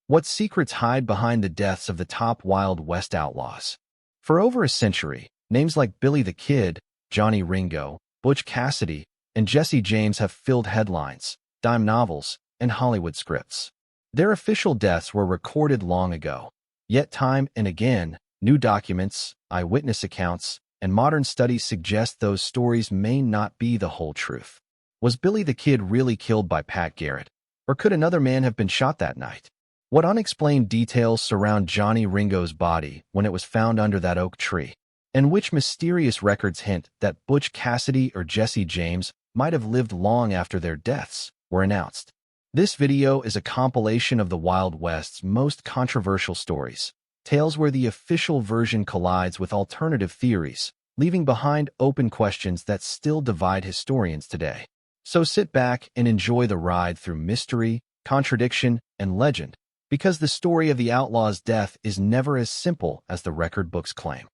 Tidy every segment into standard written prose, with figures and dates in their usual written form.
What secrets hide behind the deaths of the top Wild West outlaws? For over a century, names like Billy the Kid, Johnny Ringo, Butch Cassidy, and Jesse James have filled headlines, dime novels, and Hollywood scripts. Their official deaths were recorded long ago. Yet time and again, new documents, eyewitness accounts, and modern studies suggest those stories may not be the whole truth. Was Billy the Kid really killed by Pat Garrett? Or could another man have been shot that night? What unexplained details surround Johnny Ringo's body when it was found under that oak tree? And which mysterious records hint that Butch Cassidy or Jesse James might have lived long after their deaths were announced? This video is a compilation of the Wild West's most controversial stories, tales where the official version collides with alternative theories, leaving behind open questions that still divide historians today. So sit back and enjoy the ride through mystery, contradiction, and legend, because the story of the outlaw's death is never as simple as the record books claim.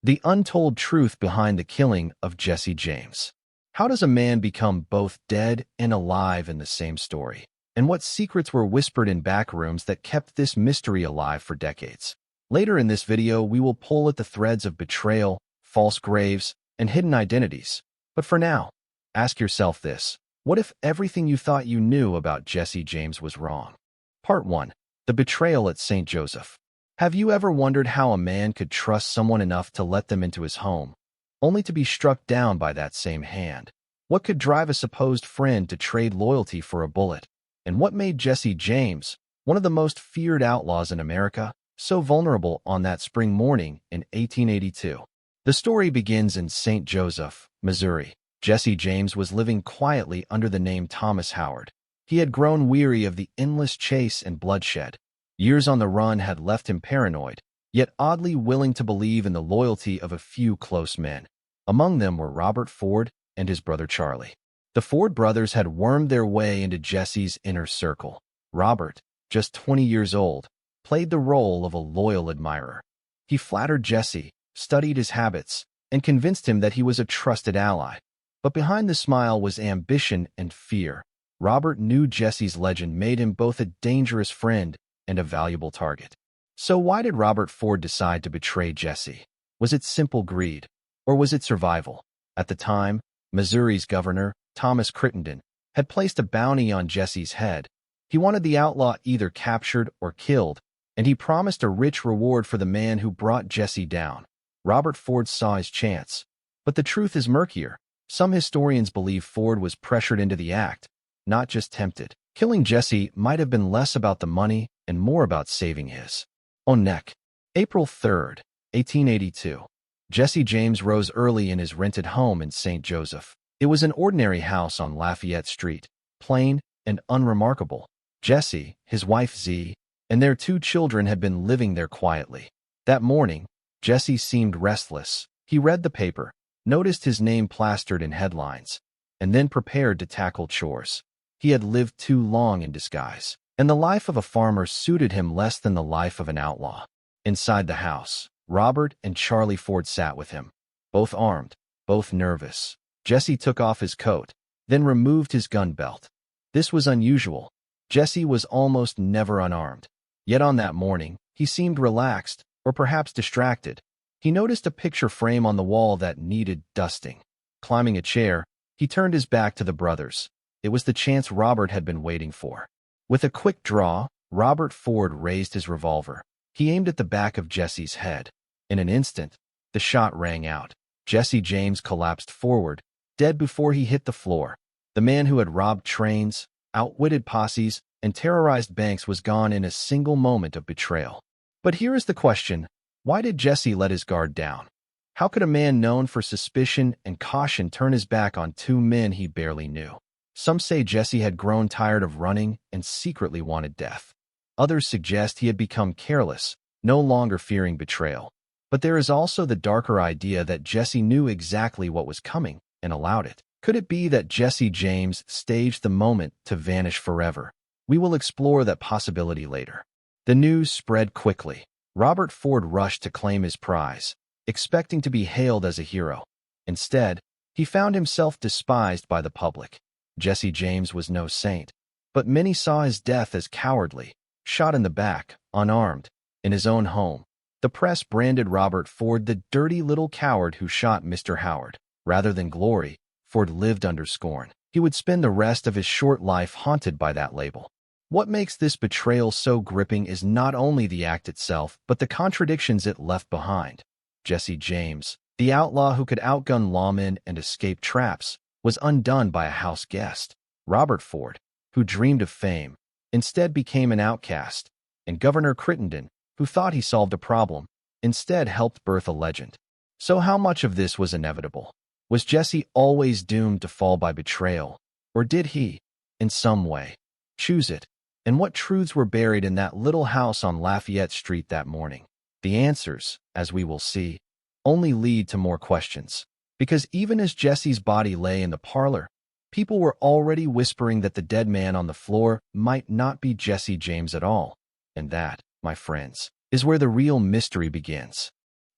The untold truth behind the killing of Jesse James. How does a man become both dead and alive in the same story? And what secrets were whispered in back rooms that kept this mystery alive for decades? Later in this video, we will pull at the threads of betrayal, false graves, and hidden identities. But for now, ask yourself this: what if everything you thought you knew about Jesse James was wrong? Part 1. The betrayal at St. Joseph. Have you ever wondered how a man could trust someone enough to let them into his home, only to be struck down by that same hand? What could drive a supposed friend to trade loyalty for a bullet? And what made Jesse James, one of the most feared outlaws in America, so vulnerable on that spring morning in 1882? The story begins in St. Joseph, Missouri. Jesse James was living quietly under the name Thomas Howard. He had grown weary of the endless chase and bloodshed. Years on the run had left him paranoid, yet oddly willing to believe in the loyalty of a few close men. Among them were Robert Ford and his brother Charlie. The Ford brothers had wormed their way into Jesse's inner circle. Robert, just 20 years old, played the role of a loyal admirer. He flattered Jesse, studied his habits, and convinced him that he was a trusted ally. But behind the smile was ambition and fear. Robert knew Jesse's legend made him both a dangerous friend and a valuable target. So why did Robert Ford decide to betray Jesse? Was it simple greed, or was it survival? At the time, Missouri's governor, Thomas Crittenden, had placed a bounty on Jesse's head. He wanted the outlaw either captured or killed, and he promised a rich reward for the man who brought Jesse down. Robert Ford saw his chance. But the truth is murkier. Some historians believe Ford was pressured into the act, not just tempted. Killing Jesse might have been less about the money and more about saving his own neck. April 3rd, 1882. Jesse James rose early in his rented home in St. Joseph. It was an ordinary house on Lafayette Street, plain and unremarkable. Jesse, his wife Z, and their 2 children had been living there quietly. That morning, Jesse seemed restless. He read the paper, noticed his name plastered in headlines, and then prepared to tackle chores. He had lived too long in disguise, and the life of a farmer suited him less than the life of an outlaw. Inside the house, Robert and Charlie Ford sat with him, both armed, both nervous. Jesse took off his coat, then removed his gun belt. This was unusual. Jesse was almost never unarmed. Yet on that morning, he seemed relaxed, or perhaps distracted. He noticed a picture frame on the wall that needed dusting. Climbing a chair, he turned his back to the brothers. It was the chance Robert had been waiting for. With a quick draw, Robert Ford raised his revolver. He aimed at the back of Jesse's head. In an instant, the shot rang out. Jesse James collapsed forward, dead before he hit the floor. The man who had robbed trains, outwitted posses, and terrorized banks was gone in a single moment of betrayal. But here is the question: why did Jesse let his guard down? How could a man known for suspicion and caution turn his back on 2 men he barely knew? Some say Jesse had grown tired of running and secretly wanted death. Others suggest he had become careless, no longer fearing betrayal. But there is also the darker idea that Jesse knew exactly what was coming and allowed it. Could it be that Jesse James staged the moment to vanish forever? We will explore that possibility later. The news spread quickly. Robert Ford rushed to claim his prize, expecting to be hailed as a hero. Instead, he found himself despised by the public. Jesse James was no saint, but many saw his death as cowardly. shot in the back, unarmed, in his own home. The press branded Robert Ford the dirty little coward who shot Mr. Howard. Rather than glory, Ford lived under scorn. He would spend the rest of his short life haunted by that label. What makes this betrayal so gripping is not only the act itself, but the contradictions it left behind. Jesse James, the outlaw who could outgun lawmen and escape traps, was undone by a house guest. Robert Ford, who dreamed of fame, instead became an outcast, and Governor Crittenden, who thought he solved a problem, instead helped birth a legend. So how much of this was inevitable? Was Jesse always doomed to fall by betrayal, or did he, in some way, choose it? And what truths were buried in that little house on Lafayette Street that morning? The answers, as we will see, only lead to more questions. Because even as Jesse's body lay in the parlor, people were already whispering that the dead man on the floor might not be Jesse James at all. And that, my friends, is where the real mystery begins.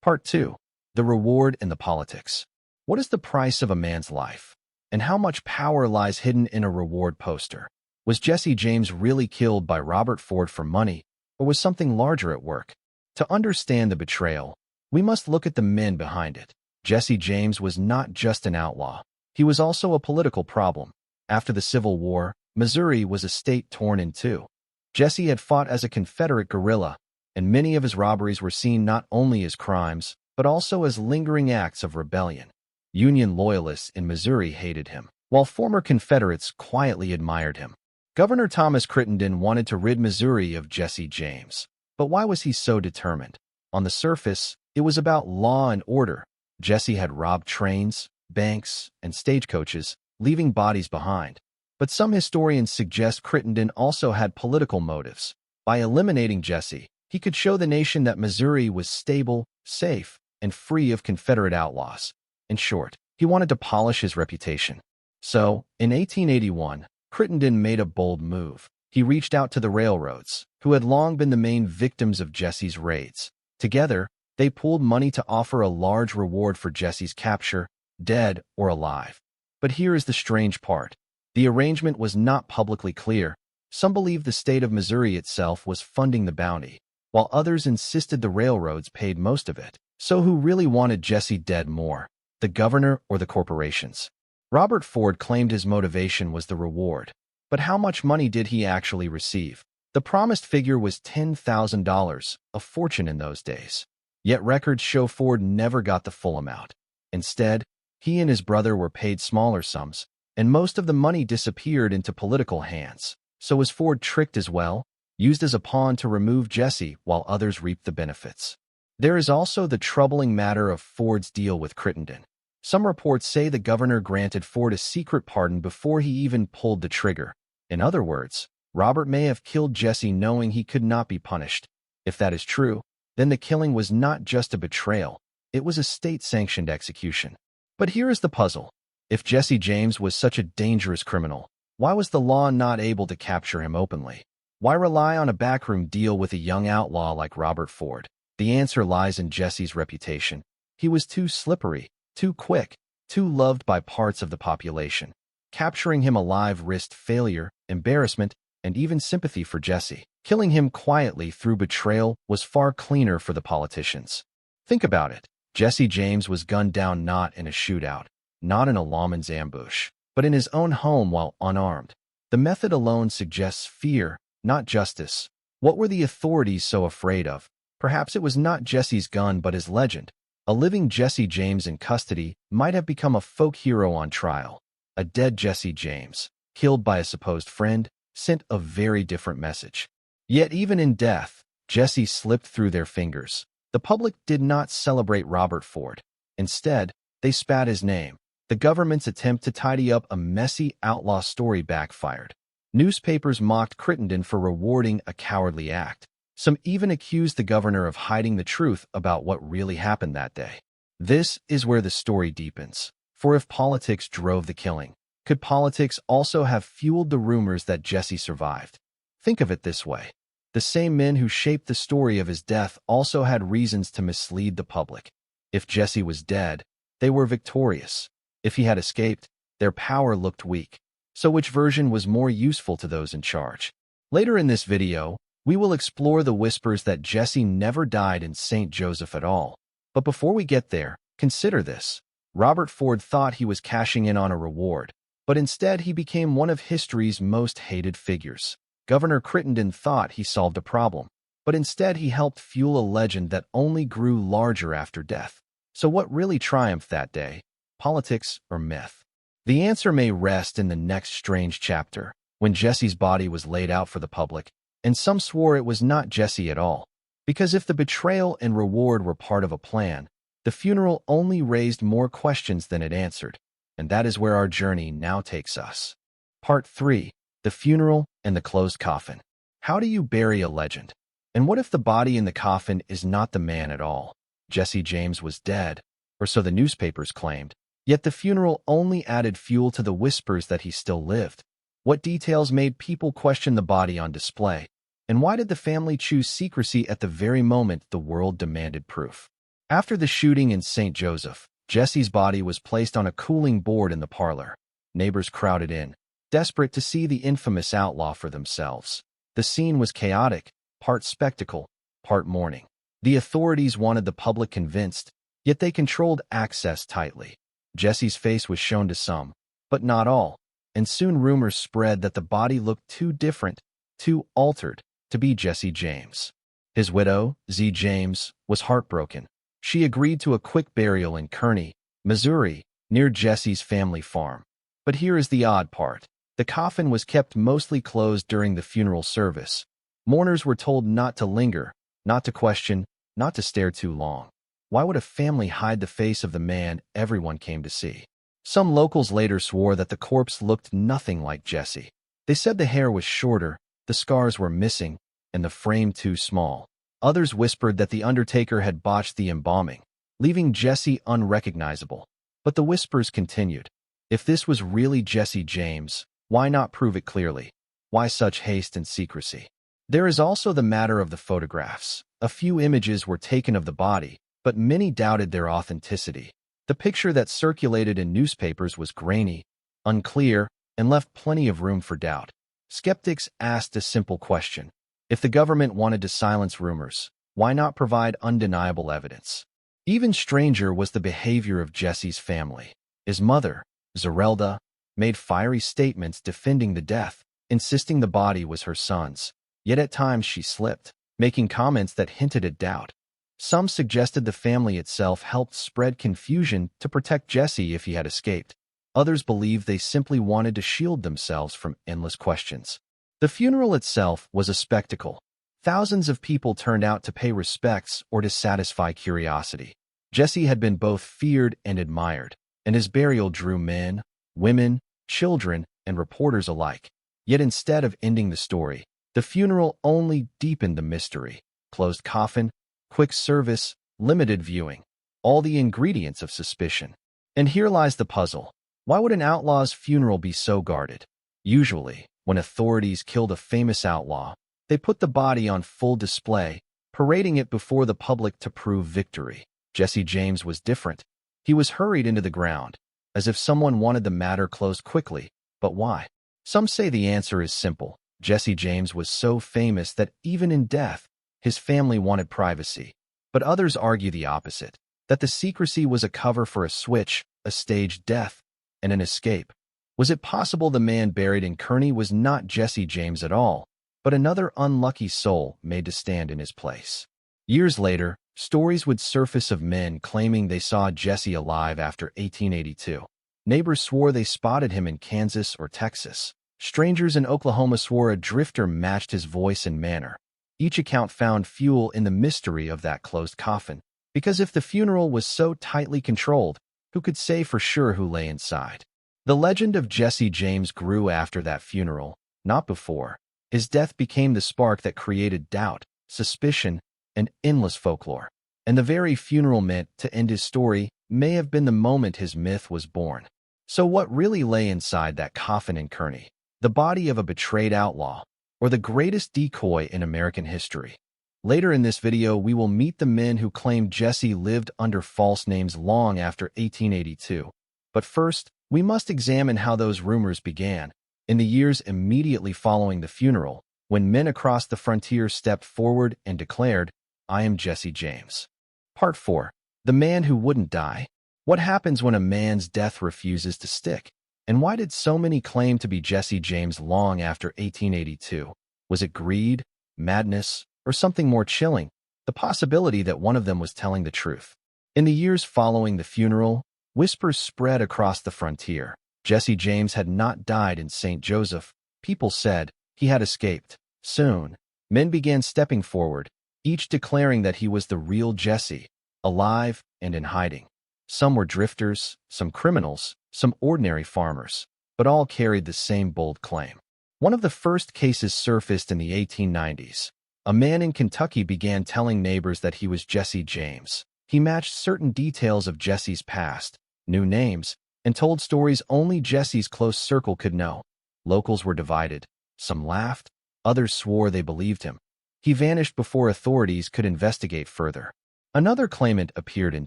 Part 2. The Reward and the Politics. What is the price of a man's life? And how much power lies hidden in a reward poster? Was Jesse James really killed by Robert Ford for money, or was something larger at work? To understand the betrayal, we must look at the men behind it. Jesse James was not just an outlaw. He was also a political problem. After the Civil War, Missouri was a state torn in two. Jesse had fought as a Confederate guerrilla, and many of his robberies were seen not only as crimes, but also as lingering acts of rebellion. Union loyalists in Missouri hated him, while former Confederates quietly admired him. Governor Thomas Crittenden wanted to rid Missouri of Jesse James. But why was he so determined? On the surface, it was about law and order. Jesse had robbed trains, banks, and stagecoaches, leaving bodies behind. But some historians suggest Crittenden also had political motives. By eliminating Jesse, he could show the nation that Missouri was stable, safe, and free of Confederate outlaws. In short, he wanted to polish his reputation. So, in 1881, Crittenden made a bold move. He reached out to the railroads, who had long been the main victims of Jesse's raids. Together, they pooled money to offer a large reward for Jesse's capture, dead or alive. But here is the strange part. The arrangement was not publicly clear. Some believed the state of Missouri itself was funding the bounty, while others insisted the railroads paid most of it. So who really wanted Jesse dead more? The governor or the corporations? Robert Ford claimed his motivation was the reward. But how much money did he actually receive? The promised figure was $10,000, a fortune in those days. Yet records show Ford never got the full amount. Instead, he and his brother were paid smaller sums, and most of the money disappeared into political hands. So was Ford tricked as well, used as a pawn to remove Jesse while others reaped the benefits? There is also the troubling matter of Ford's deal with Crittenden. Some reports say the governor granted Ford a secret pardon before he even pulled the trigger. In other words, Robert may have killed Jesse knowing he could not be punished. If that is true, then the killing was not just a betrayal, it was a state-sanctioned execution. But here is the puzzle. If Jesse James was such a dangerous criminal, why was the law not able to capture him openly? Why rely on a backroom deal with a young outlaw like Robert Ford? The answer lies in Jesse's reputation. He was too slippery, too quick, too loved by parts of the population. Capturing him alive risked failure, embarrassment, and even sympathy for Jesse. Killing him quietly through betrayal was far cleaner for the politicians. Think about it. Jesse James was gunned down not in a shootout, not in a lawman's ambush, but in his own home while unarmed. The method alone suggests fear, not justice. What were the authorities so afraid of? Perhaps it was not Jesse's gun but his legend. A living Jesse James in custody might have become a folk hero on trial. A dead Jesse James, killed by a supposed friend, sent a very different message. Yet even in death, Jesse slipped through their fingers. The public did not celebrate Robert Ford. Instead, they spat his name. The government's attempt to tidy up a messy outlaw story backfired. Newspapers mocked Crittenden for rewarding a cowardly act. Some even accused the governor of hiding the truth about what really happened that day. This is where the story deepens. For if politics drove the killing, could politics also have fueled the rumors that Jesse survived? Think of it this way. The same men who shaped the story of his death also had reasons to mislead the public. If Jesse was dead, they were victorious. If he had escaped, their power looked weak. So which version was more useful to those in charge? Later in this video, We will explore the whispers that Jesse never died in St. Joseph at all. But before we get there, consider this. Robert Ford thought he was cashing in on a reward, but instead he became one of history's most hated figures. Governor Crittenden thought he solved a problem, but instead he helped fuel a legend that only grew larger after death. So what really triumphed that day? Politics or myth? The answer may rest in the next strange chapter, when Jesse's body was laid out for the public, and some swore it was not Jesse at all. Because if the betrayal and reward were part of a plan, the funeral only raised more questions than it answered, and that is where our journey now takes us. Part 3. The Funeral and the Closed Coffin. How do you bury a legend? And what if the body in the coffin is not the man at all? Jesse James was dead, or so the newspapers claimed, yet the funeral only added fuel to the whispers that he still lived. What details made people question the body on display? And why did the family choose secrecy at the very moment the world demanded proof? After the shooting in St. Joseph, Jesse's body was placed on a cooling board in the parlor. Neighbors crowded in, desperate to see the infamous outlaw for themselves. The scene was chaotic, part spectacle, part mourning. The authorities wanted the public convinced, yet they controlled access tightly. Jesse's face was shown to some, but not all, and soon rumors spread that the body looked too different, too altered, to be Jesse James. His widow, Z. James, was heartbroken. She agreed to a quick burial in Kearney, Missouri, near Jesse's family farm. But here is the odd part. The coffin was kept mostly closed during the funeral service. Mourners were told not to linger, not to question, not to stare too long. Why would a family hide the face of the man everyone came to see? Some locals later swore that the corpse looked nothing like Jesse. They said the hair was shorter, the scars were missing, and the frame too small. Others whispered that the undertaker had botched the embalming, leaving Jesse unrecognizable. But the whispers continued. If this was really Jesse James, why not prove it clearly? Why such haste and secrecy? There is also the matter of the photographs. A few images were taken of the body, but many doubted their authenticity. The picture that circulated in newspapers was grainy, unclear, and left plenty of room for doubt. Skeptics asked a simple question. If the government wanted to silence rumors, why not provide undeniable evidence? Even stranger was the behavior of Jesse's family. His mother, Zerelda, made fiery statements defending the death, insisting the body was her son's. Yet at times she slipped, making comments that hinted at doubt. Some suggested the family itself helped spread confusion to protect Jesse if he had escaped. Others believed they simply wanted to shield themselves from endless questions. The funeral itself was a spectacle. Thousands of people turned out to pay respects or to satisfy curiosity. Jesse had been both feared and admired, and his burial drew men, women, children, and reporters alike. Yet instead of ending the story, the funeral only deepened the mystery. Closed coffin, quick service, limited viewing, all the ingredients of suspicion. And here lies the puzzle. Why would an outlaw's funeral be so guarded? Usually, when authorities killed a famous outlaw, they put the body on full display, parading it before the public to prove victory. Jesse James was different. He was hurried into the ground, as if someone wanted the matter closed quickly. But why? Some say the answer is simple. Jesse James was so famous that even in death, his family wanted privacy. But others argue the opposite, that the secrecy was a cover for a switch, a staged death, and an escape. Was it possible the man buried in Kearney was not Jesse James at all, but another unlucky soul made to stand in his place? Years later, stories would surface of men claiming they saw Jesse alive after 1882. Neighbors swore they spotted him in Kansas or Texas. Strangers in Oklahoma swore a drifter matched his voice and manner. Each account found fuel in the mystery of that closed coffin, because if the funeral was so tightly controlled, who could say for sure who lay inside? The legend of Jesse James grew after that funeral, not before. His death became the spark that created doubt, suspicion, and endless folklore. And the very funeral meant to end his story may have been the moment his myth was born. So what really lay inside that coffin in Kearney? The body of a betrayed outlaw, or the greatest decoy in American history? Later in this video, we will meet the men who claimed Jesse lived under false names long after 1882. But first, we must examine how those rumors began. In the years immediately following the funeral, when men across the frontier stepped forward and declared, "I am Jesse James." Part 4. The Man Who Wouldn't Die. What happens when a man's death refuses to stick? And why did so many claim to be Jesse James long after 1882? Was it greed, madness, or something more chilling? The possibility that one of them was telling the truth. In the years following the funeral, whispers spread across the frontier. Jesse James had not died in St. Joseph. People said he had escaped. Soon, men began stepping forward, each declaring that he was the real Jesse, alive and in hiding. Some were drifters, some criminals, some ordinary farmers, but all carried the same bold claim. One of the first cases surfaced in the 1890s. A man in Kentucky began telling neighbors that he was Jesse James. He matched certain details of Jesse's past, knew names, and told stories only Jesse's close circle could know. Locals were divided. Some laughed, others swore they believed him. He vanished before authorities could investigate further. Another claimant appeared in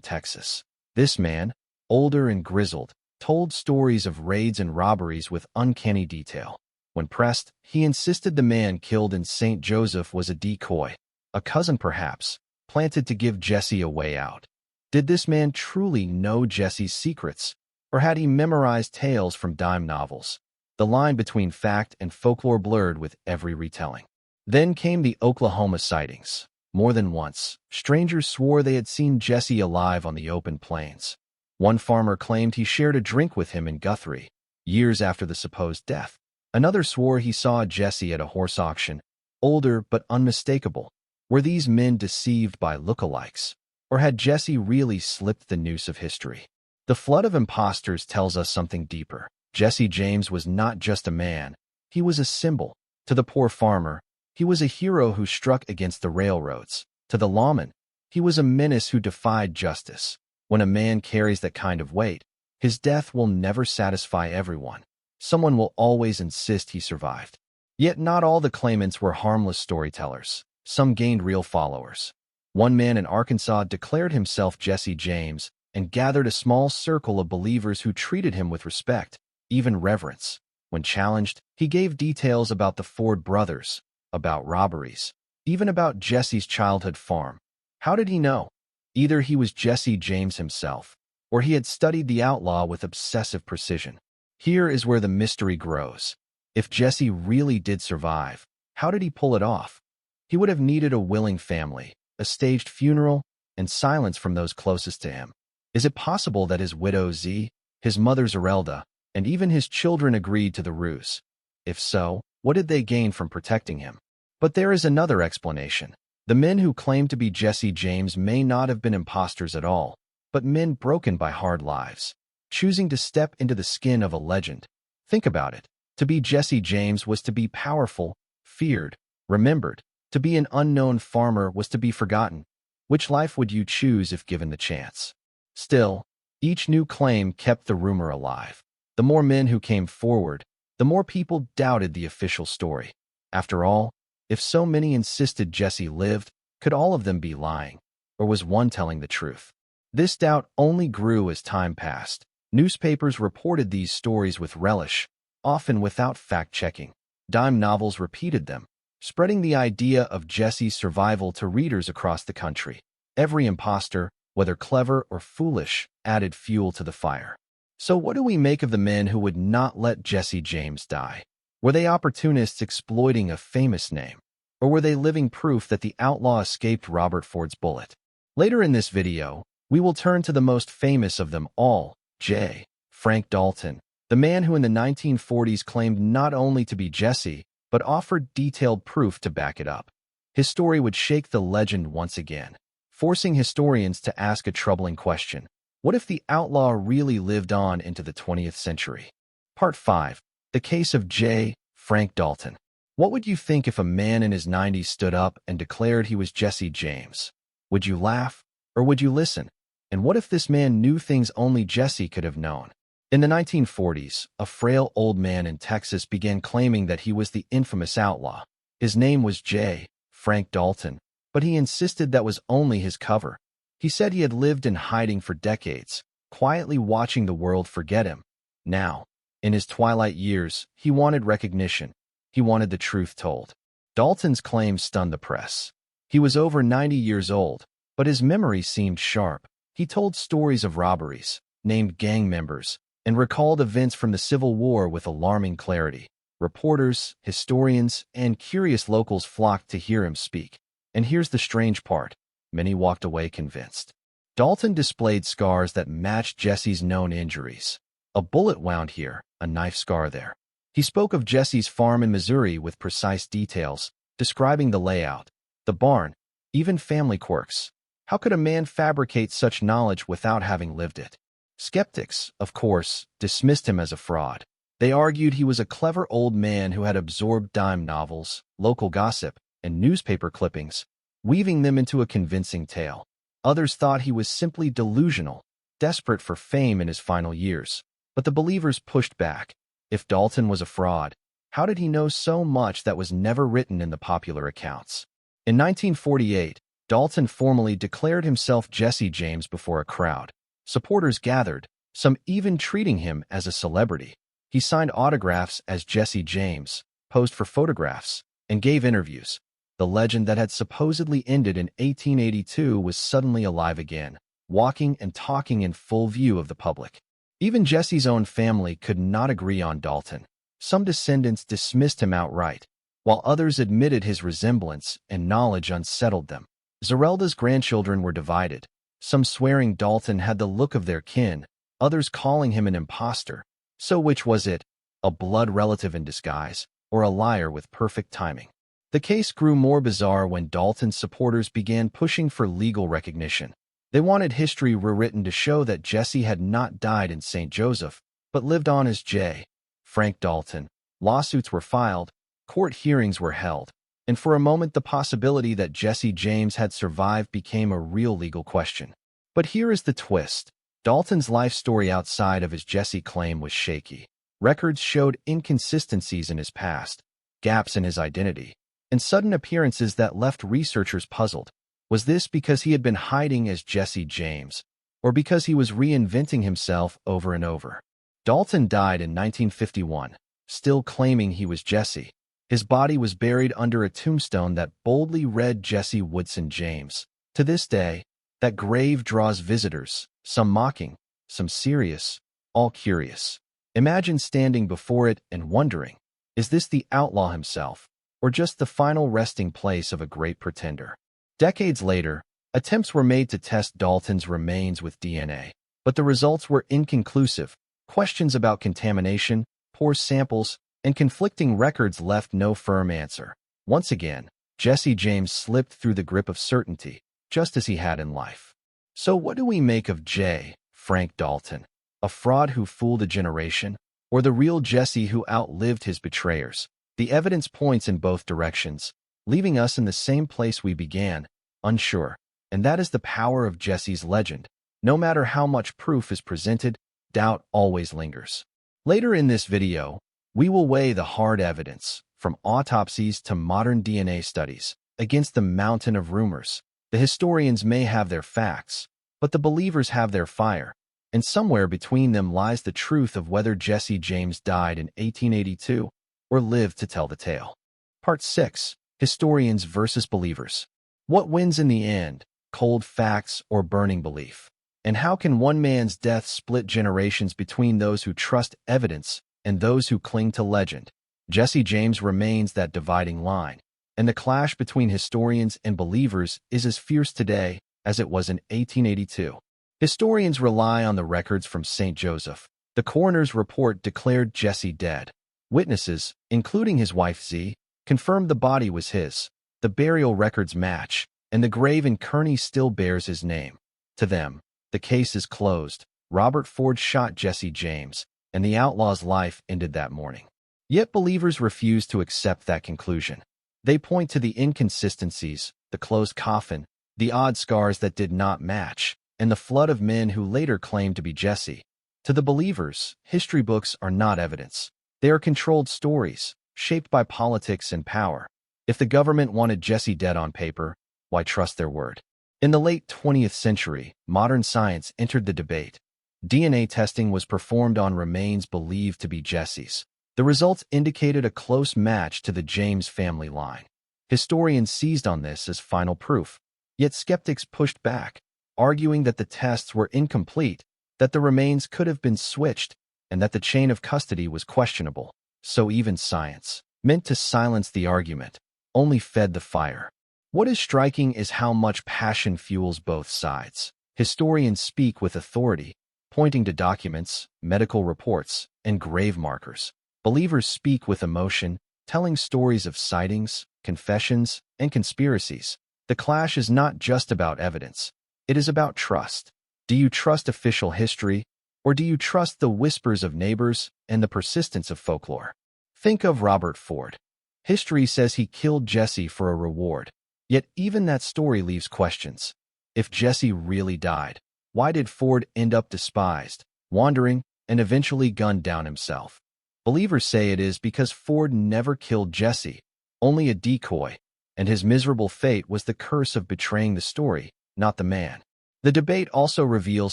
Texas. This man, older and grizzled, told stories of raids and robberies with uncanny detail. When pressed, he insisted the man killed in St. Joseph was a decoy, a cousin perhaps, planted to give Jesse a way out. Did this man truly know Jesse's secrets, or had he memorized tales from dime novels? The line between fact and folklore blurred with every retelling. Then came the Oklahoma sightings. More than once, strangers swore they had seen Jesse alive on the open plains. One farmer claimed he shared a drink with him in Guthrie, years after the supposed death. Another swore he saw Jesse at a horse auction, older but unmistakable. Were these men deceived by lookalikes, or had Jesse really slipped the noose of history? The flood of imposters tells us something deeper. Jesse James was not just a man, he was a symbol. To the poor farmer, he was a hero who struck against the railroads. To the lawman, he was a menace who defied justice. When a man carries that kind of weight, his death will never satisfy everyone. Someone will always insist he survived. Yet not all the claimants were harmless storytellers. Some gained real followers. One man in Arkansas declared himself Jesse James and gathered a small circle of believers who treated him with respect, even reverence. When challenged, he gave details about the Ford brothers, about robberies, even about Jesse's childhood farm. How did he know? Either he was Jesse James himself, or he had studied the outlaw with obsessive precision. Here is where the mystery grows. If Jesse really did survive, how did he pull it off? He would have needed a willing family, a staged funeral, and silence from those closest to him. Is it possible that his widow Z, his mother Zerelda, and even his children agreed to the ruse? If so, what did they gain from protecting him? But there is another explanation. The men who claim to be Jesse James may not have been imposters at all, but men broken by hard lives, choosing to step into the skin of a legend. Think about it. To be Jesse James was to be powerful, feared, remembered. To be an unknown farmer was to be forgotten. Which life would you choose if given the chance? Still, each new claim kept the rumor alive. The more men who came forward, the more people doubted the official story. After all, if so many insisted Jesse lived, could all of them be lying? Or was one telling the truth? This doubt only grew as time passed. Newspapers reported these stories with relish, often without fact-checking. Dime novels repeated them, spreading the idea of Jesse's survival to readers across the country. Every imposter, whether clever or foolish, added fuel to the fire. So what do we make of the men who would not let Jesse James die? Were they opportunists exploiting a famous name? Or were they living proof that the outlaw escaped Robert Ford's bullet? Later in this video, we will turn to the most famous of them all, J. Frank Dalton, the man who in the 1940s claimed not only to be Jesse, but offered detailed proof to back it up. His story would shake the legend once again, forcing historians to ask a troubling question. What if the outlaw really lived on into the 20th century? Part 5. The Case of J. Frank Dalton. What would you think if a man in his 90s stood up and declared he was Jesse James? Would you laugh, or would you listen? And what if this man knew things only Jesse could have known? In the 1940s, a frail old man in Texas began claiming that he was the infamous outlaw. His name was J. Frank Dalton, but he insisted that was only his cover. He said he had lived in hiding for decades, quietly watching the world forget him. Now, in his twilight years, he wanted recognition. He wanted the truth told. Dalton's claims stunned the press. He was over 90 years old, but his memory seemed sharp. He told stories of robberies, named gang members, and recalled events from the Civil War with alarming clarity. Reporters, historians, and curious locals flocked to hear him speak. And here's the strange part. Many walked away convinced. Dalton displayed scars that matched Jesse's known injuries. A bullet wound here, a knife scar there. He spoke of Jesse's farm in Missouri with precise details, describing the layout, the barn, even family quirks. How could a man fabricate such knowledge without having lived it? Skeptics, of course, dismissed him as a fraud. They argued he was a clever old man who had absorbed dime novels, local gossip, and newspaper clippings, weaving them into a convincing tale. Others thought he was simply delusional, desperate for fame in his final years. But the believers pushed back. If Dalton was a fraud, how did he know so much that was never written in the popular accounts? In 1948, Dalton formally declared himself Jesse James before a crowd. Supporters gathered, some even treating him as a celebrity. He signed autographs as Jesse James, posed for photographs, and gave interviews. The legend that had supposedly ended in 1882 was suddenly alive again, walking and talking in full view of the public. Even Jesse's own family could not agree on Dalton. Some descendants dismissed him outright, while others admitted his resemblance and knowledge unsettled them. Zerelda's grandchildren were divided, some swearing Dalton had the look of their kin, others calling him an imposter. So which was it, a blood relative in disguise, or a liar with perfect timing? The case grew more bizarre when Dalton's supporters began pushing for legal recognition. They wanted history rewritten to show that Jesse had not died in St. Joseph, but lived on as J. Frank Dalton. Lawsuits were filed, court hearings were held, and for a moment the possibility that Jesse James had survived became a real legal question. But here is the twist. Dalton's life story outside of his Jesse claim was shaky. Records showed inconsistencies in his past, gaps in his identity, and sudden appearances that left researchers puzzled. Was this because he had been hiding as Jesse James, or because he was reinventing himself over and over? Dalton died in 1951, still claiming he was Jesse. His body was buried under a tombstone that boldly read Jesse Woodson James. To this day, that grave draws visitors, some mocking, some serious, all curious. Imagine standing before it and wondering, is this the outlaw himself, or just the final resting place of a great pretender? Decades later, attempts were made to test Dalton's remains with DNA, but the results were inconclusive. Questions about contamination, poor samples, and conflicting records left no firm answer. Once again, Jesse James slipped through the grip of certainty, just as he had in life. So what do we make of J. Frank Dalton? A fraud who fooled a generation, or the real Jesse who outlived his betrayers? The evidence points in both directions, leaving us in the same place we began, unsure. And that is the power of Jesse's legend. No matter how much proof is presented, doubt always lingers. Later in this video, we will weigh the hard evidence, from autopsies to modern DNA studies, against the mountain of rumors. The historians may have their facts, but the believers have their fire, and somewhere between them lies the truth of whether Jesse James died in 1882 or lived to tell the tale. Part 6. Historians versus Believers. What wins in the end, cold facts or burning belief? And how can one man's death split generations between those who trust evidence and those who cling to legend? Jesse James remains that dividing line, and the clash between historians and believers is as fierce today as it was in 1882. Historians rely on the records from St. Joseph. The coroner's report declared Jesse dead. Witnesses, including his wife Z, confirmed the body was his. The burial records match, and the grave in Kearney still bears his name. To them, the case is closed. Robert Ford shot Jesse James, and the outlaw's life ended that morning. Yet believers refuse to accept that conclusion. They point to the inconsistencies, the closed coffin, the odd scars that did not match, and the flood of men who later claimed to be Jesse. To the believers, history books are not evidence. They are controlled stories, shaped by politics and power. If the government wanted Jesse dead on paper, why trust their word? In the late 20th century, modern science entered the debate. DNA testing was performed on remains believed to be Jesse's. The results indicated a close match to the James family line. Historians seized on this as final proof, yet skeptics pushed back, arguing that the tests were incomplete, that the remains could have been switched, and that the chain of custody was questionable. So even science, meant to silence the argument, only fed the fire. What is striking is how much passion fuels both sides. Historians speak with authority, pointing to documents, medical reports, and grave markers. Believers speak with emotion, telling stories of sightings, confessions, and conspiracies. The clash is not just about evidence. It is about trust. Do you trust official history, or do you trust the whispers of neighbors and the persistence of folklore? Think of Robert Ford. History says he killed Jesse for a reward. Yet even that story leaves questions. If Jesse really died, why did Ford end up despised, wandering, and eventually gunned down himself? Believers say it is because Ford never killed Jesse, only a decoy, and his miserable fate was the curse of betraying the story, not the man. The debate also reveals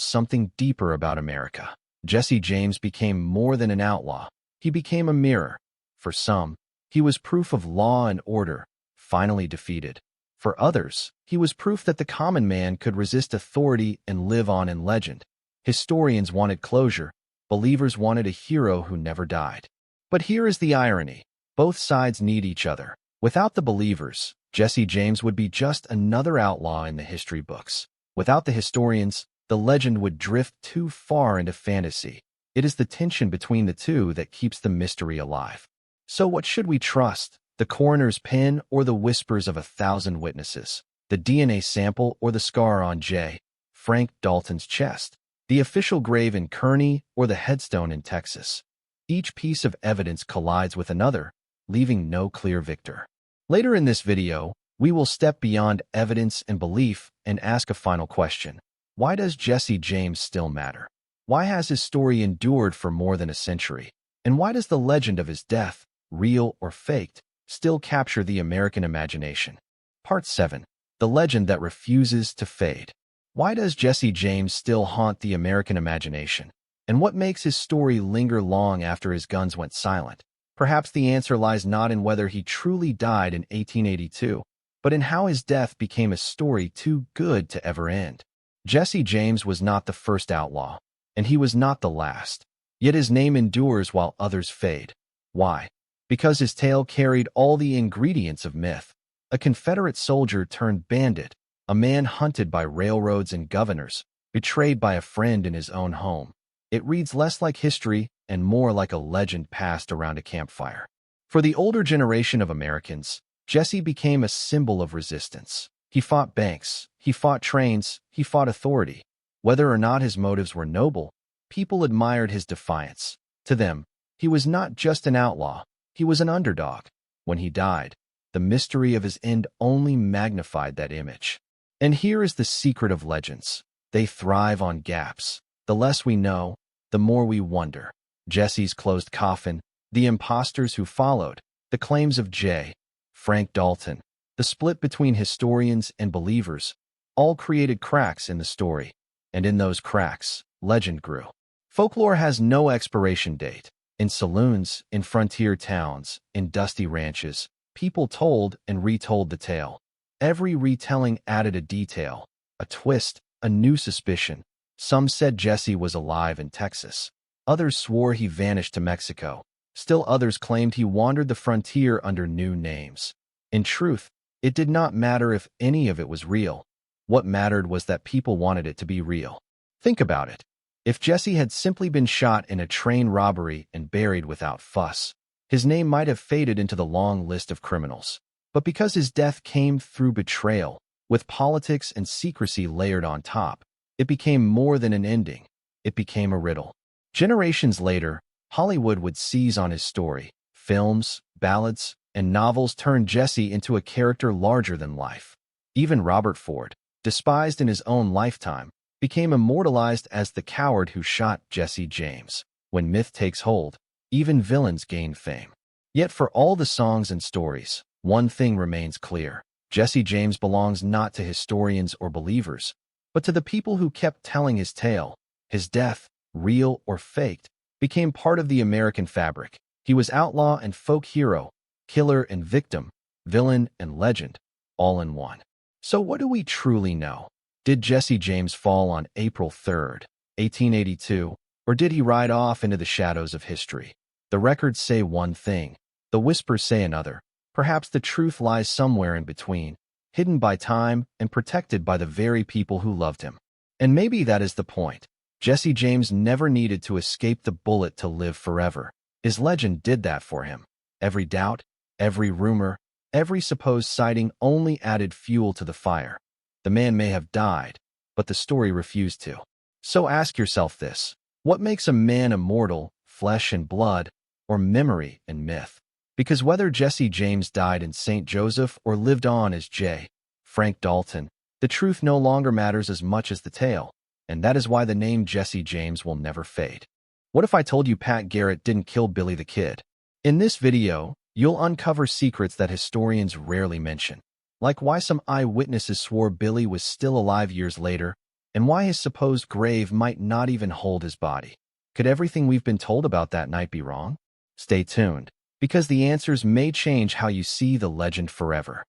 something deeper about America. Jesse James became more than an outlaw. He became a mirror. For some, he was proof of law and order, finally defeated. For others, he was proof that the common man could resist authority and live on in legend. Historians wanted closure. Believers wanted a hero who never died. But here is the irony. Both sides need each other. Without the believers, Jesse James would be just another outlaw in the history books. Without the historians, the legend would drift too far into fantasy. It is the tension between the two that keeps the mystery alive. So what should we trust? The coroner's pen or the whispers of 1,000 witnesses? The DNA sample or the scar on Frank Dalton's chest? The official grave in Kearney or the headstone in Texas? Each piece of evidence collides with another, leaving no clear victor. Later in this video, we will step beyond evidence and belief and ask a final question. Why does Jesse James still matter? Why has his story endured for more than a century? And why does the legend of his death, real or faked, still capture the American imagination? Part 7. The legend that refuses to fade. Why does Jesse James still haunt the American imagination? And what makes his story linger long after his guns went silent? Perhaps the answer lies not in whether he truly died in 1882, but in how his death became a story too good to ever end. Jesse James was not the first outlaw, and he was not the last. Yet his name endures while others fade. Why? Because his tale carried all the ingredients of myth. A Confederate soldier turned bandit, a man hunted by railroads and governors, betrayed by a friend in his own home. It reads less like history and more like a legend passed around a campfire. For the older generation of Americans, Jesse became a symbol of resistance. He fought banks, he fought trains, he fought authority. Whether or not his motives were noble, people admired his defiance. To them, he was not just an outlaw, he was an underdog. When he died, the mystery of his end only magnified that image. And here is the secret of legends. They thrive on gaps. The less we know, the more we wonder. Jesse's closed coffin, the imposters who followed, the claims of Frank Dalton, the split between historians and believers, all created cracks in the story. And in those cracks, legend grew. Folklore has no expiration date. In saloons, in frontier towns, in dusty ranches, people told and retold the tale. Every retelling added a detail, a twist, a new suspicion. Some said Jesse was alive in Texas. Others swore he vanished to Mexico. Still others claimed he wandered the frontier under new names. In truth, it did not matter if any of it was real. What mattered was that people wanted it to be real. Think about it. If Jesse had simply been shot in a train robbery and buried without fuss, his name might have faded into the long list of criminals. But because his death came through betrayal, with politics and secrecy layered on top, it became more than an ending. It became a riddle. Generations later, Hollywood would seize on his story. Films, ballads, and novels turned Jesse into a character larger than life. Even Robert Ford, despised in his own lifetime, became immortalized as the coward who shot Jesse James. When myth takes hold, even villains gain fame. Yet for all the songs and stories, one thing remains clear. Jesse James belongs not to historians or believers, but to the people who kept telling his tale. His death, real or faked, became part of the American fabric. He was outlaw and folk hero, killer and victim, villain, and legend, all in one. So what do we truly know? Did Jesse James fall on April 3rd, 1882, or did he ride off into the shadows of history? The records say one thing, the whispers say another. Perhaps the truth lies somewhere in between, hidden by time and protected by the very people who loved him. And maybe that is the point. Jesse James never needed to escape the bullet to live forever. His legend did that for him. Every doubt, every rumor, every supposed sighting only added fuel to the fire. The man may have died, but the story refused to. So ask yourself this: what makes a man immortal, flesh and blood, or memory and myth? Because whether Jesse James died in St. Joseph or lived on as J. Frank Dalton, the truth no longer matters as much as the tale, and that is why the name Jesse James will never fade. What if I told you Pat Garrett didn't kill Billy the Kid? In this video, you'll uncover secrets that historians rarely mention, like why some eyewitnesses swore Billy was still alive years later, and why his supposed grave might not even hold his body. Could everything we've been told about that night be wrong? Stay tuned, because the answers may change how you see the legend forever.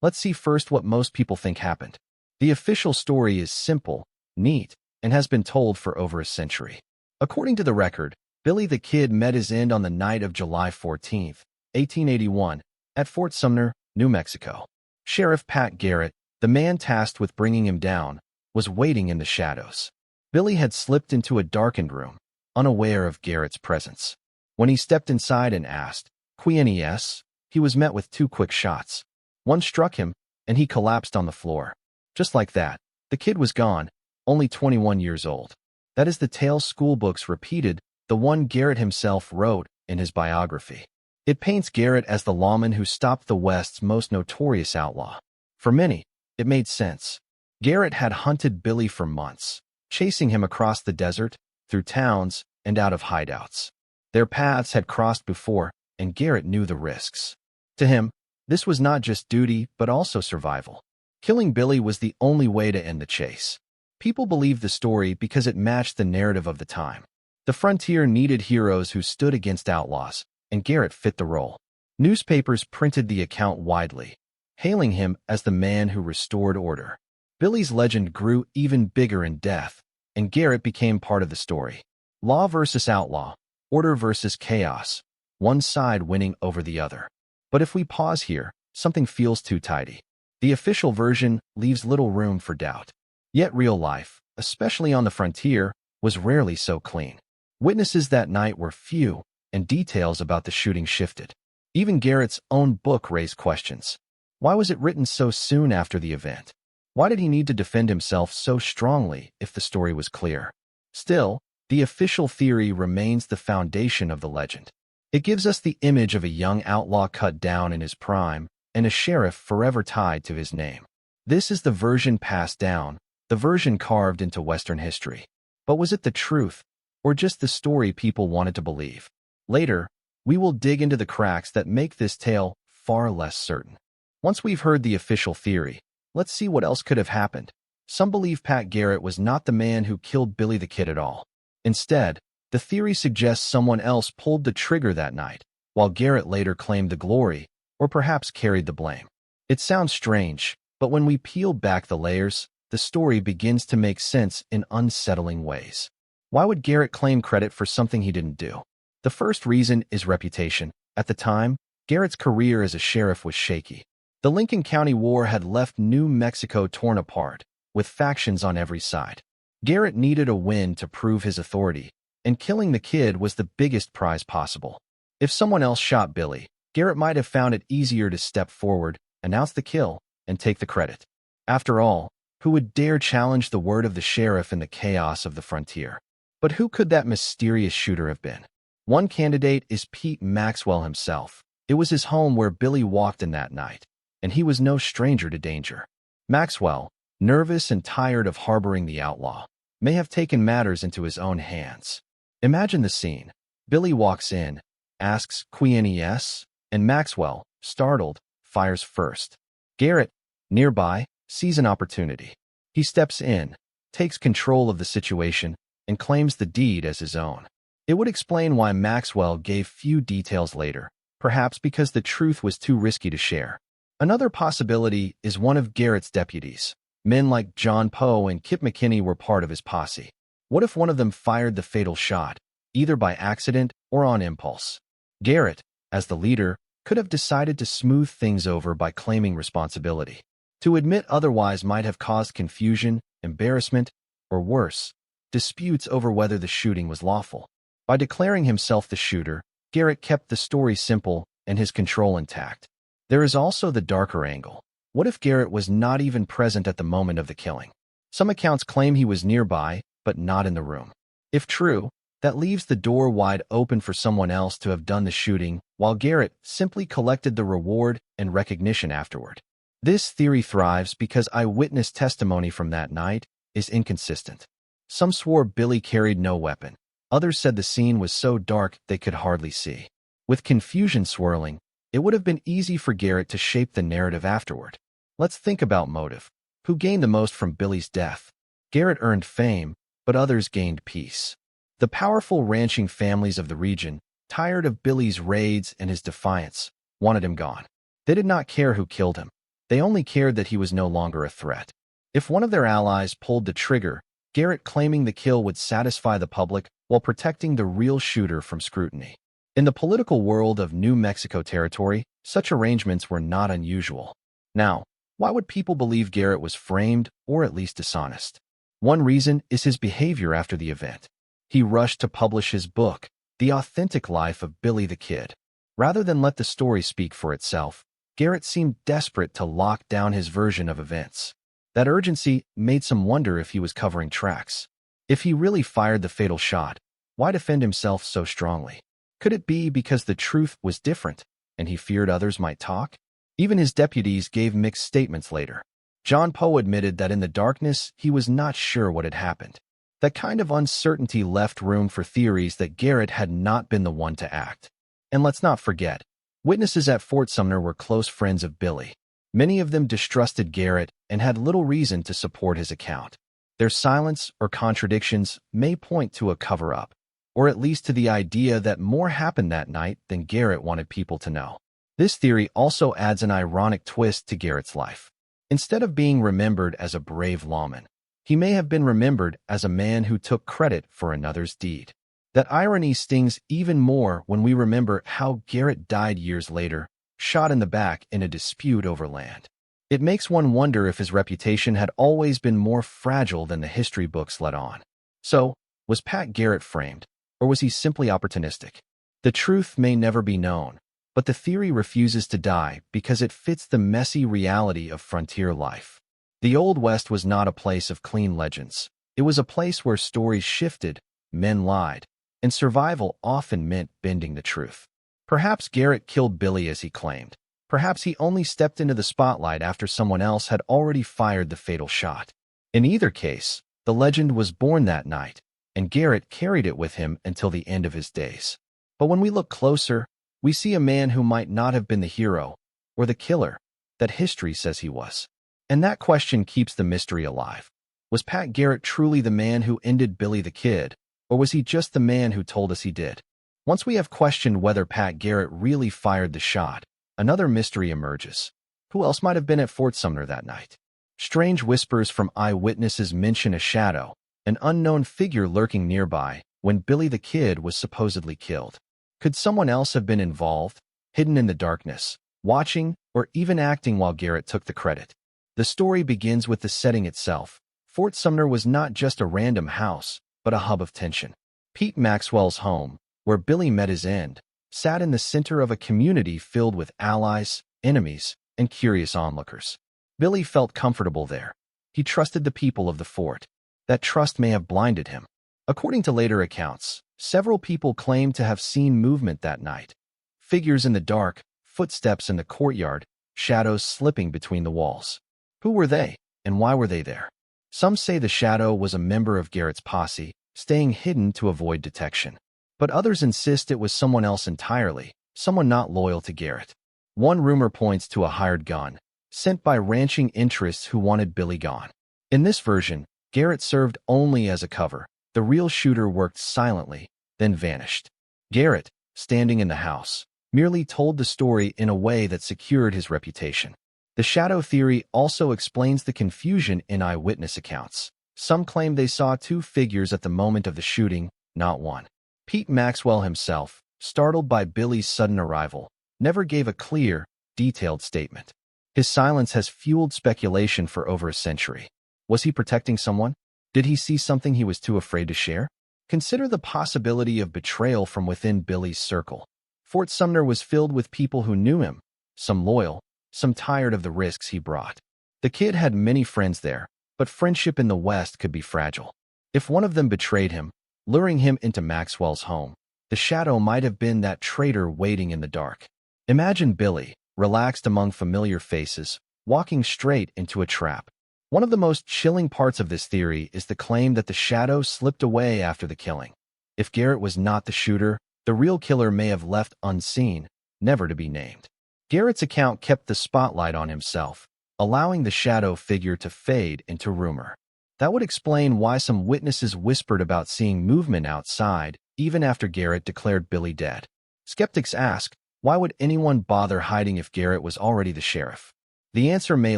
Let's see first what most people think happened. The official story is simple, neat, and has been told for over a century. According to the record, Billy the Kid met his end on the night of July 14th, 1881, at Fort Sumner, New Mexico. Sheriff Pat Garrett, the man tasked with bringing him down, was waiting in the shadows. Billy had slipped into a darkened room, unaware of Garrett's presence. When he stepped inside and asked, "Quién? He was met with 2 quick shots. One struck him, and he collapsed on the floor. Just like that, the kid was gone, only 21 years old. That is the tale schoolbooks repeated, the one Garrett himself wrote in his biography. It paints Garrett as the lawman who stopped the West's most notorious outlaw. For many, it made sense. Garrett had hunted Billy for months, chasing him across the desert, through towns, and out of hideouts. Their paths had crossed before, and Garrett knew the risks. To him, this was not just duty, but also survival. Killing Billy was the only way to end the chase. People believed the story because it matched the narrative of the time. The frontier needed heroes who stood against outlaws, and Garrett fit the role. Newspapers printed the account widely, hailing him as the man who restored order. Billy's legend grew even bigger in death, and Garrett became part of the story. Law versus outlaw, order versus chaos, one side winning over the other. But if we pause here, something feels too tidy. The official version leaves little room for doubt. Yet real life, especially on the frontier, was rarely so clean. Witnesses that night were few, and details about the shooting shifted. Even Garrett's own book raised questions. Why was it written so soon after the event? Why did he need to defend himself so strongly if the story was clear? Still, the official theory remains the foundation of the legend. It gives us the image of a young outlaw cut down in his prime, and a sheriff forever tied to his name. This is the version passed down, the version carved into Western history. But was it the truth, or just the story people wanted to believe? Later, we will dig into the cracks that make this tale far less certain. Once we've heard the official theory, let's see what else could have happened. Some believe Pat Garrett was not the man who killed Billy the Kid at all. Instead, the theory suggests someone else pulled the trigger that night, while Garrett later claimed the glory, or perhaps carried the blame. It sounds strange, but when we peel back the layers, the story begins to make sense in unsettling ways. Why would Garrett claim credit for something he didn't do? The first reason is reputation. At the time, Garrett's career as a sheriff was shaky. The Lincoln County War had left New Mexico torn apart, with factions on every side. Garrett needed a win to prove his authority, and killing the kid was the biggest prize possible. If someone else shot Billy, Garrett might have found it easier to step forward, announce the kill, and take the credit. After all, who would dare challenge the word of the sheriff in the chaos of the frontier? But who could that mysterious shooter have been? One candidate is Pete Maxwell himself. It was his home where Billy walked in that night, and he was no stranger to danger. Maxwell, nervous and tired of harboring the outlaw, may have taken matters into his own hands. Imagine the scene. Billy walks in, asks "Quién?" and Maxwell, startled, fires first. Garrett, nearby, sees an opportunity. He steps in, takes control of the situation, and claims the deed as his own. It would explain why Maxwell gave few details later, perhaps because the truth was too risky to share. Another possibility is one of Garrett's deputies. Men like John Poe and Kip McKinney were part of his posse. What if one of them fired the fatal shot, either by accident or on impulse? Garrett, as the leader, could have decided to smooth things over by claiming responsibility. To admit otherwise might have caused confusion, embarrassment, or worse, disputes over whether the shooting was lawful. By declaring himself the shooter, Garrett kept the story simple and his control intact. There is also the darker angle. What if Garrett was not even present at the moment of the killing? Some accounts claim he was nearby, but not in the room. If true, that leaves the door wide open for someone else to have done the shooting, while Garrett simply collected the reward and recognition afterward. This theory thrives because eyewitness testimony from that night is inconsistent. Some swore Billy carried no weapon. Others said the scene was so dark they could hardly see. With confusion swirling, it would have been easy for Garrett to shape the narrative afterward. Let's think about motive. Who gained the most from Billy's death? Garrett earned fame, but others gained peace. The powerful ranching families of the region, tired of Billy's raids and his defiance, wanted him gone. They did not care who killed him. They only cared that he was no longer a threat. If one of their allies pulled the trigger, Garrett claiming the kill would satisfy the public while protecting the real shooter from scrutiny. In the political world of New Mexico territory, such arrangements were not unusual. Now, why would people believe Garrett was framed or at least dishonest? One reason is his behavior after the event. He rushed to publish his book, The Authentic Life of Billy the Kid. Rather than let the story speak for itself, Garrett seemed desperate to lock down his version of events. That urgency made some wonder if he was covering tracks. If he really fired the fatal shot, why defend himself so strongly? Could it be because the truth was different, and he feared others might talk? Even his deputies gave mixed statements later. John Poe admitted that in the darkness he was not sure what had happened. That kind of uncertainty left room for theories that Garrett had not been the one to act. And let's not forget, witnesses at Fort Sumner were close friends of Billy. Many of them distrusted Garrett and had little reason to support his account. Their silence or contradictions may point to a cover-up, or at least to the idea that more happened that night than Garrett wanted people to know. This theory also adds an ironic twist to Garrett's life. Instead of being remembered as a brave lawman, he may have been remembered as a man who took credit for another's deed. That irony stings even more when we remember how Garrett died years later, shot in the back in a dispute over land. It makes one wonder if his reputation had always been more fragile than the history books let on. So, was Pat Garrett framed, or was he simply opportunistic? The truth may never be known, but the theory refuses to die because it fits the messy reality of frontier life. The Old West was not a place of clean legends. It was a place where stories shifted, men lied, and survival often meant bending the truth. Perhaps Garrett killed Billy as he claimed. Perhaps he only stepped into the spotlight after someone else had already fired the fatal shot. In either case, the legend was born that night, and Garrett carried it with him until the end of his days. But when we look closer, we see a man who might not have been the hero, or the killer, that history says he was. And that question keeps the mystery alive. Was Pat Garrett truly the man who ended Billy the Kid, or was he just the man who told us he did? Once we have questioned whether Pat Garrett really fired the shot, another mystery emerges. Who else might have been at Fort Sumner that night? Strange whispers from eyewitnesses mention a shadow, an unknown figure lurking nearby when Billy the Kid was supposedly killed. Could someone else have been involved, hidden in the darkness, watching, or even acting while Garrett took the credit? The story begins with the setting itself. Fort Sumner was not just a random house, but a hub of tension. Pete Maxwell's home, where Billy met his end, sat in the center of a community filled with allies, enemies, and curious onlookers. Billy felt comfortable there. He trusted the people of the fort. That trust may have blinded him. According to later accounts, several people claimed to have seen movement that night. Figures in the dark, footsteps in the courtyard, shadows slipping between the walls. Who were they, and why were they there? Some say the shadow was a member of Garrett's posse, staying hidden to avoid detection. But others insist it was someone else entirely, someone not loyal to Garrett. One rumor points to a hired gun, sent by ranching interests who wanted Billy gone. In this version, Garrett served only as a cover. The real shooter worked silently, then vanished. Garrett, standing in the house, merely told the story in a way that secured his reputation. The shadow theory also explains the confusion in eyewitness accounts. Some claim they saw two figures at the moment of the shooting, not one. Pete Maxwell himself, startled by Billy's sudden arrival, never gave a clear, detailed statement. His silence has fueled speculation for over a century. Was he protecting someone? Did he see something he was too afraid to share? Consider the possibility of betrayal from within Billy's circle. Fort Sumner was filled with people who knew him, some loyal, some tired of the risks he brought. The kid had many friends there, but friendship in the West could be fragile. If one of them betrayed him, luring him into Maxwell's home, the shadow might have been that traitor waiting in the dark. Imagine Billy, relaxed among familiar faces, walking straight into a trap. One of the most chilling parts of this theory is the claim that the shadow slipped away after the killing. If Garrett was not the shooter, the real killer may have left unseen, never to be named. Garrett's account kept the spotlight on himself, allowing the shadow figure to fade into rumor. That would explain why some witnesses whispered about seeing movement outside, even after Garrett declared Billy dead. Skeptics ask, why would anyone bother hiding if Garrett was already the sheriff? The answer may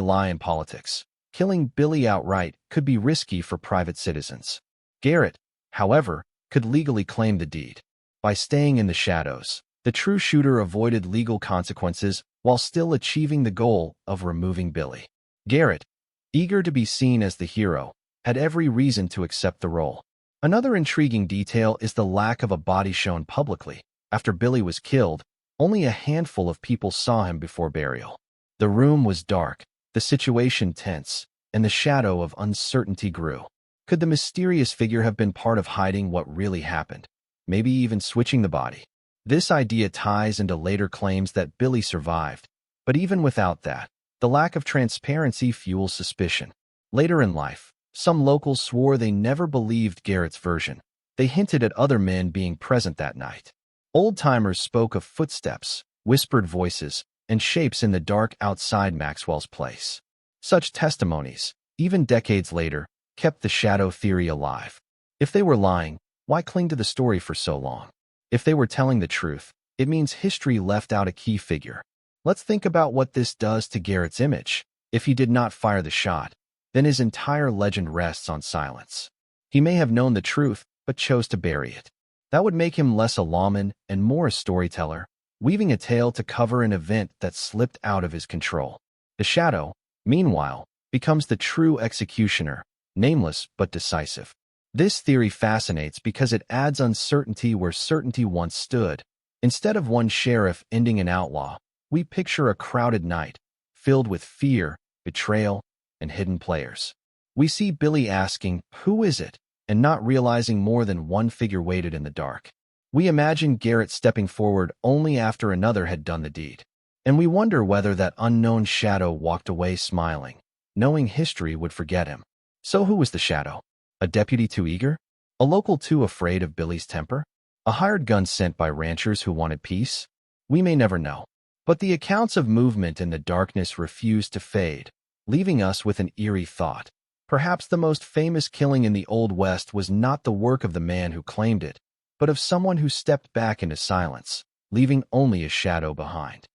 lie in politics. Killing Billy outright could be risky for private citizens. Garrett, however, could legally claim the deed. By staying in the shadows, the true shooter avoided legal consequences while still achieving the goal of removing Billy. Garrett, eager to be seen as the hero, had every reason to accept the role. Another intriguing detail is the lack of a body shown publicly. After Billy was killed, only a handful of people saw him before burial. The room was dark, the situation tense, and the shadow of uncertainty grew. Could the mysterious figure have been part of hiding what really happened? Maybe even switching the body? This idea ties into later claims that Billy survived. But even without that, the lack of transparency fuels suspicion. Later in life, some locals swore they never believed Garrett's version. They hinted at other men being present that night. Old-timers spoke of footsteps, whispered voices, and shapes in the dark outside Maxwell's place. Such testimonies, even decades later, kept the shadow theory alive. If they were lying, why cling to the story for so long? If they were telling the truth, it means history left out a key figure. Let's think about what this does to Garrett's image. If he did not fire the shot, then his entire legend rests on silence. He may have known the truth, but chose to bury it. That would make him less a lawman and more a storyteller, weaving a tale to cover an event that slipped out of his control. The shadow, meanwhile, becomes the true executioner, nameless but decisive. This theory fascinates because it adds uncertainty where certainty once stood. Instead of one sheriff ending an outlaw, we picture a crowded night, filled with fear, betrayal, and hidden players. We see Billy asking, "Who is it?" and not realizing more than one figure waited in the dark. We imagine Garrett stepping forward only after another had done the deed. And we wonder whether that unknown shadow walked away smiling, knowing history would forget him. So who was the shadow? A deputy too eager? A local too afraid of Billy's temper? A hired gun sent by ranchers who wanted peace? We may never know. But the accounts of movement in the darkness refuse to fade, leaving us with an eerie thought. Perhaps the most famous killing in the Old West was not the work of the man who claimed it, but of someone who stepped back into silence, leaving only a shadow behind.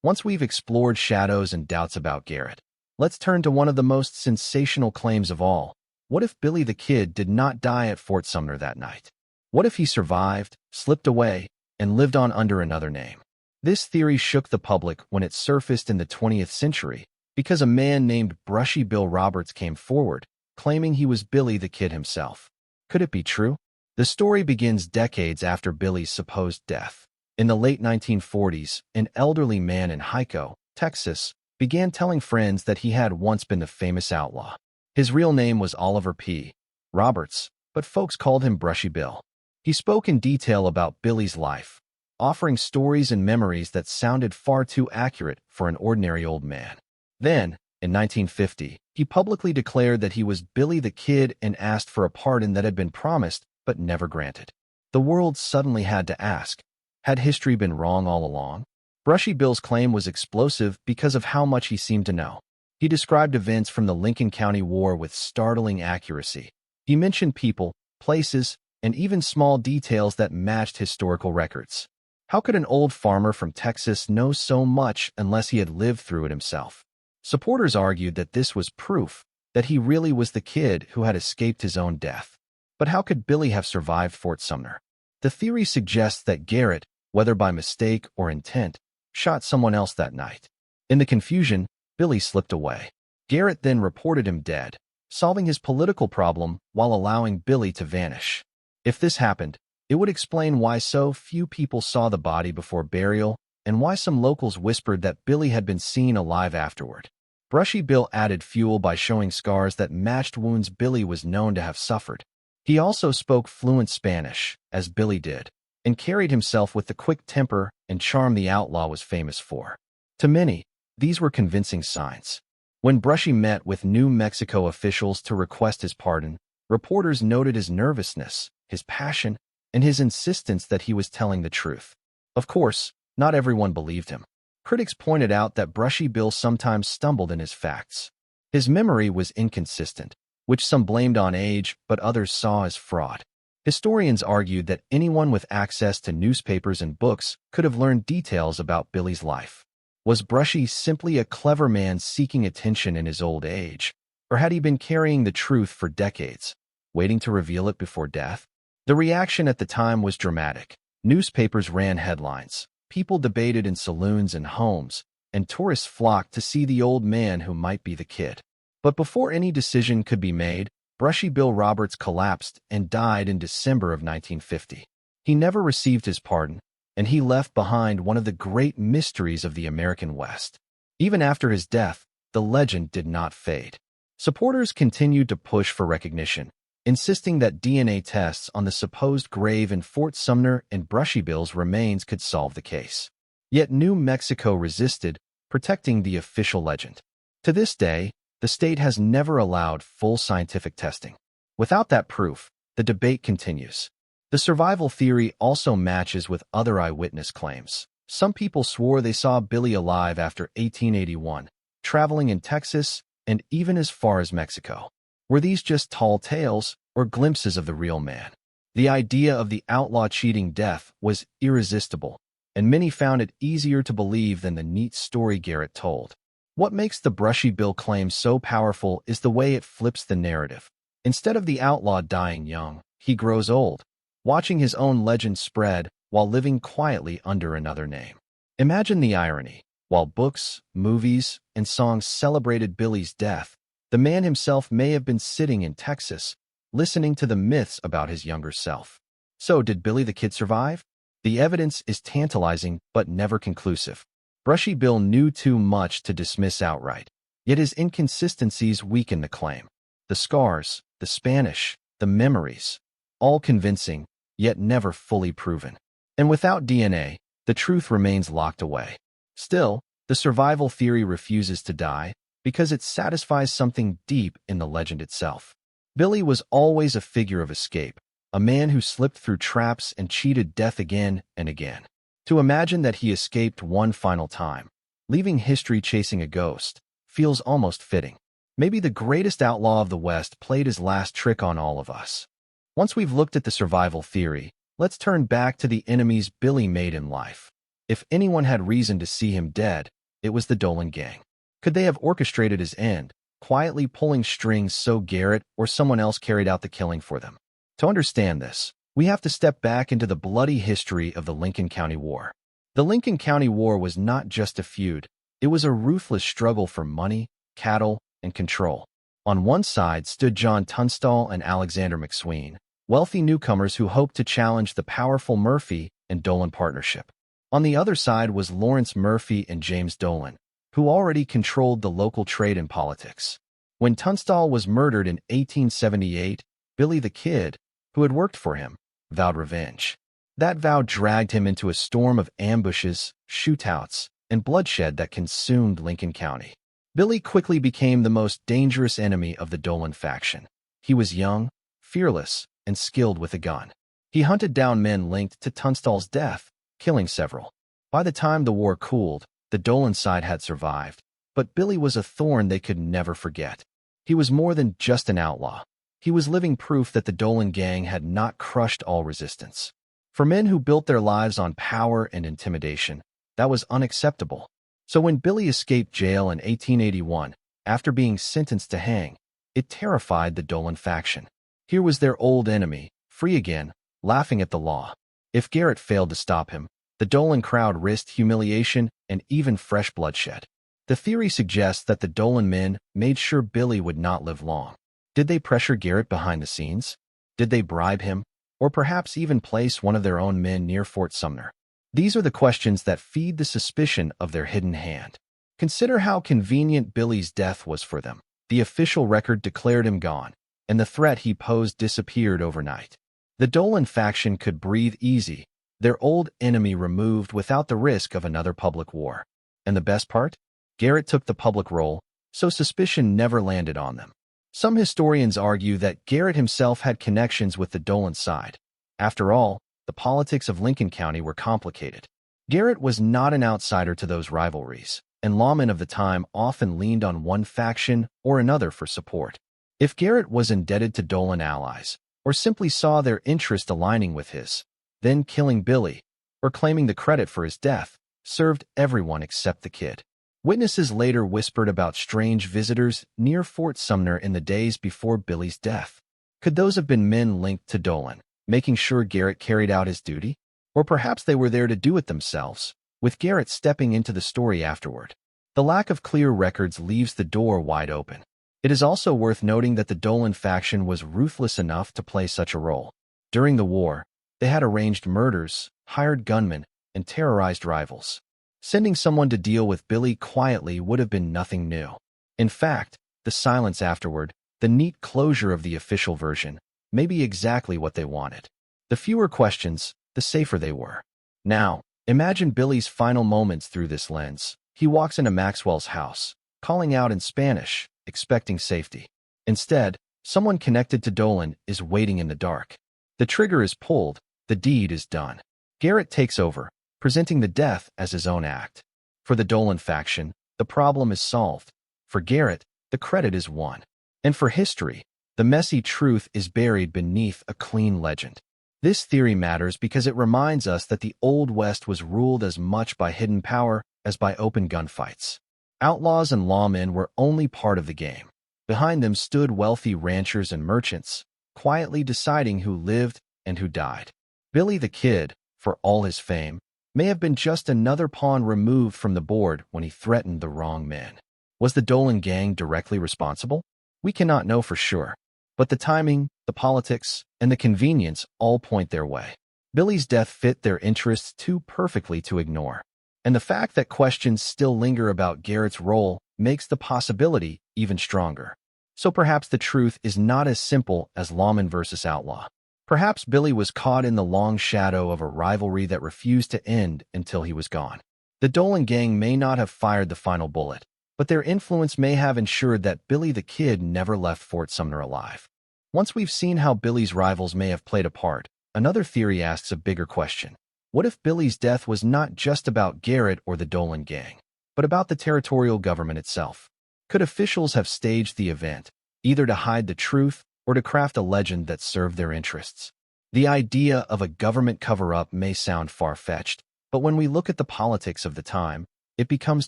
Once we've explored shadows and doubts about Garrett, let's turn to one of the most sensational claims of all. What if Billy the Kid did not die at Fort Sumner that night? What if he survived, slipped away, and lived on under another name? This theory shook the public when it surfaced in the 20th century because a man named Brushy Bill Roberts came forward, claiming he was Billy the Kid himself. Could it be true? The story begins decades after Billy's supposed death. In the late 1940s, an elderly man in Hyco, Texas, began telling friends that he had once been the famous outlaw. His real name was Oliver P. Roberts, but folks called him Brushy Bill. He spoke in detail about Billy's life, offering stories and memories that sounded far too accurate for an ordinary old man. Then, in 1950, he publicly declared that he was Billy the Kid and asked for a pardon that had been promised but never granted. The world suddenly had to ask, had history been wrong all along? Brushy Bill's claim was explosive because of how much he seemed to know. He described events from the Lincoln County War with startling accuracy. He mentioned people, places, and even small details that matched historical records. How could an old farmer from Texas know so much unless he had lived through it himself? Supporters argued that this was proof that he really was the kid who had escaped his own death. But how could Billy have survived Fort Sumner? The theory suggests that Garrett, whether by mistake or intent, shot someone else that night. In the confusion, Billy slipped away. Garrett then reported him dead, solving his political problem while allowing Billy to vanish. If this happened, it would explain why so few people saw the body before burial and why some locals whispered that Billy had been seen alive afterward. Brushy Bill added fuel by showing scars that matched wounds Billy was known to have suffered. He also spoke fluent Spanish, as Billy did, and carried himself with the quick temper and charm the outlaw was famous for. To many, these were convincing signs. When Brushy met with New Mexico officials to request his pardon, reporters noted his nervousness, his passion, and his insistence that he was telling the truth. Of course, not everyone believed him. Critics pointed out that Brushy Bill sometimes stumbled in his facts. His memory was inconsistent, which some blamed on age but others saw as fraud. Historians argued that anyone with access to newspapers and books could have learned details about Billy's life. Was Brushy simply a clever man seeking attention in his old age? Or had he been carrying the truth for decades, waiting to reveal it before death? The reaction at the time was dramatic. Newspapers ran headlines. People debated in saloons and homes, and tourists flocked to see the old man who might be the kid. But before any decision could be made, Brushy Bill Roberts collapsed and died in December of 1950. He never received his pardon, and he left behind one of the great mysteries of the American West. Even after his death, the legend did not fade. Supporters continued to push for recognition, insisting that DNA tests on the supposed grave in Fort Sumner and Brushy Bill's remains could solve the case. Yet New Mexico resisted, protecting the official legend. To this day, the state has never allowed full scientific testing. Without that proof, the debate continues. The survival theory also matches with other eyewitness claims. Some people swore they saw Billy alive after 1881, traveling in Texas and even as far as Mexico. Were these just tall tales or glimpses of the real man? The idea of the outlaw cheating death was irresistible, and many found it easier to believe than the neat story Garrett told. What makes the Brushy Bill claim so powerful is the way it flips the narrative. Instead of the outlaw dying young, he grows old, watching his own legend spread while living quietly under another name. Imagine the irony. While books, movies, and songs celebrated Billy's death, the man himself may have been sitting in Texas, listening to the myths about his younger self. So, did Billy the Kid survive? The evidence is tantalizing but never conclusive. Brushy Bill knew too much to dismiss outright, yet his inconsistencies weaken the claim. The scars, the Spanish, the memories, all convincing, yet never fully proven. And without DNA, the truth remains locked away. Still, the survival theory refuses to die because it satisfies something deep in the legend itself. Billy was always a figure of escape, a man who slipped through traps and cheated death again and again. To imagine that he escaped one final time, leaving history chasing a ghost, feels almost fitting. Maybe the greatest outlaw of the West played his last trick on all of us. Once we've looked at the survival theory, let's turn back to the enemies Billy made in life. If anyone had reason to see him dead, it was the Dolan gang. Could they have orchestrated his end, quietly pulling strings so Garrett or someone else carried out the killing for them? To understand this, we have to step back into the bloody history of the Lincoln County War. The Lincoln County War was not just a feud, it was a ruthless struggle for money, cattle, and control. On one side stood John Tunstall and Alexander McSween, wealthy newcomers who hoped to challenge the powerful Murphy and Dolan partnership. On the other side was Lawrence Murphy and James Dolan, who already controlled the local trade and politics. When Tunstall was murdered in 1878, Billy the Kid, who had worked for him, vowed revenge. That vow dragged him into a storm of ambushes, shootouts, and bloodshed that consumed Lincoln County. Billy quickly became the most dangerous enemy of the Dolan faction. He was young, fearless, and skilled with a gun. He hunted down men linked to Tunstall's death, killing several. By the time the war cooled, the Dolan side had survived, but Billy was a thorn they could never forget. He was more than just an outlaw. He was living proof that the Dolan gang had not crushed all resistance. For men who built their lives on power and intimidation, that was unacceptable. So when Billy escaped jail in 1881, after being sentenced to hang, it terrified the Dolan faction. Here was their old enemy, free again, laughing at the law. If Garrett failed to stop him, the Dolan crowd risked humiliation and even fresh bloodshed. The theory suggests that the Dolan men made sure Billy would not live long. Did they pressure Garrett behind the scenes? Did they bribe him? Or perhaps even place one of their own men near Fort Sumner? These are the questions that feed the suspicion of their hidden hand. Consider how convenient Billy's death was for them. The official record declared him gone, and the threat he posed disappeared overnight. The Dolan faction could breathe easy, their old enemy removed without the risk of another public war. And the best part? Garrett took the public role, so suspicion never landed on them. Some historians argue that Garrett himself had connections with the Dolan side. After all, the politics of Lincoln County were complicated. Garrett was not an outsider to those rivalries, and lawmen of the time often leaned on one faction or another for support. If Garrett was indebted to Dolan allies, or simply saw their interest aligning with his, then killing Billy, or claiming the credit for his death, served everyone except the kid. Witnesses later whispered about strange visitors near Fort Sumner in the days before Billy's death. Could those have been men linked to Dolan, making sure Garrett carried out his duty? Or perhaps they were there to do it themselves, with Garrett stepping into the story afterward. The lack of clear records leaves the door wide open. It is also worth noting that the Dolan faction was ruthless enough to play such a role. During the war, they had arranged murders, hired gunmen, and terrorized rivals. Sending someone to deal with Billy quietly would have been nothing new. In fact, the silence afterward, the neat closure of the official version, may be exactly what they wanted. The fewer questions, the safer they were. Now, imagine Billy's final moments through this lens. He walks into Maxwell's house, calling out in Spanish, expecting safety. Instead, someone connected to Dolan is waiting in the dark. The trigger is pulled, the deed is done. Garrett takes over, presenting the death as his own act. For the Dolan faction, the problem is solved. For Garrett, the credit is won. And for history, the messy truth is buried beneath a clean legend. This theory matters because it reminds us that the Old West was ruled as much by hidden power as by open gunfights. Outlaws and lawmen were only part of the game. Behind them stood wealthy ranchers and merchants, quietly deciding who lived and who died. Billy the Kid, for all his fame, may have been just another pawn removed from the board when he threatened the wrong men. Was the Dolan gang directly responsible? We cannot know for sure, but the timing, the politics, and the convenience all point their way. Billy's death fit their interests too perfectly to ignore, and the fact that questions still linger about Garrett's role makes the possibility even stronger. So perhaps the truth is not as simple as lawman versus outlaw. Perhaps Billy was caught in the long shadow of a rivalry that refused to end until he was gone. The Dolan gang may not have fired the final bullet, but their influence may have ensured that Billy the Kid never left Fort Sumner alive. Once we've seen how Billy's rivals may have played a part, another theory asks a bigger question. What if Billy's death was not just about Garrett or the Dolan gang, but about the territorial government itself? Could officials have staged the event, either to hide the truth or to craft a legend that served their interests? The idea of a government cover-up may sound far-fetched, but when we look at the politics of the time, it becomes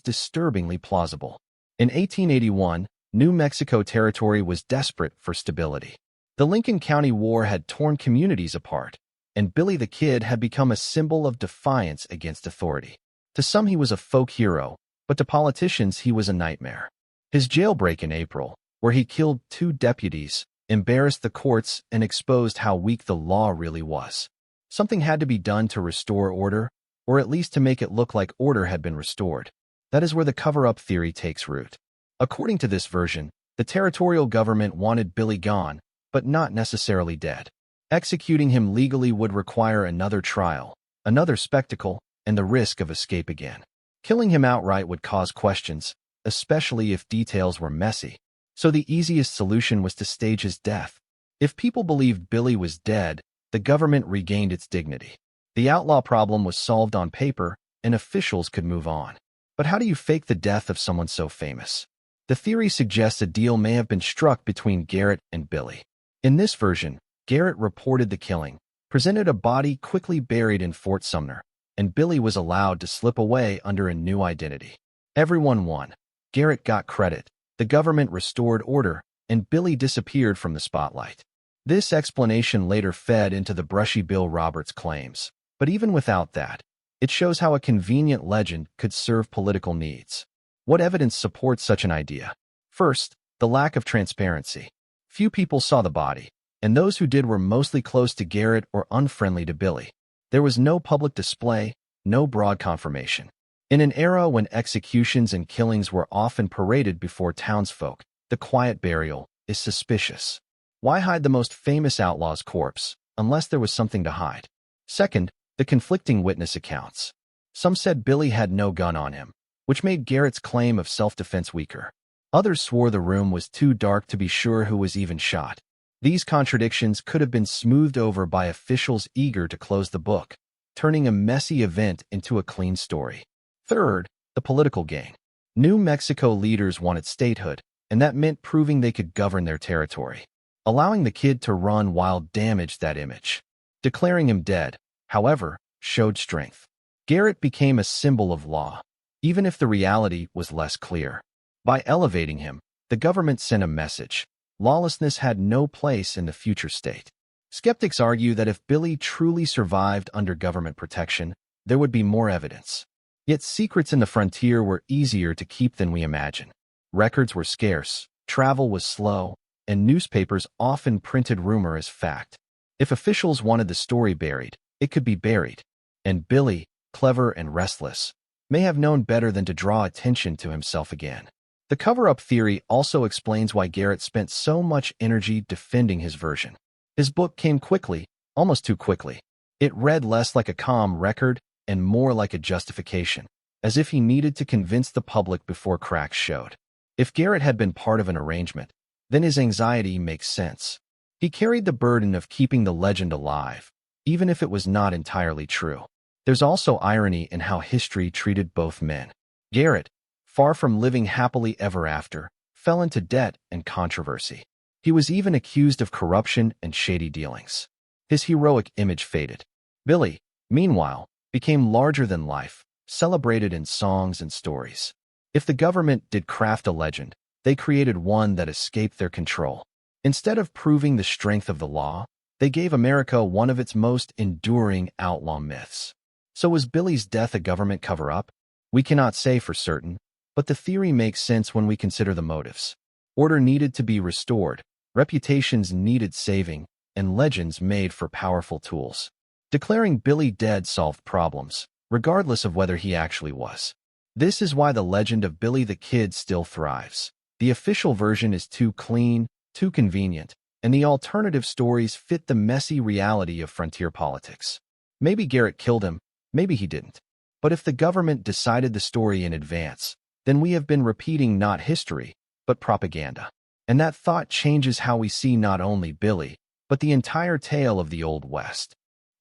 disturbingly plausible. In 1881, New Mexico Territory was desperate for stability. The Lincoln County War had torn communities apart, and Billy the Kid had become a symbol of defiance against authority. To some he was a folk hero, but to politicians he was a nightmare. His jailbreak in April, where he killed 2 deputies, embarrassed the courts and exposed how weak the law really was. Something had to be done to restore order, or at least to make it look like order had been restored. That is where the cover-up theory takes root. According to this version, the territorial government wanted Billy gone, but not necessarily dead. Executing him legally would require another trial, another spectacle, and the risk of escape again. Killing him outright would cause questions, especially if details were messy. So the easiest solution was to stage his death. If people believed Billy was dead, the government regained its dignity. The outlaw problem was solved on paper, and officials could move on. But how do you fake the death of someone so famous? The theory suggests a deal may have been struck between Garrett and Billy. In this version, Garrett reported the killing, presented a body quickly buried in Fort Sumner, and Billy was allowed to slip away under a new identity. Everyone won. Garrett got credit, the government restored order, and Billy disappeared from the spotlight. This explanation later fed into the brushy Bill Roberts claims. But even without that, it shows how a convenient legend could serve political needs. What evidence supports such an idea? First, the lack of transparency. Few people saw the body, and those who did were mostly close to Garrett or unfriendly to Billy. There was no public display, no broad confirmation. In an era when executions and killings were often paraded before townsfolk, the quiet burial is suspicious. Why hide the most famous outlaw's corpse, unless there was something to hide? Second, the conflicting witness accounts. Some said Billy had no gun on him, which made Garrett's claim of self-defense weaker. Others swore the room was too dark to be sure who was even shot. These contradictions could have been smoothed over by officials eager to close the book, turning a messy event into a clean story. Third, the political gain. New Mexico leaders wanted statehood, and that meant proving they could govern their territory. Allowing the kid to run wild damaged that image. Declaring him dead, however, showed strength. Garrett became a symbol of law, even if the reality was less clear. By elevating him, the government sent a message. Lawlessness had no place in the future state. Skeptics argue that if Billy truly survived under government protection, there would be more evidence. Yet secrets in the frontier were easier to keep than we imagine. Records were scarce, travel was slow, and newspapers often printed rumor as fact. If officials wanted the story buried, it could be buried. And Billy, clever and restless, may have known better than to draw attention to himself again. The cover-up theory also explains why Garrett spent so much energy defending his version. His book came quickly, almost too quickly. It read less like a calm record and more like a justification, as if he needed to convince the public before cracks showed. If Garrett had been part of an arrangement, then his anxiety makes sense. He carried the burden of keeping the legend alive, even if it was not entirely true. There's also irony in how history treated both men. Garrett, far from living happily ever after, fell into debt and controversy. He was even accused of corruption and shady dealings. His heroic image faded. Billy, meanwhile, became larger than life, celebrated in songs and stories. If the government did craft a legend, they created one that escaped their control. Instead of proving the strength of the law, they gave America one of its most enduring outlaw myths. So was Billy's death a government cover-up? We cannot say for certain, but the theory makes sense when we consider the motives. Order needed to be restored, reputations needed saving, and legends made for powerful tools. Declaring Billy dead solved problems, regardless of whether he actually was. This is why the legend of Billy the Kid still thrives. The official version is too clean, too convenient, and the alternative stories fit the messy reality of frontier politics. Maybe Garrett killed him, maybe he didn't. But if the government decided the story in advance, then we have been repeating not history, but propaganda. And that thought changes how we see not only Billy, but the entire tale of the Old West.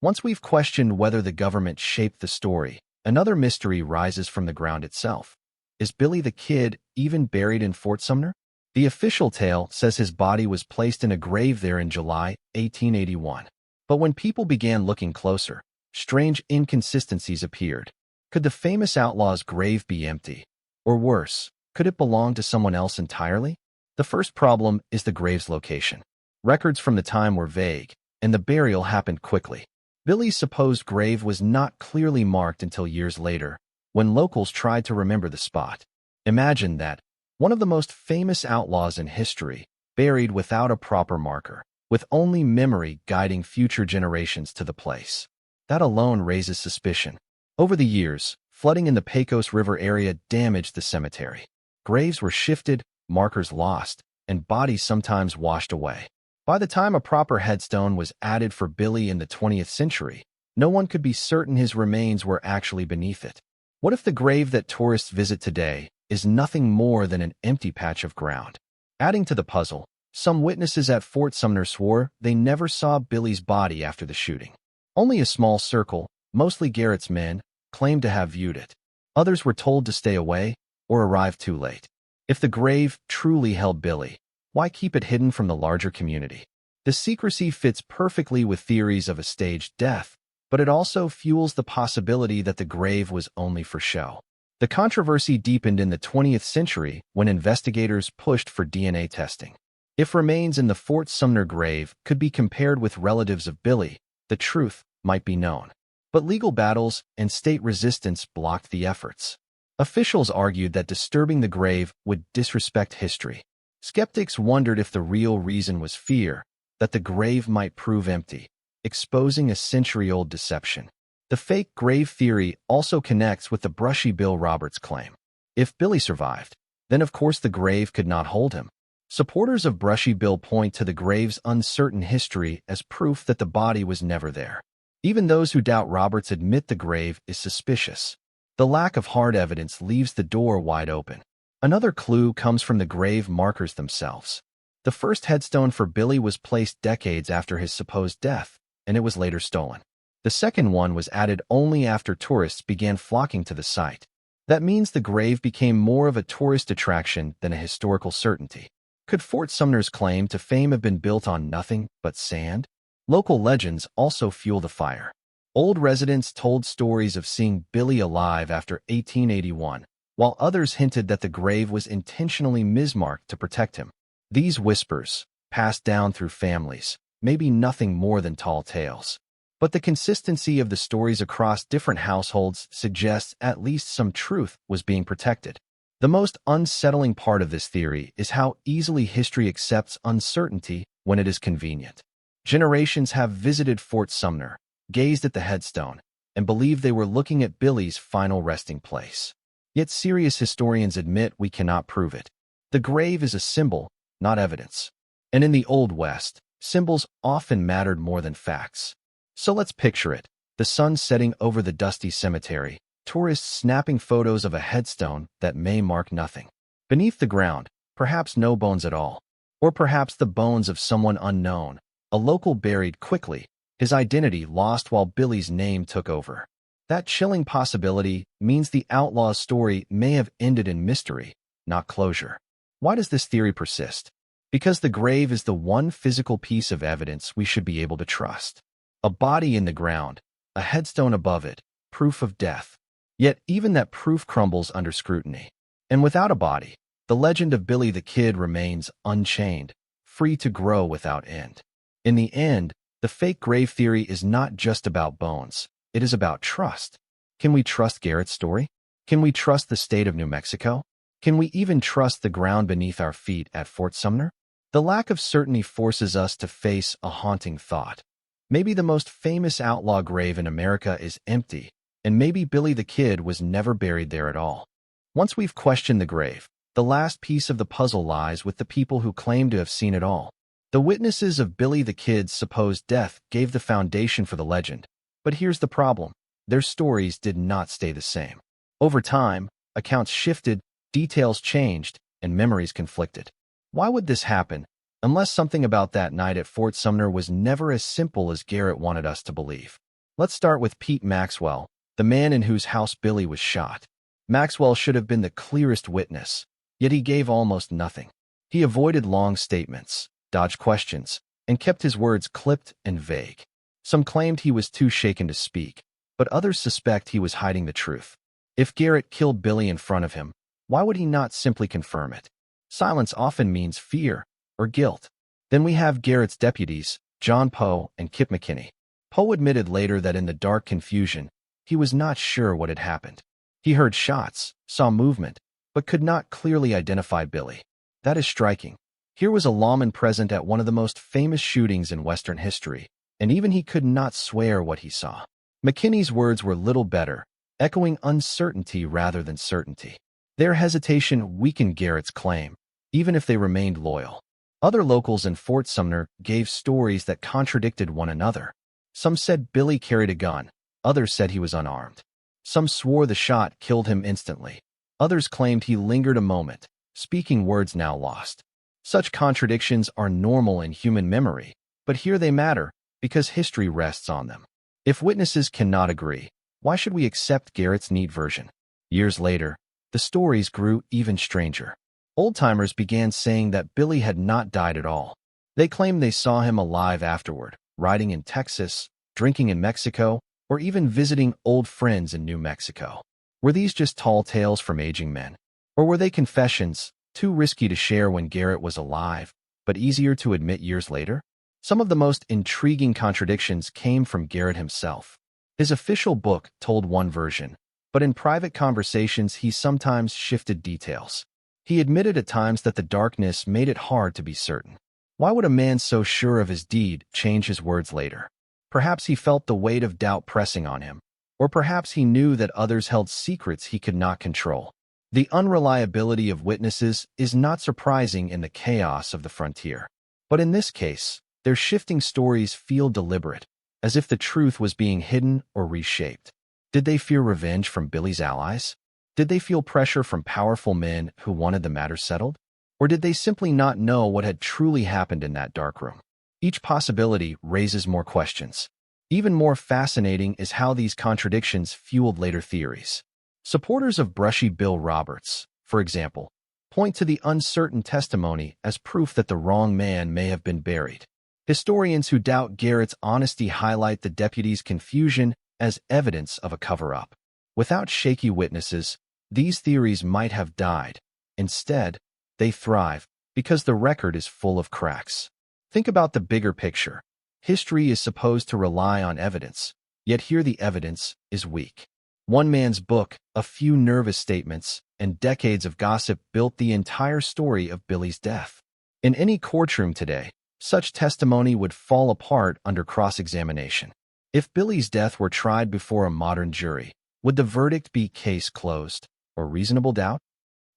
Once we've questioned whether the government shaped the story, another mystery rises from the ground itself. Is Billy the Kid even buried in Fort Sumner? The official tale says his body was placed in a grave there in July 1881. But when people began looking closer, strange inconsistencies appeared. Could the famous outlaw's grave be empty? Or worse, could it belong to someone else entirely? The first problem is the grave's location. Records from the time were vague, and the burial happened quickly. Billy's supposed grave was not clearly marked until years later, when locals tried to remember the spot. Imagine that, one of the most famous outlaws in history, buried without a proper marker, with only memory guiding future generations to the place. That alone raises suspicion. Over the years, flooding in the Pecos River area damaged the cemetery. Graves were shifted, markers lost, and bodies sometimes washed away. By the time a proper headstone was added for Billy in the 20th century, no one could be certain his remains were actually beneath it. What if the grave that tourists visit today is nothing more than an empty patch of ground? Adding to the puzzle, some witnesses at Fort Sumner swore they never saw Billy's body after the shooting. Only a small circle, mostly Garrett's men, claimed to have viewed it. Others were told to stay away or arrive too late. If the grave truly held Billy, why keep it hidden from the larger community? The secrecy fits perfectly with theories of a staged death, but it also fuels the possibility that the grave was only for show. The controversy deepened in the 20th century when investigators pushed for DNA testing. If remains in the Fort Sumner grave could be compared with relatives of Billy, the truth might be known. But legal battles and state resistance blocked the efforts. Officials argued that disturbing the grave would disrespect history. Skeptics wondered if the real reason was fear, that the grave might prove empty, exposing a century-old deception. The fake grave theory also connects with the Brushy Bill Roberts claim. If Billy survived, then of course the grave could not hold him. Supporters of Brushy Bill point to the grave's uncertain history as proof that the body was never there. Even those who doubt Roberts admit the grave is suspicious. The lack of hard evidence leaves the door wide open. Another clue comes from the grave markers themselves. The first headstone for Billy was placed decades after his supposed death, and it was later stolen. The second one was added only after tourists began flocking to the site. That means the grave became more of a tourist attraction than a historical certainty. Could Fort Sumner's claim to fame have been built on nothing but sand? Local legends also fuel the fire. Old residents told stories of seeing Billy alive after 1881, while others hinted that the grave was intentionally mismarked to protect him. These whispers, passed down through families, may be nothing more than tall tales. But the consistency of the stories across different households suggests at least some truth was being protected. The most unsettling part of this theory is how easily history accepts uncertainty when it is convenient. Generations have visited Fort Sumner, gazed at the headstone, and believed they were looking at Billy's final resting place. Yet serious historians admit we cannot prove it. The grave is a symbol, not evidence. And in the Old West, symbols often mattered more than facts. So let's picture it. The sun setting over the dusty cemetery, tourists snapping photos of a headstone that may mark nothing. Beneath the ground, perhaps no bones at all. Or perhaps the bones of someone unknown, a local buried quickly, his identity lost while Billy's name took over. That chilling possibility means the Outlaws' story may have ended in mystery, not closure. Why does this theory persist? Because the grave is the one physical piece of evidence we should be able to trust. A body in the ground, a headstone above it, proof of death. Yet even that proof crumbles under scrutiny. And without a body, the legend of Billy the Kid remains unchained, free to grow without end. In the end, the fake grave theory is not just about bones. It is about trust. Can we trust Garrett's story? Can we trust the state of New Mexico? Can we even trust the ground beneath our feet at Fort Sumner? The lack of certainty forces us to face a haunting thought. Maybe the most famous outlaw grave in America is empty, and maybe Billy the Kid was never buried there at all. Once we've questioned the grave, the last piece of the puzzle lies with the people who claim to have seen it all. The witnesses of Billy the Kid's supposed death gave the foundation for the legend. But here's the problem. Their stories did not stay the same. Over time, accounts shifted, details changed, and memories conflicted. Why would this happen? Unless something about that night at Fort Sumner was never as simple as Garrett wanted us to believe. Let's start with Pete Maxwell, the man in whose house Billy was shot. Maxwell should have been the clearest witness, yet he gave almost nothing. He avoided long statements, dodged questions, and kept his words clipped and vague. Some claimed he was too shaken to speak, but others suspect he was hiding the truth. If Garrett killed Billy in front of him, why would he not simply confirm it? Silence often means fear or guilt. Then we have Garrett's deputies, John Poe and Kip McKinney. Poe admitted later that in the dark confusion, he was not sure what had happened. He heard shots, saw movement, but could not clearly identify Billy. That is striking. Here was a lawman present at one of the most famous shootings in Western history, and even he could not swear what he saw. McKinney's words were little better, echoing uncertainty rather than certainty. Their hesitation weakened Garrett's claim, even if they remained loyal. Other locals in Fort Sumner gave stories that contradicted one another. Some said Billy carried a gun, others said he was unarmed. Some swore the shot killed him instantly. Others claimed he lingered a moment, speaking words now lost. Such contradictions are normal in human memory, but here they matter because history rests on them. If witnesses cannot agree, why should we accept Garrett's neat version? Years later, the stories grew even stranger. Old-timers began saying that Billy had not died at all. They claimed they saw him alive afterward, riding in Texas, drinking in Mexico, or even visiting old friends in New Mexico. Were these just tall tales from aging men? Or were they confessions, too risky to share when Garrett was alive, but easier to admit years later? Some of the most intriguing contradictions came from Garrett himself. His official book told one version, but in private conversations he sometimes shifted details. He admitted at times that the darkness made it hard to be certain. Why would a man so sure of his deed change his words later? Perhaps he felt the weight of doubt pressing on him, or perhaps he knew that others held secrets he could not control. The unreliability of witnesses is not surprising in the chaos of the frontier. But in this case, their shifting stories feel deliberate, as if the truth was being hidden or reshaped. Did they fear revenge from Billy's allies? Did they feel pressure from powerful men who wanted the matter settled? Or did they simply not know what had truly happened in that dark room? Each possibility raises more questions. Even more fascinating is how these contradictions fueled later theories. Supporters of Brushy Bill Roberts, for example, point to the uncertain testimony as proof that the wrong man may have been buried. Historians who doubt Garrett's honesty highlight the deputy's confusion as evidence of a cover-up. Without shaky witnesses, these theories might have died. Instead, they thrive because the record is full of cracks. Think about the bigger picture. History is supposed to rely on evidence, yet here the evidence is weak. One man's book, a few nervous statements, and decades of gossip built the entire story of Billy's death. In any courtroom today, such testimony would fall apart under cross-examination. If Billy's death were tried before a modern jury, would the verdict be case closed or reasonable doubt?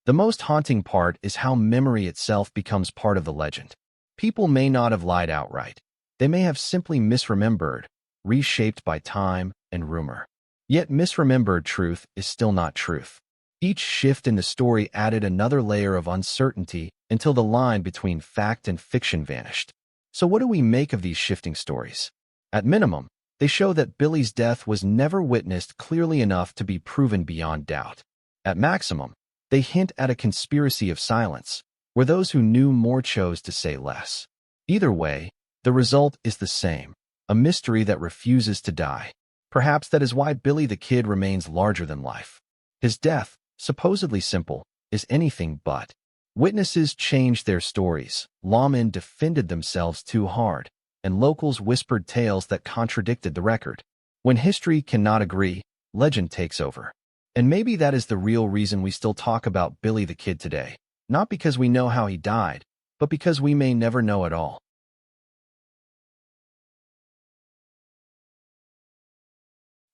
The most haunting part is how memory itself becomes part of the legend. People may not have lied outright. They may have simply misremembered, reshaped by time and rumor. Yet misremembered truth is still not truth. Each shift in the story added another layer of uncertainty until the line between fact and fiction vanished. So what do we make of these shifting stories? At minimum, they show that Billy's death was never witnessed clearly enough to be proven beyond doubt. At maximum, they hint at a conspiracy of silence, where those who knew more chose to say less. Either way, the result is the same, a mystery that refuses to die. Perhaps that is why Billy the Kid remains larger than life. His death, supposedly simple, is anything but. Witnesses changed their stories, lawmen defended themselves too hard, and locals whispered tales that contradicted the record. When history cannot agree, legend takes over. And maybe that is the real reason we still talk about Billy the Kid today. Not because we know how he died, but because we may never know at all.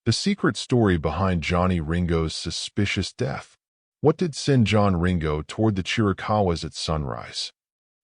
The secret story behind Johnny Ringo's suspicious death. What did send John Ringo toward the Chiricahuas at sunrise?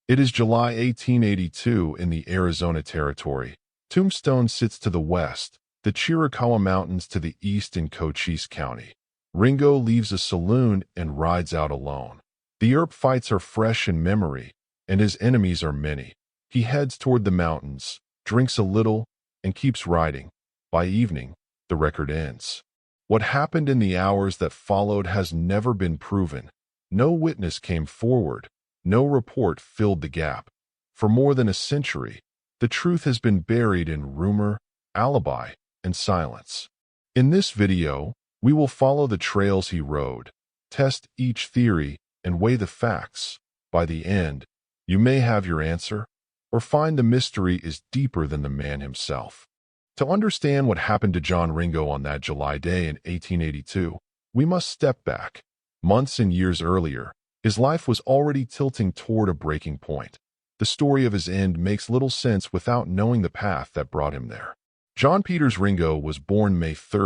It is July 1882 in the Arizona Territory. Tombstone sits to the west, the Chiricahua Mountains to the east in Cochise County. Ringo leaves a saloon and rides out alone. The Earp fights are fresh in memory, and his enemies are many. He heads toward the mountains, drinks a little, and keeps riding. By evening, the record ends. What happened in the hours that followed has never been proven. No witness came forward. No report filled the gap. For more than a century, the truth has been buried in rumor, alibi, and silence. In this video, we will follow the trails he rode, test each theory, and weigh the facts. By the end, you may have your answer, or find the mystery is deeper than the man himself. To understand what happened to John Ringo on that July day in 1882, we must step back. Months and years earlier, his life was already tilting toward a breaking point. The story of his end makes little sense without knowing the path that brought him there. John Peters Ringo was born May 3,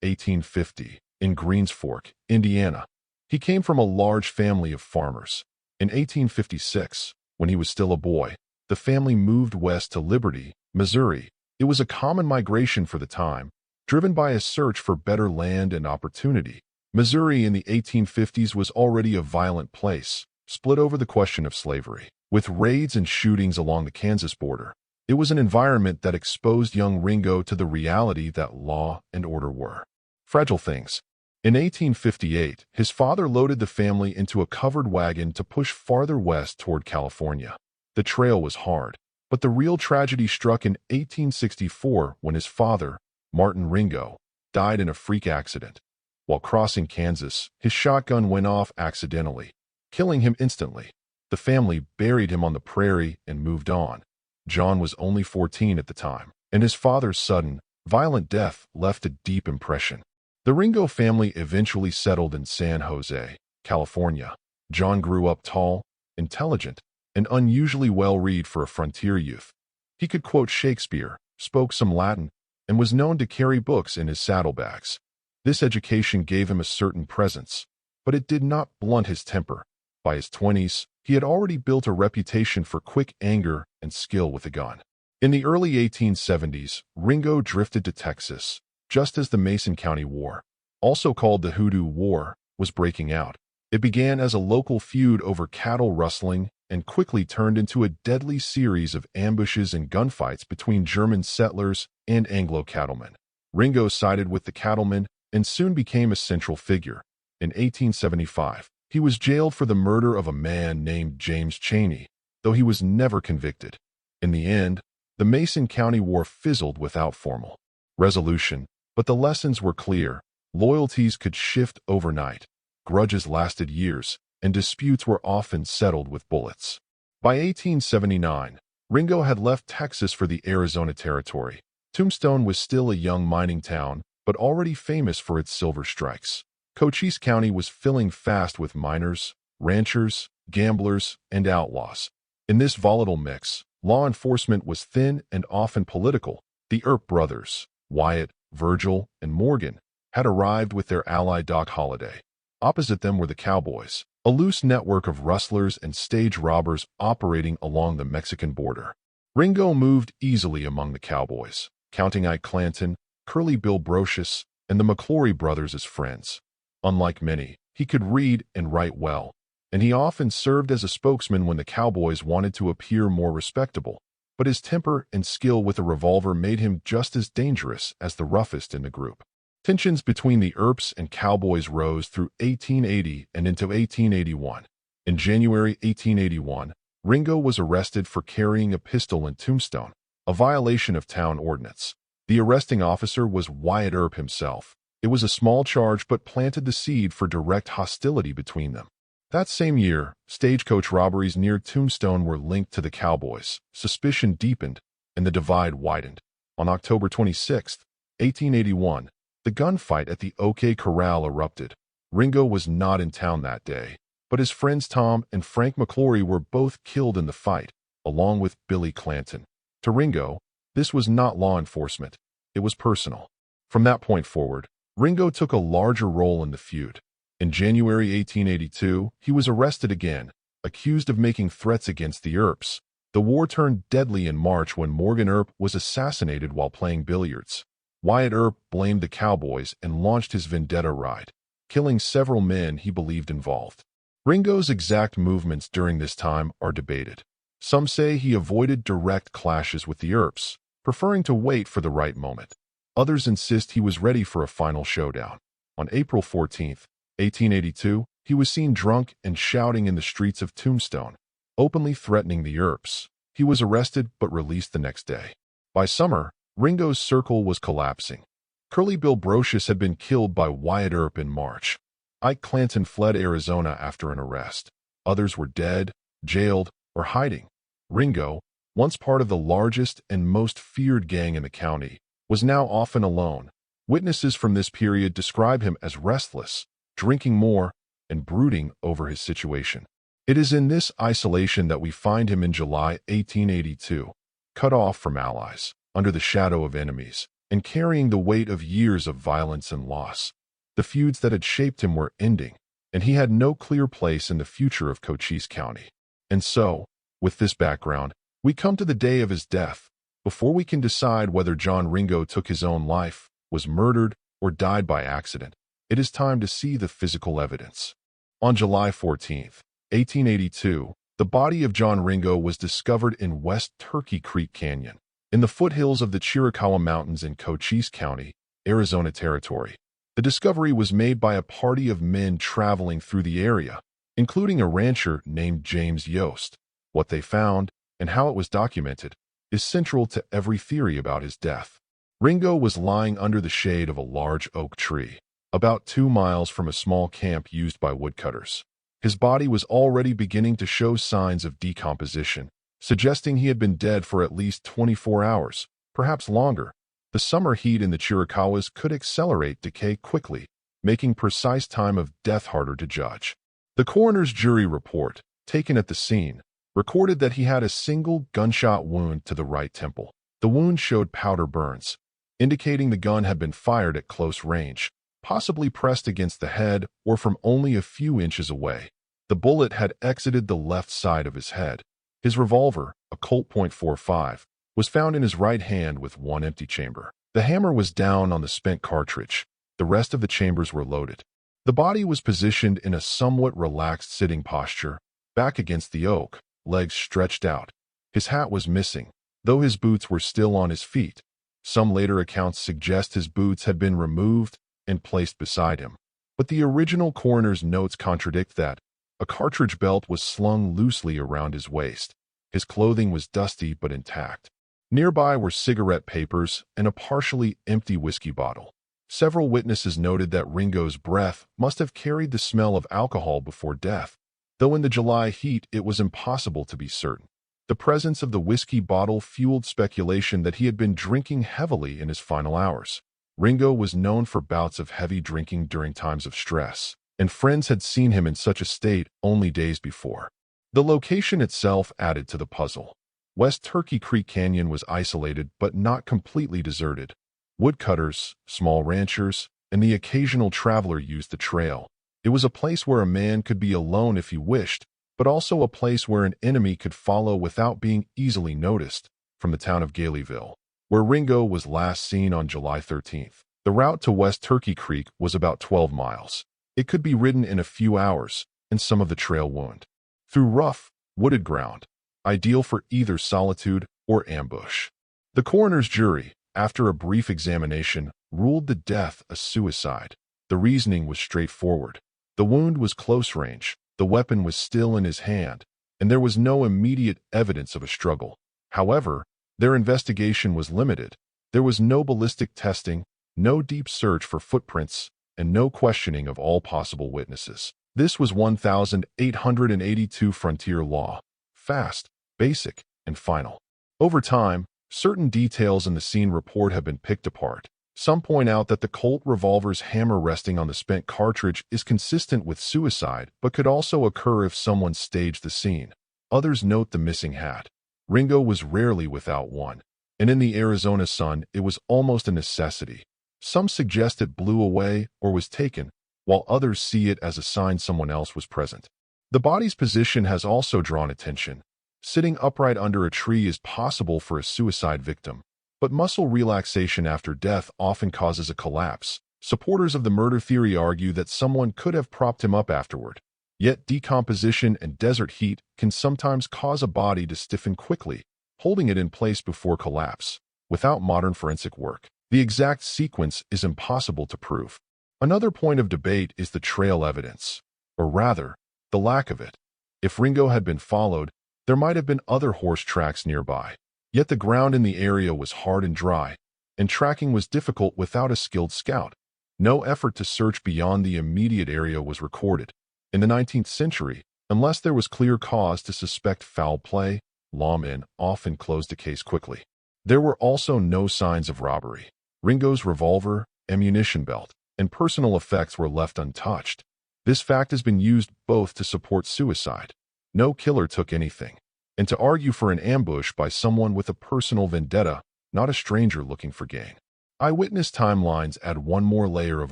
1850, in Greens Fork, Indiana. He came from a large family of farmers. In 1856, when he was still a boy, the family moved west to Liberty, Missouri. It was a common migration for the time, driven by a search for better land and opportunity. Missouri in the 1850s was already a violent place, split over the question of slavery. With raids and shootings along the Kansas border, it was an environment that exposed young Ringo to the reality that law and order were fragile things. In 1858, his father loaded the family into a covered wagon to push farther west toward California. The trail was hard, but the real tragedy struck in 1864 when his father, Martin Ringo, died in a freak accident. While crossing Kansas, his shotgun went off accidentally, killing him instantly. The family buried him on the prairie and moved on. John was only 14 at the time, and his father's sudden, violent death left a deep impression. The Ringo family eventually settled in San Jose, California. John grew up tall, intelligent, and unusually well-read for a frontier youth. He could quote Shakespeare, spoke some Latin, and was known to carry books in his saddlebags. This education gave him a certain presence, but it did not blunt his temper. By his 20s, he had already built a reputation for quick anger and skill with a gun. In the early 1870s, Ringo drifted to Texas, just as the Mason County War, also called the Hoodoo War, was breaking out. It began as a local feud over cattle rustling and quickly turned into a deadly series of ambushes and gunfights between German settlers and Anglo cattlemen. Ringo sided with the cattlemen and soon became a central figure. In 1875, he was jailed for the murder of a man named James Chaney, though he was never convicted. In the end, the Mason County War fizzled without formal resolution, but the lessons were clear. Loyalties could shift overnight, grudges lasted years, and disputes were often settled with bullets. By 1879, Ringo had left Texas for the Arizona Territory. Tombstone was still a young mining town, but already famous for its silver strikes. Cochise County was filling fast with miners, ranchers, gamblers, and outlaws. In this volatile mix, law enforcement was thin and often political. The Earp brothers, Wyatt, Virgil, and Morgan, had arrived with their ally Doc Holliday. Opposite them were the cowboys, a loose network of rustlers and stage robbers operating along the Mexican border. Ringo moved easily among the cowboys, counting Ike Clanton, Curly Bill Brocious, and the McClory brothers as friends. Unlike many, he could read and write well, and he often served as a spokesman when the cowboys wanted to appear more respectable. But his temper and skill with a revolver made him just as dangerous as the roughest in the group. Tensions between the Earps and cowboys rose through 1880 and into 1881. In January 1881, Ringo was arrested for carrying a pistol in Tombstone, a violation of town ordinance. The arresting officer was Wyatt Earp himself. It was a small charge but planted the seed for direct hostility between them. That same year, stagecoach robberies near Tombstone were linked to the cowboys. Suspicion deepened, and the divide widened. On October 26, 1881, the gunfight at the OK Corral erupted. Ringo was not in town that day, but his friends Tom and Frank McClory were both killed in the fight, along with Billy Clanton. To Ringo, this was not law enforcement. It was personal. From that point forward, Ringo took a larger role in the feud. In January 1882, he was arrested again, accused of making threats against the Earps. The war turned deadly in March when Morgan Earp was assassinated while playing billiards. Wyatt Earp blamed the cowboys and launched his Vendetta ride, killing several men he believed involved. Ringo's exact movements during this time are debated. Some say he avoided direct clashes with the Earps, preferring to wait for the right moment. Others insist he was ready for a final showdown. On April 14, 1882, he was seen drunk and shouting in the streets of Tombstone, openly threatening the Earps. He was arrested but released the next day. By summer, Ringo's circle was collapsing. Curly Bill Brocious had been killed by Wyatt Earp in March. Ike Clanton fled Arizona after an arrest. Others were dead, jailed, or hiding. Ringo, once part of the largest and most feared gang in the county, was now often alone. Witnesses from this period describe him as restless, drinking more, and brooding over his situation. It is in this isolation that we find him in July 1882, cut off from allies, under the shadow of enemies, and carrying the weight of years of violence and loss. The feuds that had shaped him were ending, and he had no clear place in the future of Cochise County. And so, with this background, we come to the day of his death. Before we can decide whether John Ringo took his own life, was murdered, or died by accident, it is time to see the physical evidence. On July 14, 1882, the body of John Ringo was discovered in West Turkey Creek Canyon, in the foothills of the Chiricahua Mountains in Cochise County, Arizona Territory. The discovery was made by a party of men traveling through the area, including a rancher named James Yost. What they found, and how it was documented, is central to every theory about his death. Ringo was lying under the shade of a large oak tree. about 2 miles from a small camp used by woodcutters. His body was already beginning to show signs of decomposition, suggesting he had been dead for at least 24 hours, perhaps longer. The summer heat in the Chiricahuas could accelerate decay quickly, making precise time of death harder to judge. The coroner's jury report, taken at the scene, recorded that he had a single gunshot wound to the right temple. The wound showed powder burns, indicating the gun had been fired at close range, possibly pressed against the head or from only a few inches away. The bullet had exited the left side of his head. His revolver, a Colt .45, was found in his right hand with one empty chamber. The hammer was down on the spent cartridge. The rest of the chambers were loaded. The body was positioned in a somewhat relaxed sitting posture, back against the oak, legs stretched out. His hat was missing, though his boots were still on his feet. Some later accounts suggest his boots had been removed and placed beside him. But the original coroner's notes contradict that. A cartridge belt was slung loosely around his waist. His clothing was dusty but intact. Nearby were cigarette papers and a partially empty whiskey bottle. Several witnesses noted that Ringo's breath must have carried the smell of alcohol before death, though in the July heat it was impossible to be certain. The presence of the whiskey bottle fueled speculation that he had been drinking heavily in his final hours. Ringo was known for bouts of heavy drinking during times of stress, and friends had seen him in such a state only days before. The location itself added to the puzzle. West Turkey Creek Canyon was isolated but not completely deserted. Woodcutters, small ranchers, and the occasional traveler used the trail. It was a place where a man could be alone if he wished, but also a place where an enemy could follow without being easily noticed. From the town of Galeyville, where Ringo was last seen on July 13th, the route to West Turkey Creek was about 12 miles. It could be ridden in a few hours, and some of the trail wound through rough, wooded ground, ideal for either solitude or ambush. The coroner's jury, after a brief examination, ruled the death a suicide. The reasoning was straightforward. The wound was close range, the weapon was still in his hand, and there was no immediate evidence of a struggle. However, their investigation was limited. There was no ballistic testing, no deep search for footprints, and no questioning of all possible witnesses. This was 1882 frontier law. Fast, basic, and final. Over time, certain details in the scene report have been picked apart. Some point out that the Colt revolver's hammer resting on the spent cartridge is consistent with suicide, but could also occur if someone staged the scene. Others note the missing hat. Ringo was rarely without one, and in the Arizona sun, it was almost a necessity. Some suggest it blew away or was taken, while others see it as a sign someone else was present. The body's position has also drawn attention. Sitting upright under a tree is possible for a suicide victim, but muscle relaxation after death often causes a collapse. Supporters of the murder theory argue that someone could have propped him up afterward. Yet decomposition and desert heat can sometimes cause a body to stiffen quickly, holding it in place before collapse. Without modern forensic work, the exact sequence is impossible to prove. Another point of debate is the trail evidence, or rather, the lack of it. If Ringo had been followed, there might have been other horse tracks nearby. Yet the ground in the area was hard and dry, and tracking was difficult without a skilled scout. No effort to search beyond the immediate area was recorded. In the 19th century, unless there was clear cause to suspect foul play, lawmen often closed the case quickly. There were also no signs of robbery. Ringo's revolver, ammunition belt, and personal effects were left untouched. This fact has been used both to support suicide. No killer took anything, and to argue for an ambush by someone with a personal vendetta, not a stranger looking for gain. Eyewitness timelines add one more layer of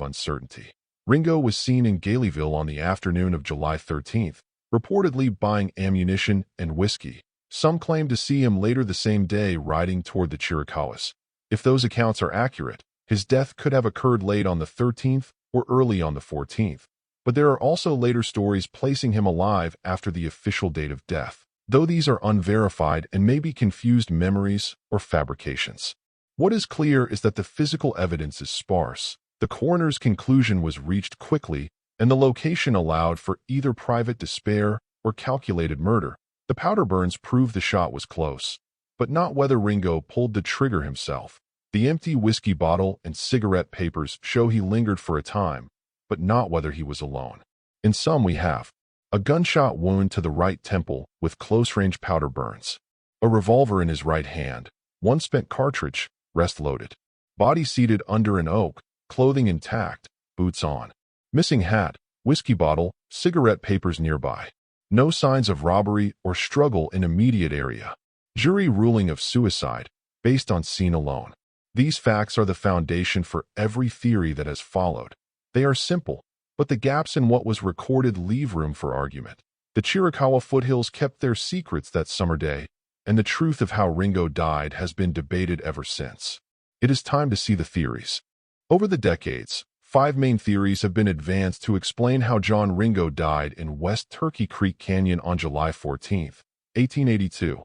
uncertainty. Ringo was seen in Galeyville on the afternoon of July 13th, reportedly buying ammunition and whiskey. Some claim to see him later the same day riding toward the Chiricahuas. If those accounts are accurate, his death could have occurred late on the 13th or early on the 14th. But there are also later stories placing him alive after the official date of death, though these are unverified and may be confused memories or fabrications. What is clear is that the physical evidence is sparse. The coroner's conclusion was reached quickly, and the location allowed for either private despair or calculated murder. The powder burns prove the shot was close, but not whether Ringo pulled the trigger himself. The empty whiskey bottle and cigarette papers show he lingered for a time, but not whether he was alone. In some we have a gunshot wound to the right temple with close-range powder burns, a revolver in his right hand, one spent cartridge, rest loaded, body seated under an oak, clothing intact, boots on, missing hat, whiskey bottle, cigarette papers nearby. No signs of robbery or struggle in immediate area. Jury ruling of suicide, based on scene alone. These facts are the foundation for every theory that has followed. They are simple, but the gaps in what was recorded leave room for argument. The Chiricahua foothills kept their secrets that summer day, and the truth of how Ringo died has been debated ever since. It is time to see the theories. Over the decades, 5 main theories have been advanced to explain how John Ringo died in West Turkey Creek Canyon on July 14, 1882.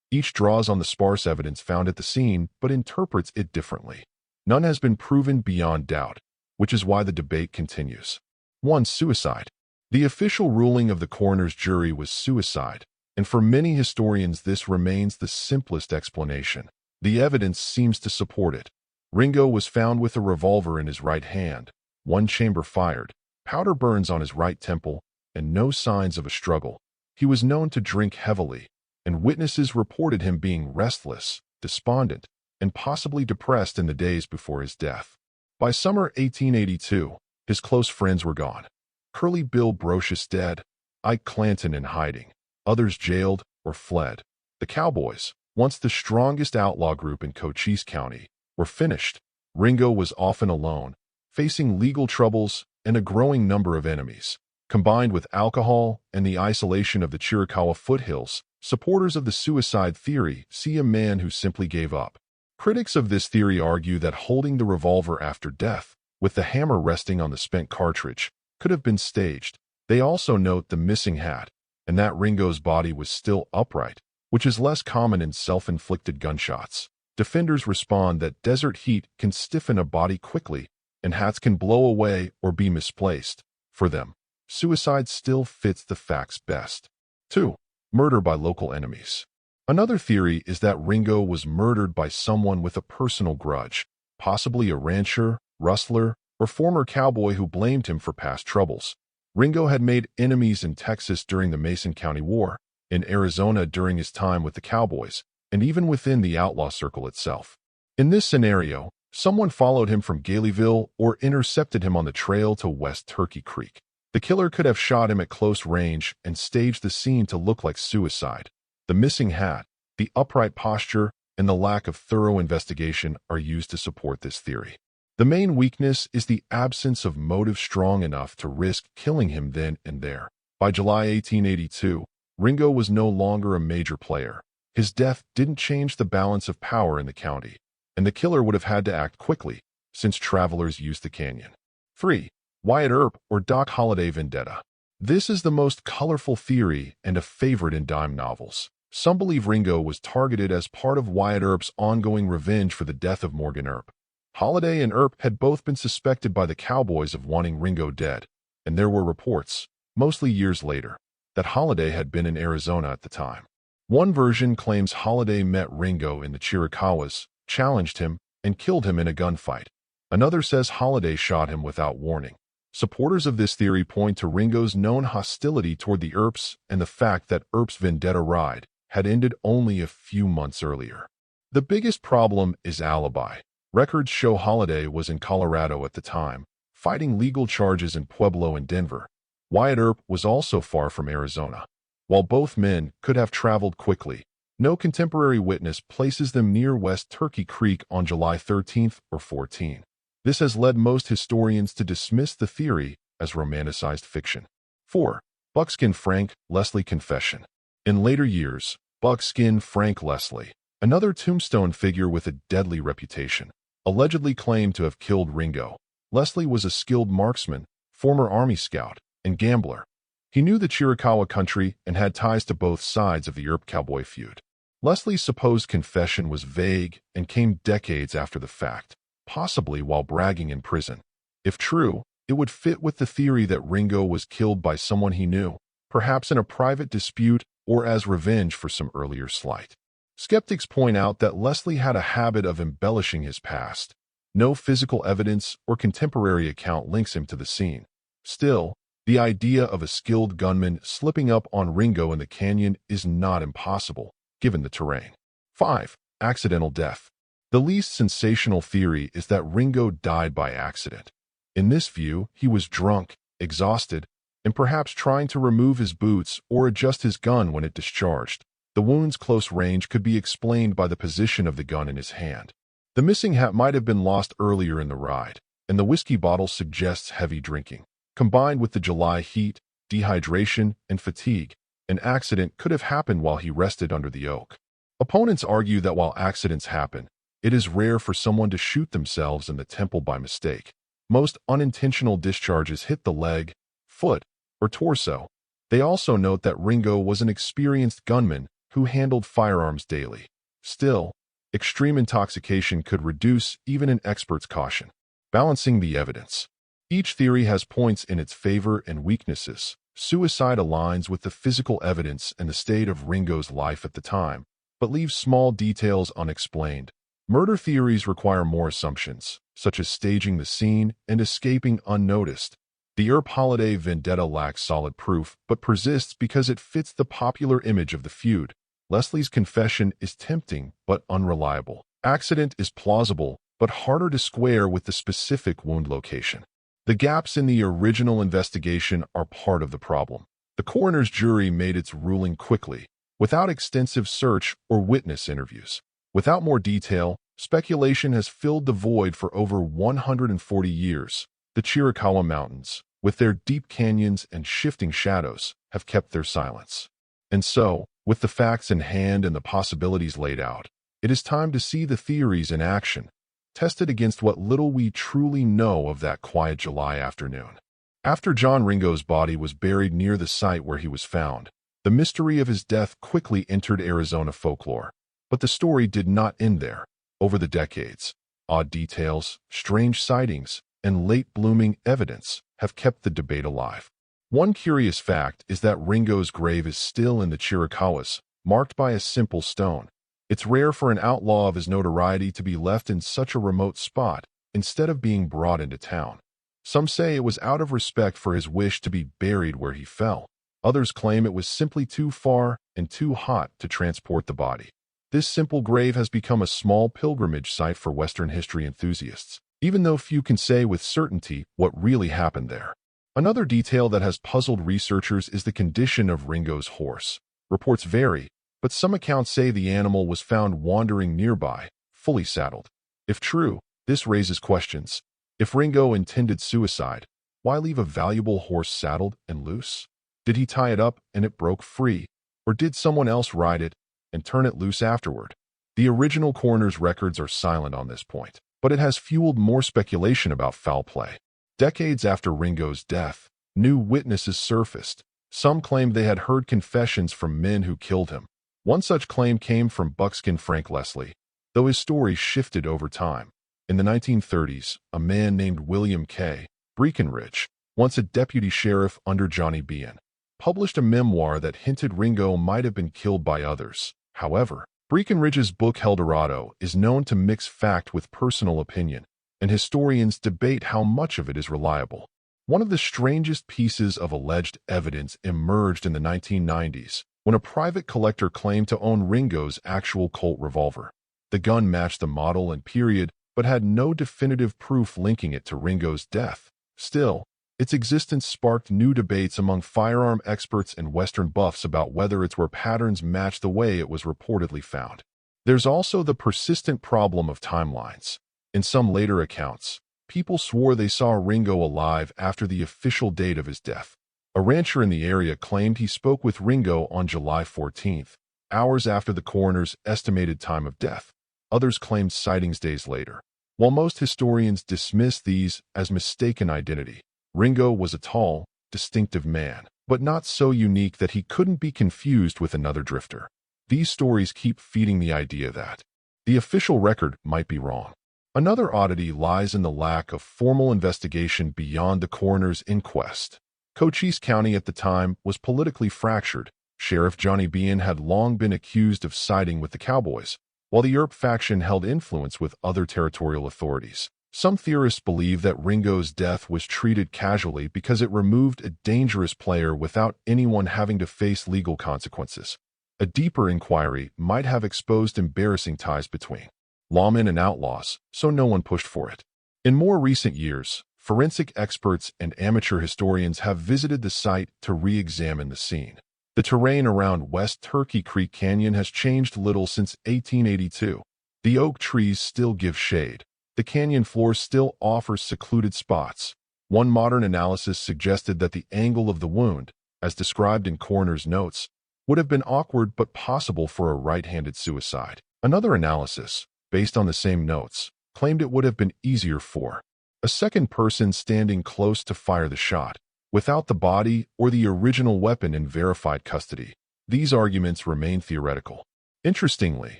Each draws on the sparse evidence found at the scene, but interprets it differently. None has been proven beyond doubt, which is why the debate continues. 1. Suicide. The official ruling of the coroner's jury was suicide, and for many historians this remains the simplest explanation. The evidence seems to support it. Ringo was found with a revolver in his right hand, one chamber fired, powder burns on his right temple, and no signs of a struggle. He was known to drink heavily, and witnesses reported him being restless, despondent, and possibly depressed in the days before his death. By summer 1882, his close friends were gone. Curly Bill Brocious dead, Ike Clanton in hiding, others jailed or fled. The Cowboys, once the strongest outlaw group in Cochise County, were finished. Ringo was often alone, facing legal troubles and a growing number of enemies. Combined with alcohol and the isolation of the Chiricahua foothills, supporters of the suicide theory see a man who simply gave up. Critics of this theory argue that holding the revolver after death, with the hammer resting on the spent cartridge, could have been staged. They also note the missing hat, and that Ringo's body was still upright, which is less common in self-inflicted gunshots. Defenders respond that desert heat can stiffen a body quickly, and hats can blow away or be misplaced. For them, suicide still fits the facts best. 2. Murder by local enemies. Another theory is that Ringo was murdered by someone with a personal grudge, possibly a rancher, rustler, or former cowboy who blamed him for past troubles. Ringo had made enemies in Texas during the Mason County War, in Arizona during his time with the Cowboys, and even within the outlaw circle itself. In this scenario, someone followed him from Galeyville or intercepted him on the trail to West Turkey Creek. The killer could have shot him at close range and staged the scene to look like suicide. The missing hat, the upright posture, and the lack of thorough investigation are used to support this theory. The main weakness is the absence of motive strong enough to risk killing him then and there. By July 1882, Ringo was no longer a major player. His death didn't change the balance of power in the county, and the killer would have had to act quickly, since travelers used the canyon. 3. Wyatt Earp or Doc Holliday Vendetta. This is the most colorful theory and a favorite in dime novels. Some believe Ringo was targeted as part of Wyatt Earp's ongoing revenge for the death of Morgan Earp. Holliday and Earp had both been suspected by the Cowboys of wanting Ringo dead, and there were reports, mostly years later, that Holliday had been in Arizona at the time. One version claims Holliday met Ringo in the Chiricahuas, challenged him, and killed him in a gunfight. Another says Holliday shot him without warning. Supporters of this theory point to Ringo's known hostility toward the Earps and the fact that Earp's Vendetta ride had ended only a few months earlier. The biggest problem is alibi. Records show Holliday was in Colorado at the time, fighting legal charges in Pueblo and Denver. Wyatt Earp was also far from Arizona. While both men could have traveled quickly, no contemporary witness places them near West Turkey Creek on July 13 or 14. This has led most historians to dismiss the theory as romanticized fiction. 4. Buckskin Frank Leslie confession. In later years, Buckskin Frank Leslie, another tombstone figure with a deadly reputation, allegedly claimed to have killed Ringo. Leslie was a skilled marksman, former Army scout, and gambler. He knew the Chiricahua country and had ties to both sides of the Earp cowboy feud. Leslie's supposed confession was vague and came decades after the fact, possibly while bragging in prison. If true, it would fit with the theory that Ringo was killed by someone he knew, perhaps in a private dispute or as revenge for some earlier slight. Skeptics point out that Leslie had a habit of embellishing his past. No physical evidence or contemporary account links him to the scene. Still, the idea of a skilled gunman slipping up on Ringo in the canyon is not impossible, given the terrain. 5. Accidental death. The least sensational theory is that Ringo died by accident. In this view, he was drunk, exhausted, and perhaps trying to remove his boots or adjust his gun when it discharged. The wound's close range could be explained by the position of the gun in his hand. The missing hat might have been lost earlier in the ride, and the whiskey bottle suggests heavy drinking. Combined with the July heat, dehydration, and fatigue, an accident could have happened while he rested under the oak. Opponents argue that while accidents happen, it is rare for someone to shoot themselves in the temple by mistake. Most unintentional discharges hit the leg, foot, or torso. They also note that Ringo was an experienced gunman who handled firearms daily. Still, extreme intoxication could reduce even an expert's caution. Balancing the evidence. Each theory has points in its favor and weaknesses. Suicide aligns with the physical evidence and the state of Ringo's life at the time, but leaves small details unexplained. Murder theories require more assumptions, such as staging the scene and escaping unnoticed. The Earp holiday vendetta lacks solid proof, but persists because it fits the popular image of the feud. Leslie's confession is tempting but unreliable. Accident is plausible, but harder to square with the specific wound location. The gaps in the original investigation are part of the problem. The coroner's jury made its ruling quickly, without extensive search or witness interviews. Without more detail, speculation has filled the void for over 140 years. The Chiricahua Mountains, with their deep canyons and shifting shadows, have kept their silence. And so, with the facts in hand and the possibilities laid out, it is time to see the theories in action, tested against what little we truly know of that quiet July afternoon. After John Ringo's body was buried near the site where he was found, the mystery of his death quickly entered Arizona folklore. But the story did not end there. Over the decades, odd details, strange sightings, and late-blooming evidence have kept the debate alive. One curious fact is that Ringo's grave is still in the Chiricahuas, marked by a simple stone. It's rare for an outlaw of his notoriety to be left in such a remote spot, instead of being brought into town. Some say it was out of respect for his wish to be buried where he fell. Others claim it was simply too far and too hot to transport the body. This simple grave has become a small pilgrimage site for Western history enthusiasts, even though few can say with certainty what really happened there. Another detail that has puzzled researchers is the condition of Ringo's horse. Reports vary, but some accounts say the animal was found wandering nearby, fully saddled. If true, this raises questions. If Ringo intended suicide, why leave a valuable horse saddled and loose? Did he tie it up and it broke free, or did someone else ride it and turn it loose afterward? The original coroner's records are silent on this point, but it has fueled more speculation about foul play. Decades after Ringo's death, new witnesses surfaced. Some claimed they had heard confessions from men who killed him. One such claim came from buckskin Frank Leslie, though his story shifted over time. In the 1930s, a man named William K. Breckenridge, once a deputy sheriff under Johnny Bean, published a memoir that hinted Ringo might have been killed by others. However, Breckenridge's book Eldorado is known to mix fact with personal opinion, and historians debate how much of it is reliable. One of the strangest pieces of alleged evidence emerged in the 1990s, when a private collector claimed to own Ringo's actual Colt revolver. The gun matched the model and period, but had no definitive proof linking it to Ringo's death. Still, its existence sparked new debates among firearm experts and Western buffs about whether its wear patterns matched the way it was reportedly found. There's also the persistent problem of timelines. In some later accounts, people swore they saw Ringo alive after the official date of his death. A rancher in the area claimed he spoke with Ringo on July 14th, hours after the coroner's estimated time of death. Others claimed sightings days later. While most historians dismiss these as mistaken identity, Ringo was a tall, distinctive man, but not so unique that he couldn't be confused with another drifter. These stories keep feeding the idea that the official record might be wrong. Another oddity lies in the lack of formal investigation beyond the coroner's inquest. Cochise County at the time was politically fractured. Sheriff Johnny Bean had long been accused of siding with the cowboys, while the Earp faction held influence with other territorial authorities. Some theorists believe that Ringo's death was treated casually because it removed a dangerous player without anyone having to face legal consequences. A deeper inquiry might have exposed embarrassing ties between lawmen and outlaws, so no one pushed for it. In more recent years, forensic experts and amateur historians have visited the site to re-examine the scene. The terrain around West Turkey Creek Canyon has changed little since 1882. The oak trees still give shade. The canyon floor still offers secluded spots. One modern analysis suggested that the angle of the wound, as described in coroner's notes, would have been awkward but possible for a right-handed suicide. Another analysis, based on the same notes, claimed it would have been easier for a second person standing close to fire the shot, without the body or the original weapon in verified custody. These arguments remain theoretical. Interestingly,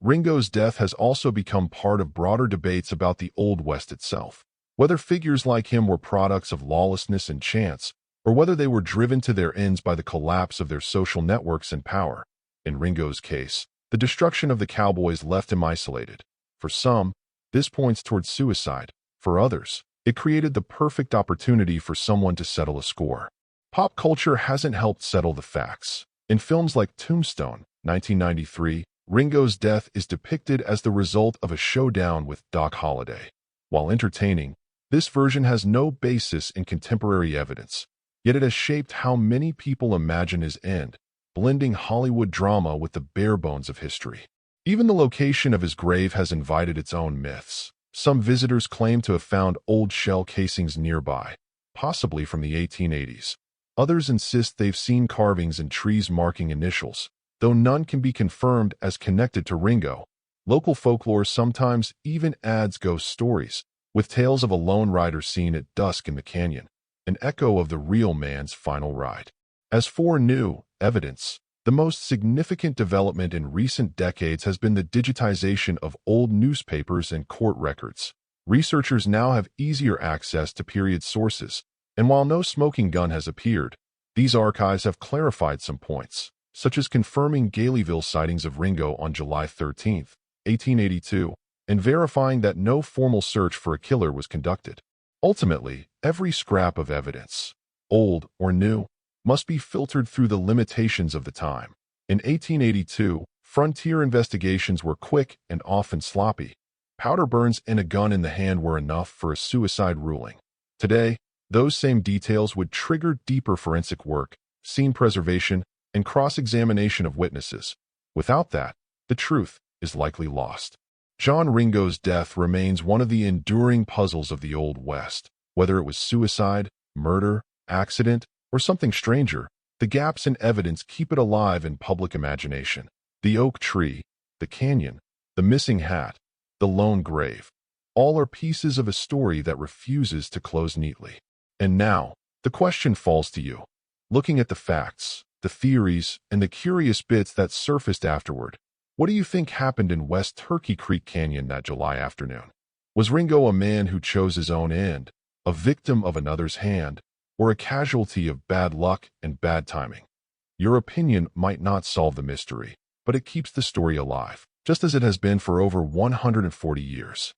Ringo's death has also become part of broader debates about the Old West itself. Whether figures like him were products of lawlessness and chance, or whether they were driven to their ends by the collapse of their social networks and power. In Ringo's case, the destruction of the cowboys left him isolated. For some, this points towards suicide. For others, it created the perfect opportunity for someone to settle a score. Pop culture hasn't helped settle the facts. In films like Tombstone, 1993, Ringo's death is depicted as the result of a showdown with Doc Holliday. While entertaining, this version has no basis in contemporary evidence, yet it has shaped how many people imagine his end, blending Hollywood drama with the bare bones of history. Even the location of his grave has invited its own myths. Some visitors claim to have found old shell casings nearby, possibly from the 1880s. Others insist they've seen carvings and trees marking initials, though none can be confirmed as connected to Ringo. Local folklore sometimes even adds ghost stories, with tales of a lone rider seen at dusk in the canyon, an echo of the real man's final ride. As for new evidence, the most significant development in recent decades has been the digitization of old newspapers and court records. Researchers now have easier access to period sources, and while no smoking gun has appeared, these archives have clarified some points, such as confirming Galeyville sightings of Ringo on July 13, 1882, and verifying that no formal search for a killer was conducted. Ultimately, every scrap of evidence, old or new, must be filtered through the limitations of the time. In 1882, frontier investigations were quick and often sloppy. Powder burns and a gun in the hand were enough for a suicide ruling. Today, those same details would trigger deeper forensic work, scene preservation, and cross-examination of witnesses. Without that, the truth is likely lost. John Ringo's death remains one of the enduring puzzles of the Old West. Whether it was suicide, murder, accident, or something stranger, the gaps in evidence keep it alive in public imagination. The oak tree, the canyon, the missing hat, the lone grave, all are pieces of a story that refuses to close neatly. And now, the question falls to you. Looking at the facts, the theories, and the curious bits that surfaced afterward, what do you think happened in West Turkey Creek Canyon that July afternoon? Was Ringo a man who chose his own end, a victim of another's hand, or a casualty of bad luck and bad timing? Your opinion might not solve the mystery, but it keeps the story alive, just as it has been for over 140 years.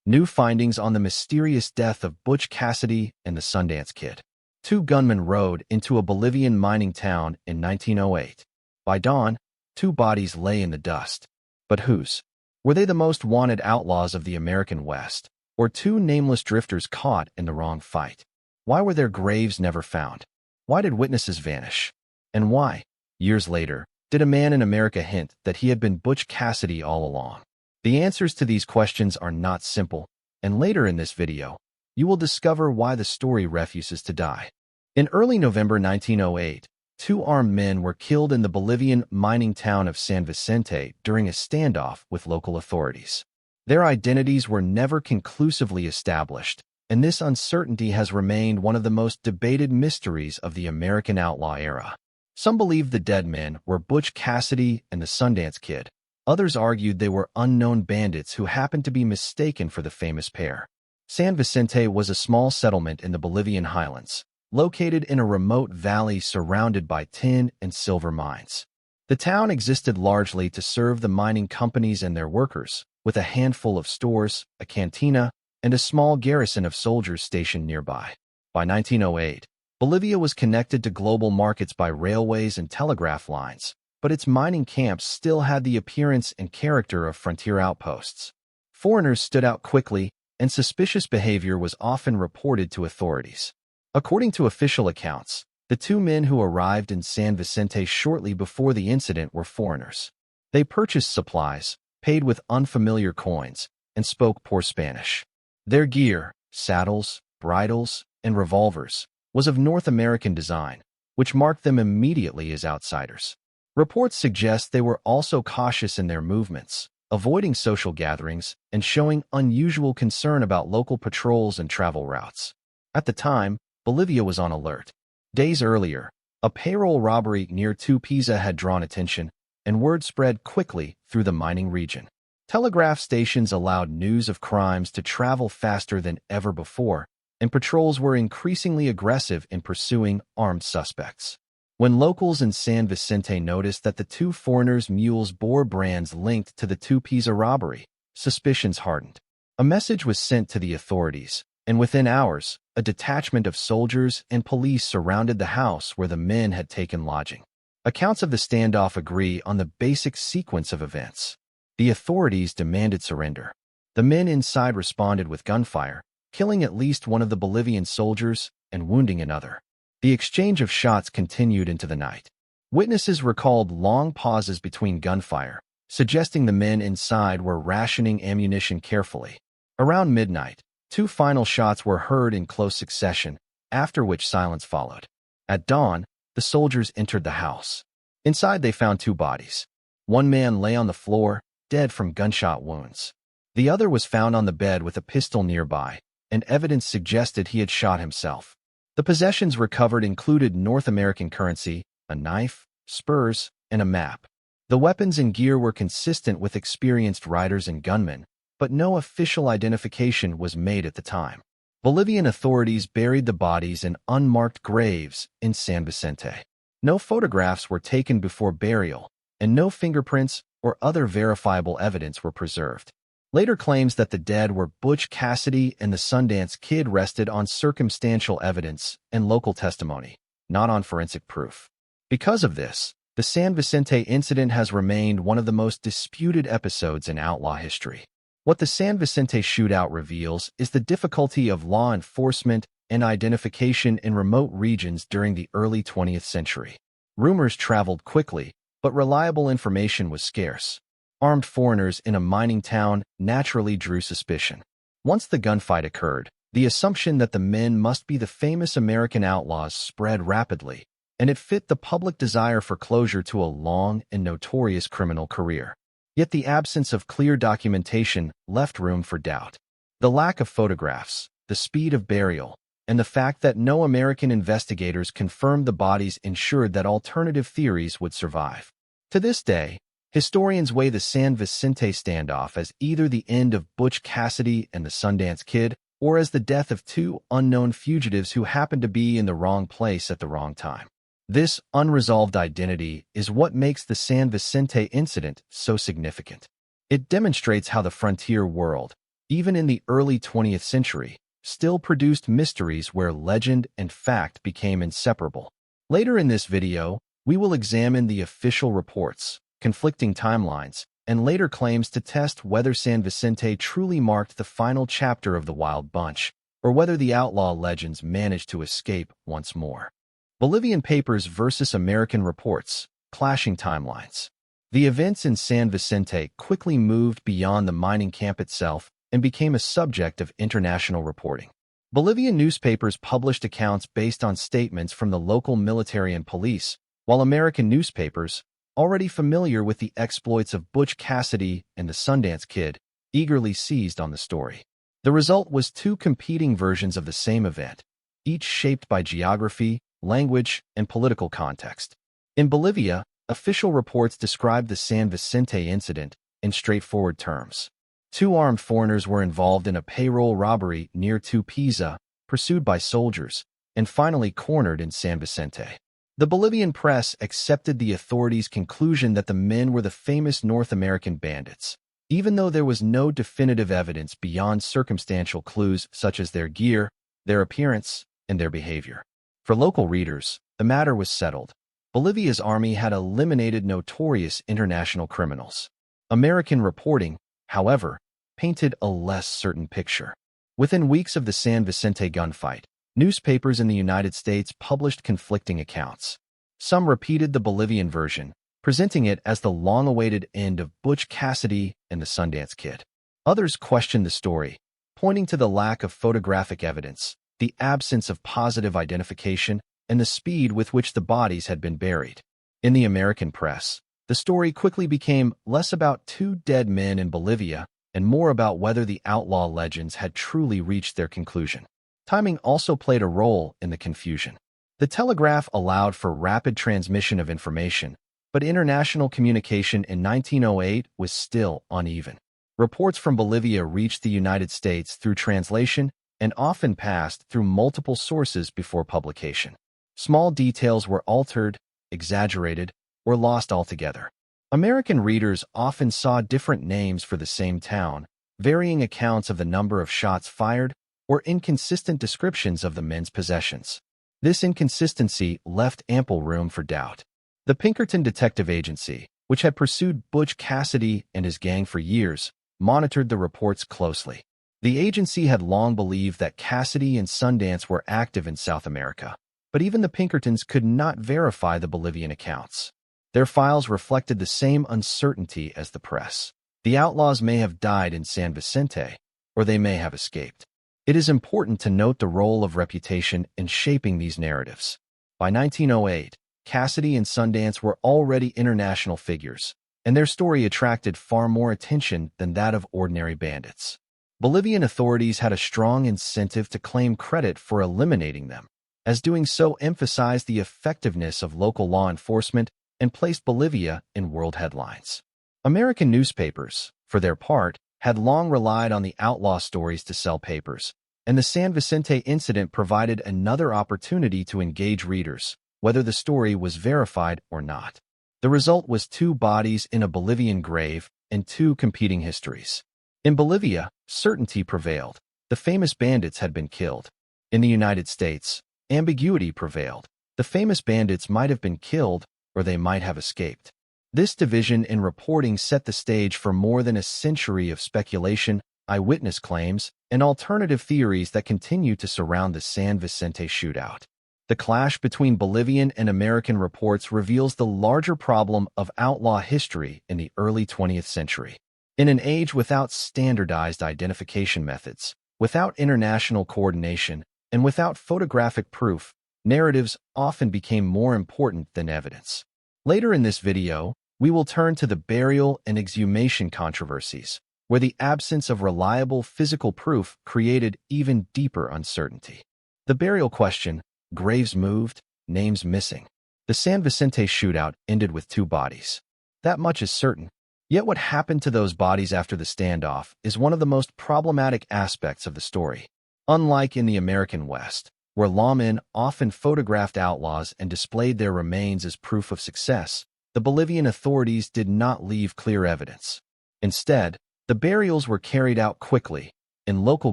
New findings on the mysterious death of Butch Cassidy and the Sundance Kid. Two gunmen rode into a Bolivian mining town in 1908. By dawn, two bodies lay in the dust. But whose? Were they the most wanted outlaws of the American West, or two nameless drifters caught in the wrong fight? Why were their graves never found? Why did witnesses vanish? And why, years later, did a man in America hint that he had been Butch Cassidy all along? The answers to these questions are not simple, and later in this video, you will discover why the story refuses to die. In early November 1908, two armed men were killed in the Bolivian mining town of San Vicente during a standoff with local authorities. Their identities were never conclusively established, and this uncertainty has remained one of the most debated mysteries of the American outlaw era. Some believed the dead men were Butch Cassidy and the Sundance Kid. Others argued they were unknown bandits who happened to be mistaken for the famous pair. San Vicente was a small settlement in the Bolivian highlands, located in a remote valley surrounded by tin and silver mines. The town existed largely to serve the mining companies and their workers, with a handful of stores, a cantina, and a small garrison of soldiers stationed nearby. By 1908, Bolivia was connected to global markets by railways and telegraph lines, but its mining camps still had the appearance and character of frontier outposts. Foreigners stood out quickly, and suspicious behavior was often reported to authorities. According to official accounts, the two men who arrived in San Vicente shortly before the incident were foreigners. They purchased supplies, paid with unfamiliar coins, and spoke poor Spanish. Their gear, saddles, bridles, and revolvers, was of North American design, which marked them immediately as outsiders. Reports suggest they were also cautious in their movements, avoiding social gatherings and showing unusual concern about local patrols and travel routes. At the time, Bolivia was on alert. Days earlier, a payroll robbery near Tupiza had drawn attention, and word spread quickly through the mining region. Telegraph stations allowed news of crimes to travel faster than ever before, and patrols were increasingly aggressive in pursuing armed suspects. When locals in San Vicente noticed that the two foreigners' mules bore brands linked to the Tupiza robbery, suspicions hardened. A message was sent to the authorities, and within hours, a detachment of soldiers and police surrounded the house where the men had taken lodging. Accounts of the standoff agree on the basic sequence of events. The authorities demanded surrender. The men inside responded with gunfire, killing at least one of the Bolivian soldiers and wounding another. The exchange of shots continued into the night. Witnesses recalled long pauses between gunfire, suggesting the men inside were rationing ammunition carefully. Around midnight, two final shots were heard in close succession, after which silence followed. At dawn, the soldiers entered the house. Inside they found two bodies. One man lay on the floor, dead from gunshot wounds. The other was found on the bed with a pistol nearby, and evidence suggested he had shot himself. The possessions recovered included North American currency, a knife, spurs, and a map. The weapons and gear were consistent with experienced riders and gunmen, but no official identification was made at the time. Bolivian authorities buried the bodies in unmarked graves in San Vicente. No photographs were taken before burial, and no fingerprints or other verifiable evidence were preserved. Later claims that the dead were Butch Cassidy and the Sundance Kid rested on circumstantial evidence and local testimony, not on forensic proof. Because of this, the San Vicente incident has remained one of the most disputed episodes in outlaw history. What the San Vicente shootout reveals is the difficulty of law enforcement and identification in remote regions during the early 20th century. Rumors traveled quickly, but reliable information was scarce. Armed foreigners in a mining town naturally drew suspicion. Once the gunfight occurred, the assumption that the men must be the famous American outlaws spread rapidly, and it fit the public desire for closure to a long and notorious criminal career. Yet the absence of clear documentation left room for doubt. The lack of photographs, the speed of burial, and the fact that no American investigators confirmed the bodies ensured that alternative theories would survive. To this day, historians weigh the San Vicente standoff as either the end of Butch Cassidy and the Sundance Kid, or as the death of two unknown fugitives who happened to be in the wrong place at the wrong time. This unresolved identity is what makes the San Vicente incident so significant. It demonstrates how the frontier world, even in the early 20th century, still produced mysteries where legend and fact became inseparable. Later in this video, we will examine the official reports, conflicting timelines, and later claims to test whether San Vicente truly marked the final chapter of the Wild Bunch, or whether the outlaw legends managed to escape once more. Bolivian papers versus American reports, clashing timelines. The events in San Vicente quickly moved beyond the mining camp itself and became a subject of international reporting. Bolivian newspapers published accounts based on statements from the local military and police, while American newspapers, already familiar with the exploits of Butch Cassidy and the Sundance Kid, eagerly seized on the story. The result was two competing versions of the same event, each shaped by geography, language, and political context. In Bolivia, official reports described the San Vicente incident in straightforward terms. Two armed foreigners were involved in a payroll robbery near Tupiza, pursued by soldiers, and finally cornered in San Vicente. The Bolivian press accepted the authorities' conclusion that the men were the famous North American bandits. even though there was no definitive evidence beyond circumstantial clues such as their gear, their appearance, and their behavior. For local readers, the matter was settled. Bolivia's army had eliminated notorious international criminals. American reporting, however, painted a less certain picture. Within weeks of the San Vicente gunfight, newspapers in the United States published conflicting accounts. Some repeated the Bolivian version, presenting it as the long-awaited end of Butch Cassidy and the Sundance Kid. Others questioned the story, pointing to the lack of photographic evidence, the absence of positive identification, and the speed with which the bodies had been buried. In the American press, the story quickly became less about two dead men in Bolivia and more about whether the outlaw legends had truly reached their conclusion. Timing also played a role in the confusion. The telegraph allowed for rapid transmission of information, but international communication in 1908 was still uneven. Reports from Bolivia reached the United States through translation and often passed through multiple sources before publication. Small details were altered, exaggerated, or lost altogether. American readers often saw different names for the same town, varying accounts of the number of shots fired, or inconsistent descriptions of the men's possessions. This inconsistency left ample room for doubt. The Pinkerton Detective Agency, which had pursued Butch Cassidy and his gang for years, monitored the reports closely. The agency had long believed that Cassidy and Sundance were active in South America, but even the Pinkertons could not verify the Bolivian accounts. Their files reflected the same uncertainty as the press. The outlaws may have died in San Vicente, or they may have escaped. It is important to note the role of reputation in shaping these narratives. By 1908, Cassidy and Sundance were already international figures, and their story attracted far more attention than that of ordinary bandits. Bolivian authorities had a strong incentive to claim credit for eliminating them, as doing so emphasized the effectiveness of local law enforcement and placed Bolivia in world headlines. American newspapers, for their part, had long relied on the outlaw stories to sell papers, and the San Vicente incident provided another opportunity to engage readers, whether the story was verified or not. The result was two bodies in a Bolivian grave and two competing histories. In Bolivia, certainty prevailed. The famous bandits had been killed. In the United States, ambiguity prevailed. The famous bandits might have been killed, or they might have escaped. This division in reporting set the stage for more than a century of speculation, eyewitness claims, and alternative theories that continue to surround the San Vicente shootout. The clash between Bolivian and American reports reveals the larger problem of outlaw history in the early 20th century. In an age without standardized identification methods, without international coordination, and without photographic proof, narratives often became more important than evidence. Later in this video, we will turn to the burial and exhumation controversies, where the absence of reliable physical proof created even deeper uncertainty. The burial question: graves moved, names missing. The San Vicente shootout ended with two bodies. That much is certain. Yet what happened to those bodies after the standoff is one of the most problematic aspects of the story. Unlike in the American West, where lawmen often photographed outlaws and displayed their remains as proof of success, the Bolivian authorities did not leave clear evidence. Instead, the burials were carried out quickly, in local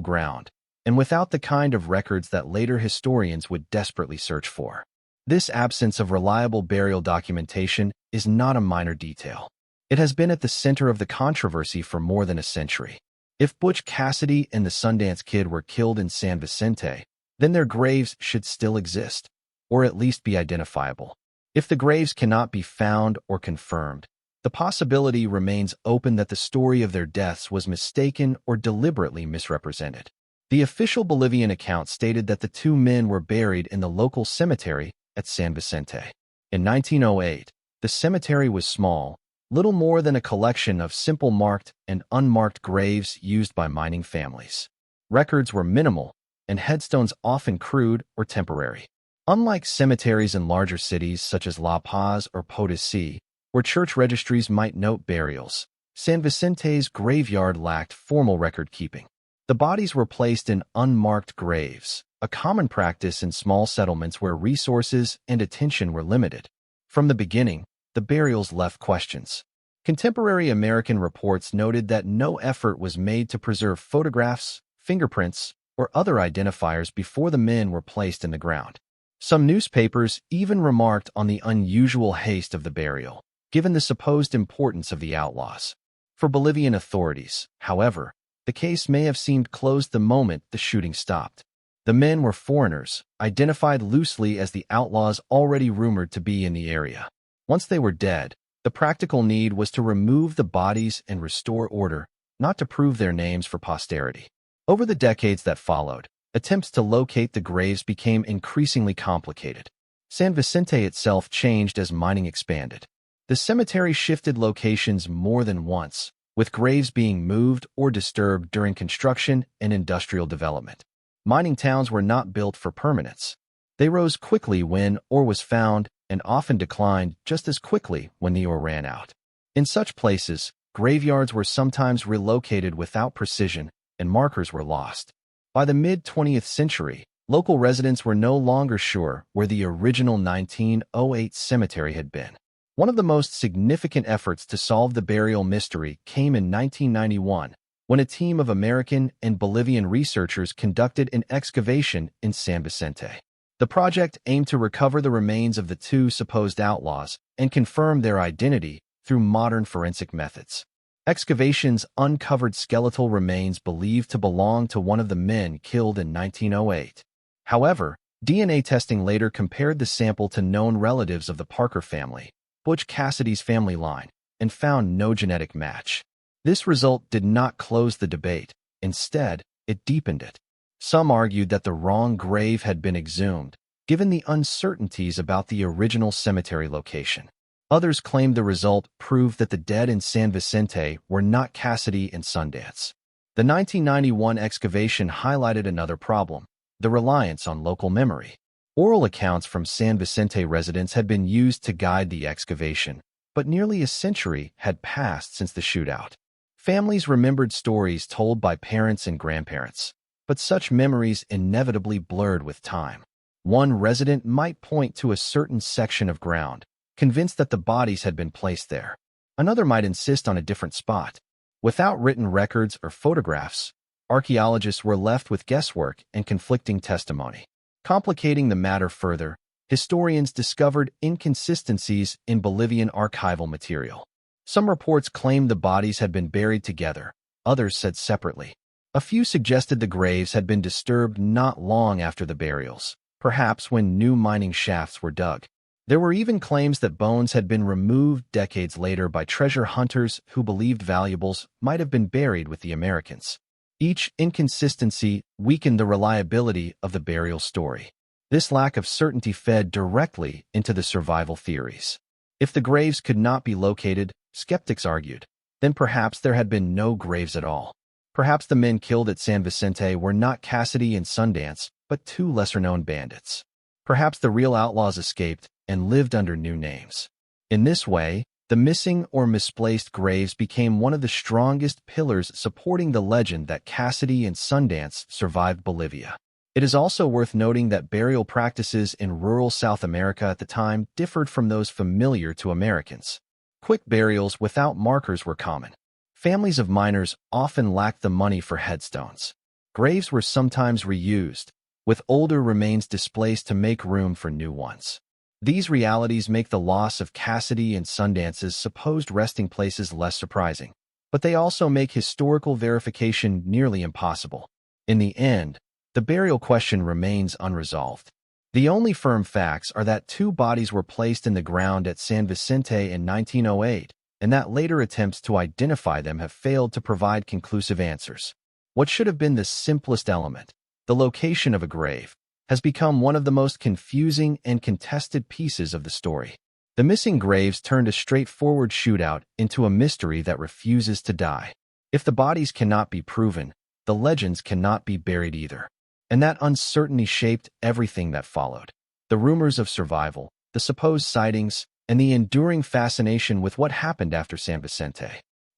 ground, and without the kind of records that later historians would desperately search for. This absence of reliable burial documentation is not a minor detail. It has been at the center of the controversy for more than a century. If Butch Cassidy and the Sundance Kid were killed in San Vicente, then their graves should still exist, or at least be identifiable. If the graves cannot be found or confirmed, the possibility remains open that the story of their deaths was mistaken or deliberately misrepresented. The official Bolivian account stated that the two men were buried in the local cemetery at San Vicente. In 1908, the cemetery was small, little more than a collection of simple marked and unmarked graves used by mining families. Records were minimal, and headstones often crude or temporary. Unlike cemeteries in larger cities such as La Paz or Potosí, where church registries might note burials, San Vicente's graveyard lacked formal record-keeping. The bodies were placed in unmarked graves, a common practice in small settlements where resources and attention were limited. From the beginning, the burials left questions. Contemporary American reports noted that no effort was made to preserve photographs, fingerprints, or other identifiers before the men were placed in the ground. Some newspapers even remarked on the unusual haste of the burial, given the supposed importance of the outlaws. For Bolivian authorities, however, the case may have seemed closed the moment the shooting stopped. The men were foreigners, identified loosely as the outlaws already rumored to be in the area. Once they were dead, the practical need was to remove the bodies and restore order, not to prove their names for posterity. Over the decades that followed, attempts to locate the graves became increasingly complicated. San Vicente itself changed as mining expanded. The cemetery shifted locations more than once, with graves being moved or disturbed during construction and industrial development. Mining towns were not built for permanence. They rose quickly when ore was found and often declined just as quickly when the ore ran out. In such places, graveyards were sometimes relocated without precision and markers were lost. By the mid-20th century, local residents were no longer sure where the original 1908 cemetery had been. One of the most significant efforts to solve the burial mystery came in 1991, when a team of American and Bolivian researchers conducted an excavation in San Vicente. The project aimed to recover the remains of the two supposed outlaws and confirm their identity through modern forensic methods. Excavations uncovered skeletal remains believed to belong to one of the men killed in 1908. However, DNA testing later compared the sample to known relatives of the Parker family, Butch Cassidy's family line, and found no genetic match. This result did not close the debate. Instead, it deepened it. Some argued that the wrong grave had been exhumed, given the uncertainties about the original cemetery location. Others claimed the result proved that the dead in San Vicente were not Cassidy and Sundance. The 1991 excavation highlighted another problem: the reliance on local memory. Oral accounts from San Vicente residents had been used to guide the excavation, but nearly a century had passed since the shootout. Families remembered stories told by parents and grandparents, but such memories inevitably blurred with time. One resident might point to a certain section of ground, convinced that the bodies had been placed there. Another might insist on a different spot. Without written records or photographs, archaeologists were left with guesswork and conflicting testimony. Complicating the matter further, historians discovered inconsistencies in Bolivian archival material. Some reports claimed the bodies had been buried together, others said separately. A few suggested the graves had been disturbed not long after the burials, perhaps when new mining shafts were dug. There were even claims that bones had been removed decades later by treasure hunters who believed valuables might have been buried with the Americans. Each inconsistency weakened the reliability of the burial story. This lack of certainty fed directly into the survival theories. If the graves could not be located, skeptics argued, then perhaps there had been no graves at all. Perhaps the men killed at San Vicente were not Cassidy and Sundance, but two lesser-known bandits. Perhaps the real outlaws escaped and lived under new names. In this way, the missing or misplaced graves became one of the strongest pillars supporting the legend that Cassidy and Sundance survived Bolivia. It is also worth noting that burial practices in rural South America at the time differed from those familiar to Americans. Quick burials without markers were common. Families of miners often lacked the money for headstones. Graves were sometimes reused, with older remains displaced to make room for new ones. These realities make the loss of Cassidy and Sundance's supposed resting places less surprising, but they also make historical verification nearly impossible. In the end, the burial question remains unresolved. The only firm facts are that two bodies were placed in the ground at San Vicente in 1908, and that later attempts to identify them have failed to provide conclusive answers. What should have been the simplest element, the location of a grave, has become one of the most confusing and contested pieces of the story. The missing graves turned a straightforward shootout into a mystery that refuses to die. If the bodies cannot be proven, the legends cannot be buried either. And that uncertainty shaped everything that followed. The rumors of survival, the supposed sightings, and the enduring fascination with what happened after San Vicente.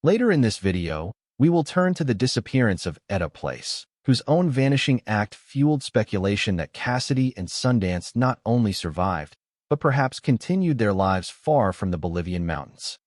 Later in this video, we will turn to the disappearance of Etta Place, whose own vanishing act fueled speculation that Cassidy and Sundance not only survived, but perhaps continued their lives far from the Bolivian mountains.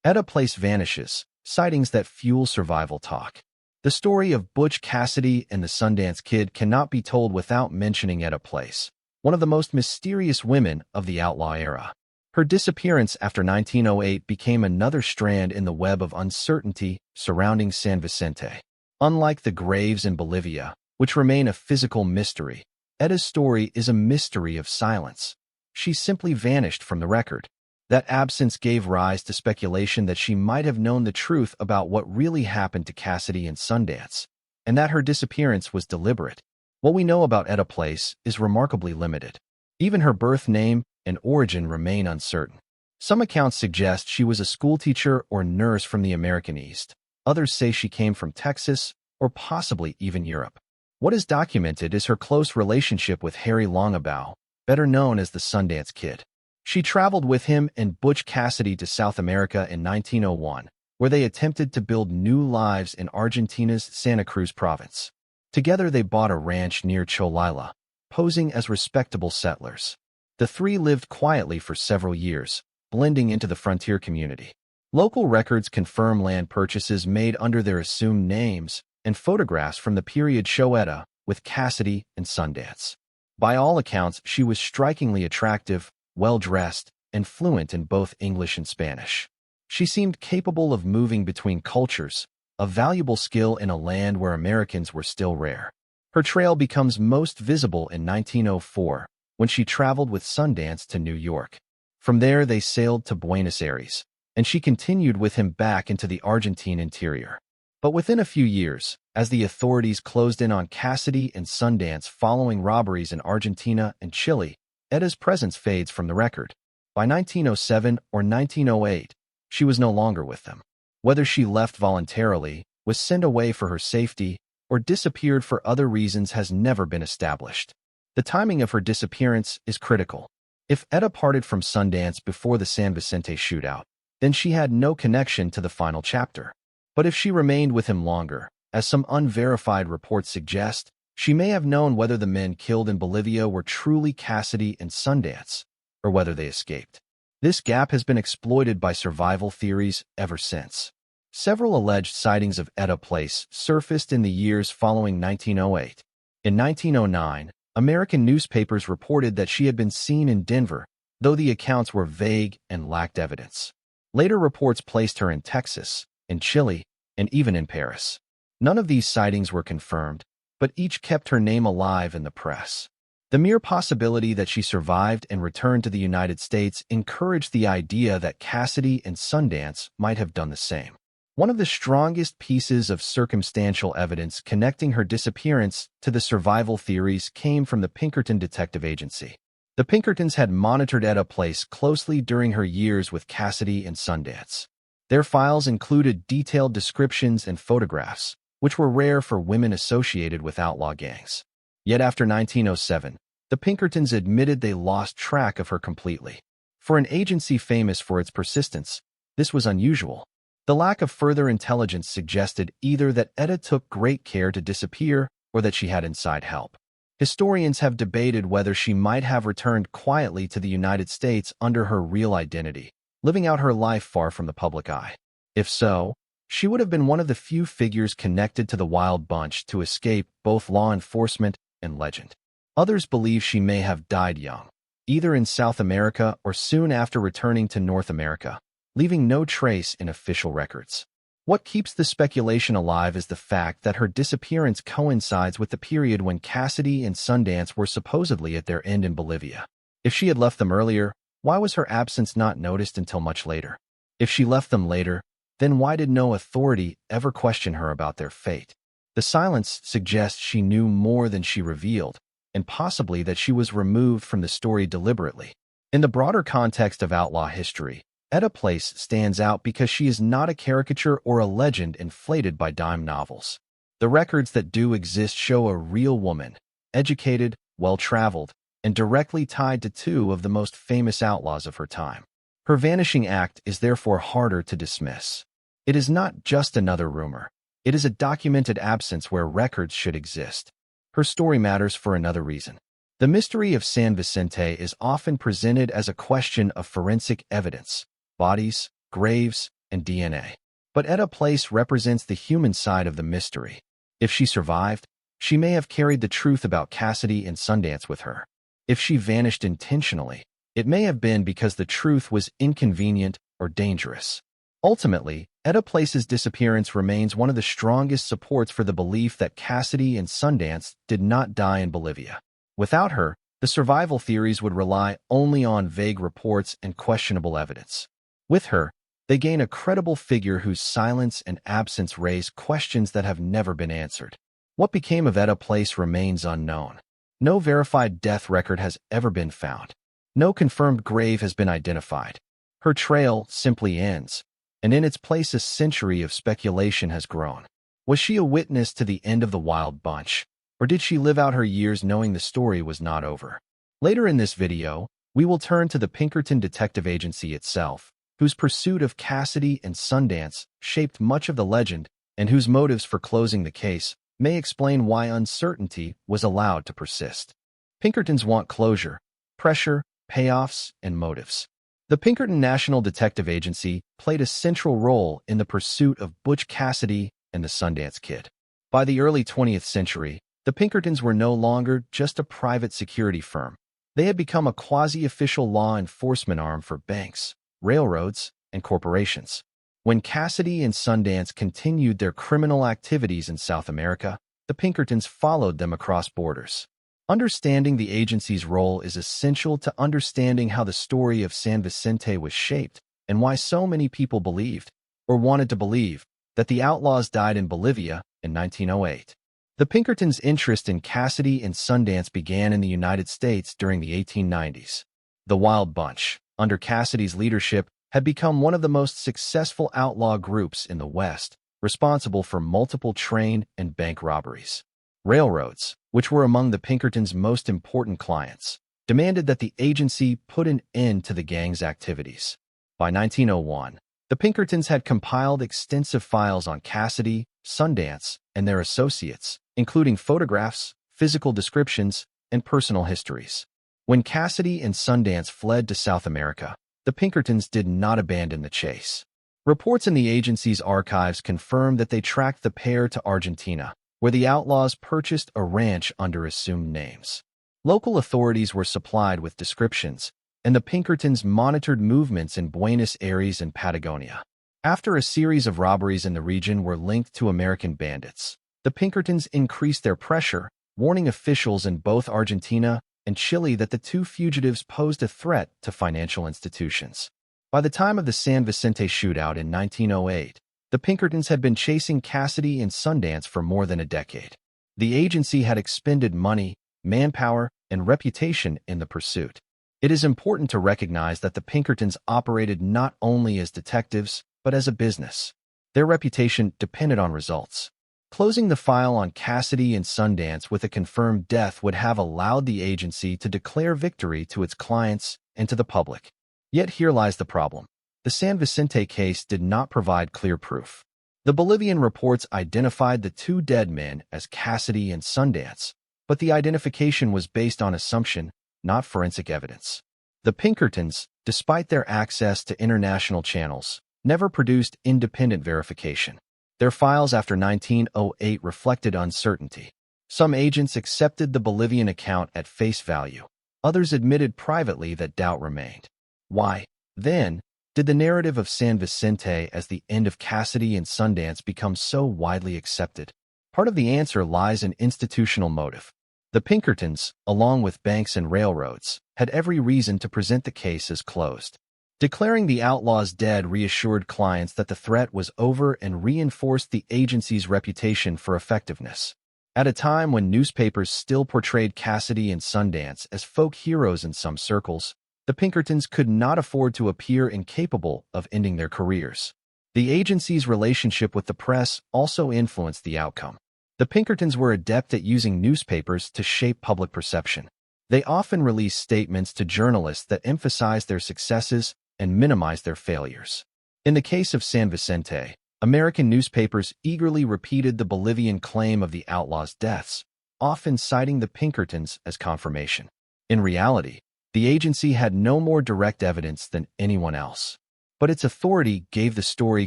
Etta Place vanishes, sightings that fuel survival talk. The story of Butch Cassidy and the Sundance Kid cannot be told without mentioning Etta Place, one of the most mysterious women of the outlaw era. Her disappearance after 1908 became another strand in the web of uncertainty surrounding San Vicente. Unlike the graves in Bolivia, which remain a physical mystery, Etta's story is a mystery of silence. She simply vanished from the record. That absence gave rise to speculation that she might have known the truth about what really happened to Cassidy and Sundance, and that her disappearance was deliberate. What we know about Etta Place is remarkably limited. Even her birth name and origin remain uncertain. Some accounts suggest she was a schoolteacher or nurse from the American East. Others say she came from Texas or possibly even Europe. What is documented is her close relationship with Harry Longabaugh, better known as the Sundance Kid. She traveled with him and Butch Cassidy to South America in 1901, where they attempted to build new lives in Argentina's Santa Cruz province. Together they bought a ranch near Cholila, posing as respectable settlers. The three lived quietly for several years, blending into the frontier community. Local records confirm land purchases made under their assumed names, and photographs from the period show Etta with Cassidy and Sundance. By all accounts, she was strikingly attractive, well-dressed, and fluent in both English and Spanish. She seemed capable of moving between cultures, a valuable skill in a land where Americans were still rare. Her trail becomes most visible in 1904, when she traveled with Sundance to New York. From there, they sailed to Buenos Aires, and she continued with him back into the Argentine interior. But within a few years, as the authorities closed in on Cassidy and Sundance following robberies in Argentina and Chile, Etta's presence fades from the record. By 1907 or 1908, she was no longer with them. Whether she left voluntarily, was sent away for her safety, or disappeared for other reasons has never been established. The timing of her disappearance is critical. If Etta parted from Sundance before the San Vicente shootout, then she had no connection to the final chapter. But if she remained with him longer, as some unverified reports suggest, she may have known whether the men killed in Bolivia were truly Cassidy and Sundance, or whether they escaped. This gap has been exploited by survival theories ever since. Several alleged sightings of Etta Place surfaced in the years following 1908. In 1909, American newspapers reported that she had been seen in Denver, though the accounts were vague and lacked evidence. Later reports placed her in Texas, in Chile, and even in Paris. None of these sightings were confirmed, but each kept her name alive in the press. The mere possibility that she survived and returned to the United States encouraged the idea that Cassidy and Sundance might have done the same. One of the strongest pieces of circumstantial evidence connecting her disappearance to the survival theories came from the Pinkerton Detective Agency. The Pinkertons had monitored Etta Place closely during her years with Cassidy and Sundance. Their files included detailed descriptions and photographs, which were rare for women associated with outlaw gangs. Yet after 1907, the Pinkertons admitted they lost track of her completely. For an agency famous for its persistence, this was unusual. The lack of further intelligence suggested either that Etta took great care to disappear or that she had inside help. Historians have debated whether she might have returned quietly to the United States under her real identity, living out her life far from the public eye. If so, she would have been one of the few figures connected to the Wild Bunch to escape both law enforcement and legend. Others believe she may have died young, either in South America or soon after returning to North America, leaving no trace in official records. What keeps the speculation alive is the fact that her disappearance coincides with the period when Cassidy and Sundance were supposedly at their end in Bolivia. If she had left them earlier, why was her absence not noticed until much later? If she left them later, then why did no authority ever question her about their fate? The silence suggests she knew more than she revealed, and possibly that she was removed from the story deliberately. In the broader context of outlaw history, Etta Place stands out because she is not a caricature or a legend inflated by dime novels. The records that do exist show a real woman, educated, well-traveled, and directly tied to two of the most famous outlaws of her time. Her vanishing act is therefore harder to dismiss. It is not just another rumor. It is a documented absence where records should exist. Her story matters for another reason. The mystery of San Vicente is often presented as a question of forensic evidence. Bodies, graves, and DNA. But Etta Place represents the human side of the mystery. If she survived, she may have carried the truth about Cassidy and Sundance with her. If she vanished intentionally, it may have been because the truth was inconvenient or dangerous. Ultimately, Etta Place's disappearance remains one of the strongest supports for the belief that Cassidy and Sundance did not die in Bolivia. Without her, the survival theories would rely only on vague reports and questionable evidence. With her, they gain a credible figure whose silence and absence raise questions that have never been answered. What became of Etta Place remains unknown. No verified death record has ever been found. No confirmed grave has been identified. Her trail simply ends, and in its place a century of speculation has grown. Was she a witness to the end of the Wild Bunch, or did she live out her years knowing the story was not over? Later in this video, we will turn to the Pinkerton Detective Agency itself, whose pursuit of Cassidy and Sundance shaped much of the legend and whose motives for closing the case may explain why uncertainty was allowed to persist. Pinkertons want closure, pressure, payoffs, and motives. The Pinkerton National Detective Agency played a central role in the pursuit of Butch Cassidy and the Sundance Kid. By the early 20th century, the Pinkertons were no longer just a private security firm. They had become a quasi-official law enforcement arm for banks, railroads, and corporations. When Cassidy and Sundance continued their criminal activities in South America, the Pinkertons followed them across borders. Understanding the agency's role is essential to understanding how the story of San Vicente was shaped and why so many people believed, or wanted to believe, that the Outlaws died in Bolivia in 1908. The Pinkertons' interest in Cassidy and Sundance began in the United States during the 1890s. The Wild Bunch, under Cassidy's leadership, had become one of the most successful outlaw groups in the West, responsible for multiple train and bank robberies. Railroads, which were among the Pinkertons' most important clients, demanded that the agency put an end to the gang's activities. By 1901, the Pinkertons had compiled extensive files on Cassidy, Sundance, and their associates, including photographs, physical descriptions, and personal histories. When Cassidy and Sundance fled to South America, the Pinkertons did not abandon the chase. Reports in the agency's archives confirmed that they tracked the pair to Argentina, where the Outlaws purchased a ranch under assumed names. Local authorities were supplied with descriptions, and the Pinkertons monitored movements in Buenos Aires and Patagonia. After a series of robberies in the region were linked to American bandits, the Pinkertons increased their pressure, warning officials in both Argentina and Chile that the two fugitives posed a threat to financial institutions. By the time of the San Vicente shootout in 1908, the Pinkertons had been chasing Cassidy and Sundance for more than a decade. The agency had expended money, manpower, and reputation in the pursuit. It is important to recognize that the Pinkertons operated not only as detectives, but as a business. Their reputation depended on results. Closing the file on Cassidy and Sundance with a confirmed death would have allowed the agency to declare victory to its clients and to the public. Yet here lies the problem. The San Vicente case did not provide clear proof. The Bolivian reports identified the two dead men as Cassidy and Sundance, but the identification was based on assumption, not forensic evidence. The Pinkertons, despite their access to international channels, never produced independent verification. Their files after 1908 reflected uncertainty. Some agents accepted the Bolivian account at face value. Others admitted privately that doubt remained. Why, then, did the narrative of San Vicente as the end of Cassidy and Sundance become so widely accepted? Part of the answer lies in institutional motive. The Pinkertons, along with banks and railroads, had every reason to present the case as closed. Declaring the Outlaws dead reassured clients that the threat was over and reinforced the agency's reputation for effectiveness. At a time when newspapers still portrayed Cassidy and Sundance as folk heroes in some circles, the Pinkertons could not afford to appear incapable of ending their careers. The agency's relationship with the press also influenced the outcome. The Pinkertons were adept at using newspapers to shape public perception. They often released statements to journalists that emphasized their successes and minimized their failures. In the case of San Vicente, American newspapers eagerly repeated the Bolivian claim of the Outlaws' deaths, often citing the Pinkertons as confirmation. In reality, the agency had no more direct evidence than anyone else. but its authority gave the story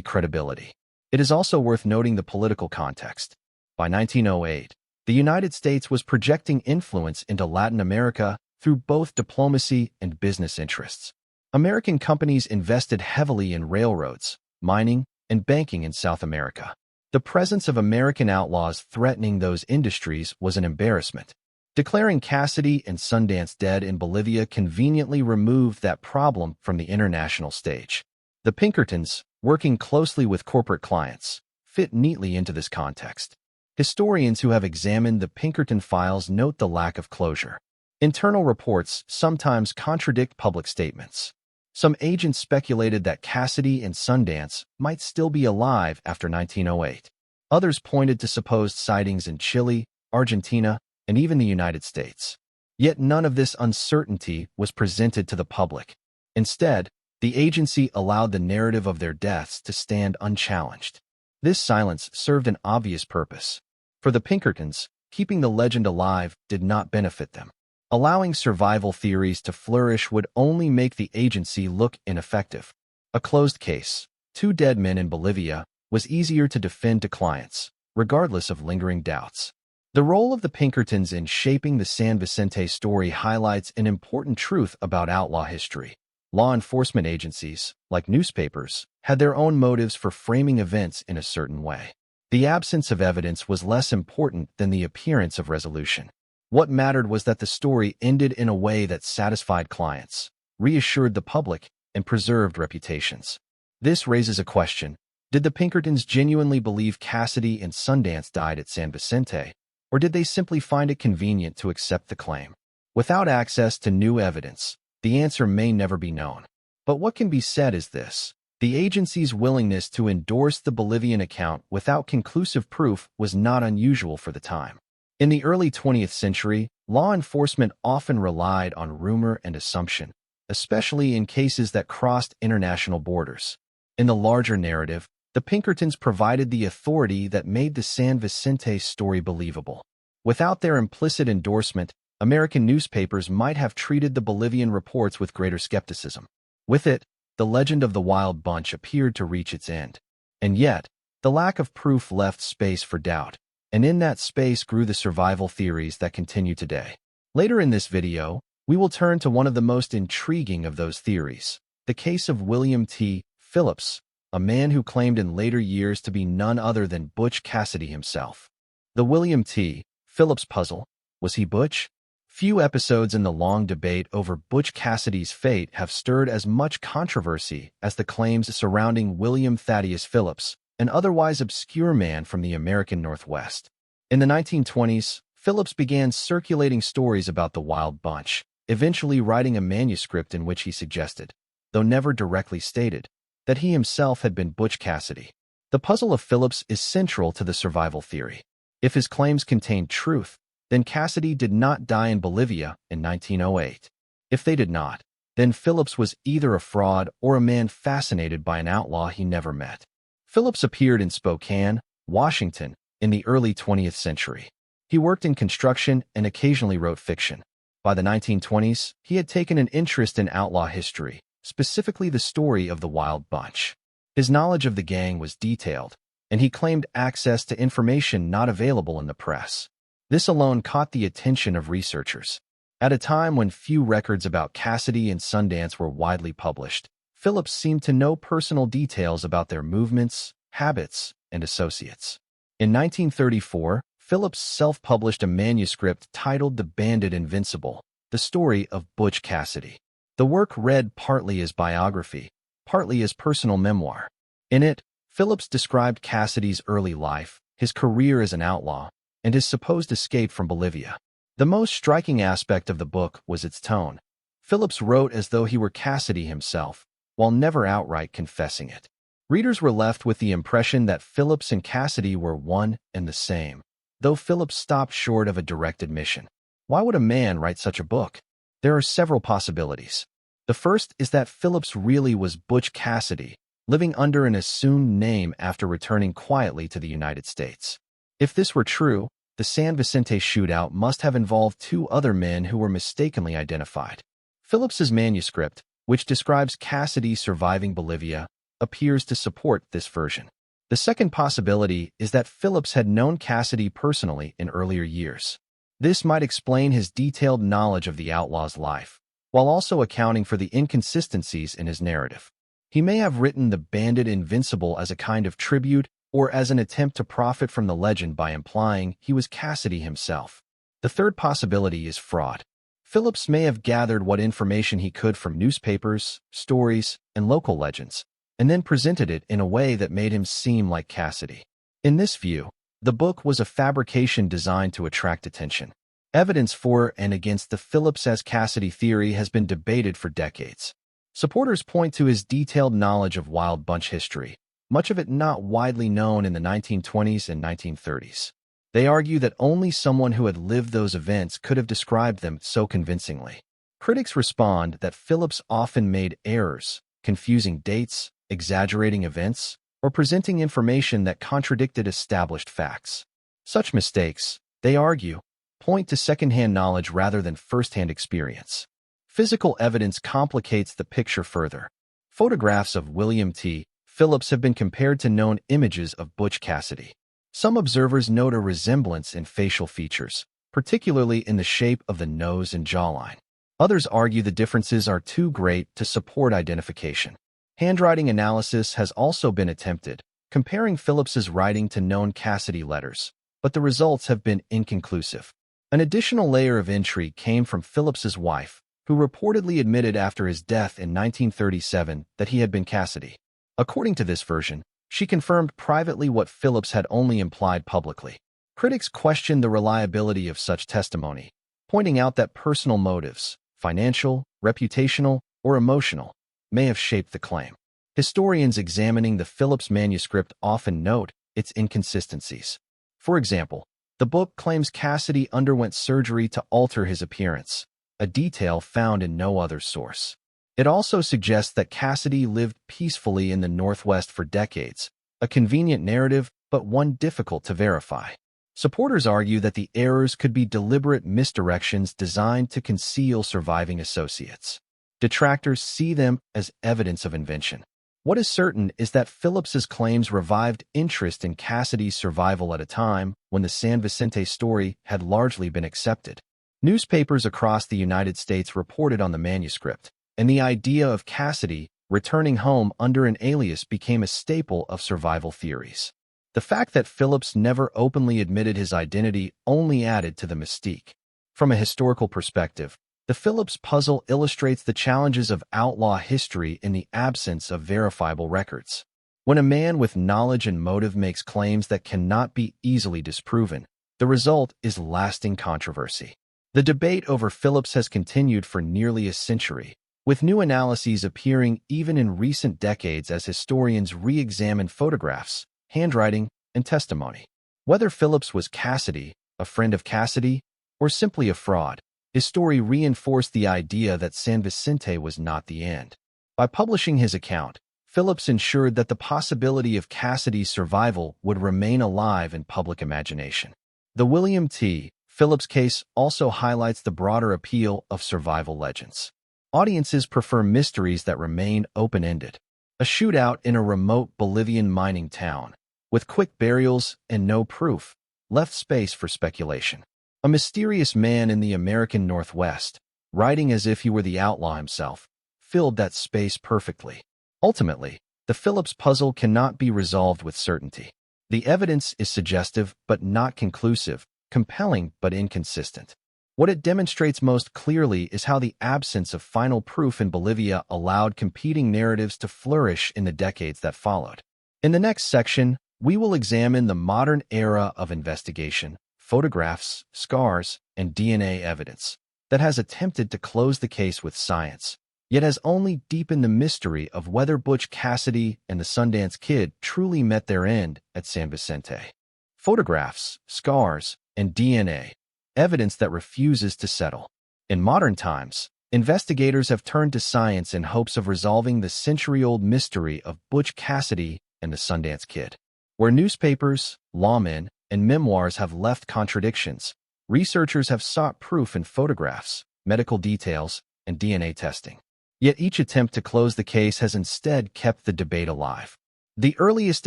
credibility. It is also worth noting the political context. By 1908, the United States was projecting influence into Latin America through both diplomacy and business interests. American companies invested heavily in railroads, mining, and banking in South America. The presence of American outlaws threatening those industries was an embarrassment. Declaring Cassidy and Sundance dead in Bolivia conveniently removed that problem from the international stage. The Pinkertons, working closely with corporate clients, fit neatly into this context. Historians who have examined the Pinkerton files note the lack of closure. Internal reports sometimes contradict public statements. Some agents speculated that Cassidy and Sundance might still be alive after 1908. Others pointed to supposed sightings in Chile, Argentina, and even the United States. Yet none of this uncertainty was presented to the public. Instead, the agency allowed the narrative of their deaths to stand unchallenged. This silence served an obvious purpose. For the Pinkertons, keeping the legend alive did not benefit them. Allowing survival theories to flourish would only make the agency look ineffective. A closed case, 2 dead men in Bolivia, was easier to defend to clients, regardless of lingering doubts. The role of the Pinkertons in shaping the San Vicente story highlights an important truth about outlaw history. Law enforcement agencies, like newspapers, had their own motives for framing events in a certain way. The absence of evidence was less important than the appearance of resolution. What mattered was that the story ended in a way that satisfied clients, reassured the public, and preserved reputations. This raises a question. Did the Pinkertons genuinely believe Cassidy and Sundance died at San Vicente, or did they simply find it convenient to accept the claim? Without access to new evidence, the answer may never be known. But what can be said is this. The agency's willingness to endorse the Bolivian account without conclusive proof was not unusual for the time. In the early 20th century, law enforcement often relied on rumor and assumption, especially in cases that crossed international borders. In the larger narrative, the Pinkertons provided the authority that made the San Vicente story believable. Without their implicit endorsement, American newspapers might have treated the Bolivian reports with greater skepticism. With it, the legend of the Wild Bunch appeared to reach its end. And yet, the lack of proof left space for doubt. And in that space grew the survival theories that continue today. Later in this video, we will turn to one of the most intriguing of those theories, the case of William T. Phillips, a man who claimed in later years to be none other than Butch Cassidy himself. The William T. Phillips puzzle. Was he Butch? Few episodes in the long debate over Butch Cassidy's fate have stirred as much controversy as the claims surrounding William Thaddeus Phillips, an otherwise obscure man from the American Northwest. In the 1920s, Phillips began circulating stories about the Wild Bunch, eventually writing a manuscript in which he suggested, though never directly stated, that he himself had been Butch Cassidy. The puzzle of Phillips is central to the survival theory. If his claims contained truth, then Cassidy did not die in Bolivia in 1908. If they did not, then Phillips was either a fraud or a man fascinated by an outlaw he never met. Phillips appeared in Spokane, Washington, in the early 20th century. He worked in construction and occasionally wrote fiction. By the 1920s, he had taken an interest in outlaw history, specifically the story of the Wild Bunch. His knowledge of the gang was detailed, and he claimed access to information not available in the press. This alone caught the attention of researchers. At a time when few records about Cassidy and Sundance were widely published, Phillips seemed to know personal details about their movements, habits, and associates. In 1934, Phillips self-published a manuscript titled The Bandit Invincible, the story of Butch Cassidy. The work read partly as biography, partly as personal memoir. In it, Phillips described Cassidy's early life, his career as an outlaw, and his supposed escape from Bolivia. The most striking aspect of the book was its tone. Phillips wrote as though he were Cassidy himself, while never outright confessing it. Readers were left with the impression that Phillips and Cassidy were one and the same, though Phillips stopped short of a direct admission. Why would a man write such a book? There are several possibilities. The first is that Phillips really was Butch Cassidy, living under an assumed name after returning quietly to the United States. If this were true, the San Vicente shootout must have involved 2 other men who were mistakenly identified. Phillips's manuscript, which describes Cassidy surviving Bolivia, appears to support this version. The second possibility is that Phillips had known Cassidy personally in earlier years. This might explain his detailed knowledge of the outlaw's life, while also accounting for the inconsistencies in his narrative. He may have written the bandit invincible as a kind of tribute or as an attempt to profit from the legend by implying he was Cassidy himself. The third possibility is fraud. Phillips may have gathered what information he could from newspapers, stories, and local legends, and then presented it in a way that made him seem like Cassidy. In this view, the book was a fabrication designed to attract attention. Evidence for and against the Phillips as Cassidy theory has been debated for decades. Supporters point to his detailed knowledge of Wild Bunch history, much of it not widely known in the 1920s and 1930s. They argue that only someone who had lived those events could have described them so convincingly. Critics respond that Phillips often made errors, confusing dates, exaggerating events, or presenting information that contradicted established facts. Such mistakes, they argue, point to secondhand knowledge rather than firsthand experience. Physical evidence complicates the picture further. Photographs of William T. Phillips have been compared to known images of Butch Cassidy. Some observers note a resemblance in facial features, particularly in the shape of the nose and jawline. Others argue the differences are too great to support identification. Handwriting analysis has also been attempted, comparing Phillips's writing to known Cassidy letters, but the results have been inconclusive. An additional layer of intrigue came from Phillips's wife, who reportedly admitted after his death in 1937 that he had been Cassidy. According to this version, she confirmed privately what Phillips had only implied publicly. Critics question the reliability of such testimony, pointing out that personal motives, financial, reputational, or emotional, may have shaped the claim. Historians examining the Phillips manuscript often note its inconsistencies. For example, the book claims Cassidy underwent surgery to alter his appearance, a detail found in no other source. It also suggests that Cassidy lived peacefully in the Northwest for decades, a convenient narrative but one difficult to verify. Supporters argue that the errors could be deliberate misdirections designed to conceal surviving associates. Detractors see them as evidence of invention. What is certain is that Phillips's claims revived interest in Cassidy's survival at a time when the San Vicente story had largely been accepted. Newspapers across the United States reported on the manuscript, and the idea of Cassidy returning home under an alias became a staple of survival theories. The fact that Phillips never openly admitted his identity only added to the mystique. From a historical perspective, the Phillips puzzle illustrates the challenges of outlaw history in the absence of verifiable records. When a man with knowledge and motive makes claims that cannot be easily disproven, the result is lasting controversy. The debate over Phillips has continued for nearly a century, with new analyses appearing even in recent decades as historians re-examine photographs, handwriting, and testimony. Whether Phillips was Cassidy, a friend of Cassidy, or simply a fraud, his story reinforced the idea that San Vicente was not the end. By publishing his account, Phillips ensured that the possibility of Cassidy's survival would remain alive in public imagination. The William T. Phillips case also highlights the broader appeal of survival legends. Audiences prefer mysteries that remain open-ended. A shootout in a remote Bolivian mining town, with quick burials and no proof, left space for speculation. A mysterious man in the American Northwest, writing as if he were the outlaw himself, filled that space perfectly. Ultimately, the Phillips puzzle cannot be resolved with certainty. The evidence is suggestive but not conclusive, compelling but inconsistent. What it demonstrates most clearly is how the absence of final proof in Bolivia allowed competing narratives to flourish in the decades that followed. In the next section, we will examine the modern era of investigation, photographs, scars, and DNA evidence that has attempted to close the case with science, yet has only deepened the mystery of whether Butch Cassidy and the Sundance Kid truly met their end at San Vicente. Photographs, scars, and DNA, evidence that refuses to settle. In modern times, investigators have turned to science in hopes of resolving the century-old mystery of Butch Cassidy and the Sundance Kid. Where newspapers, lawmen, and memoirs have left contradictions, researchers have sought proof in photographs, medical details, and DNA testing. Yet each attempt to close the case has instead kept the debate alive. The earliest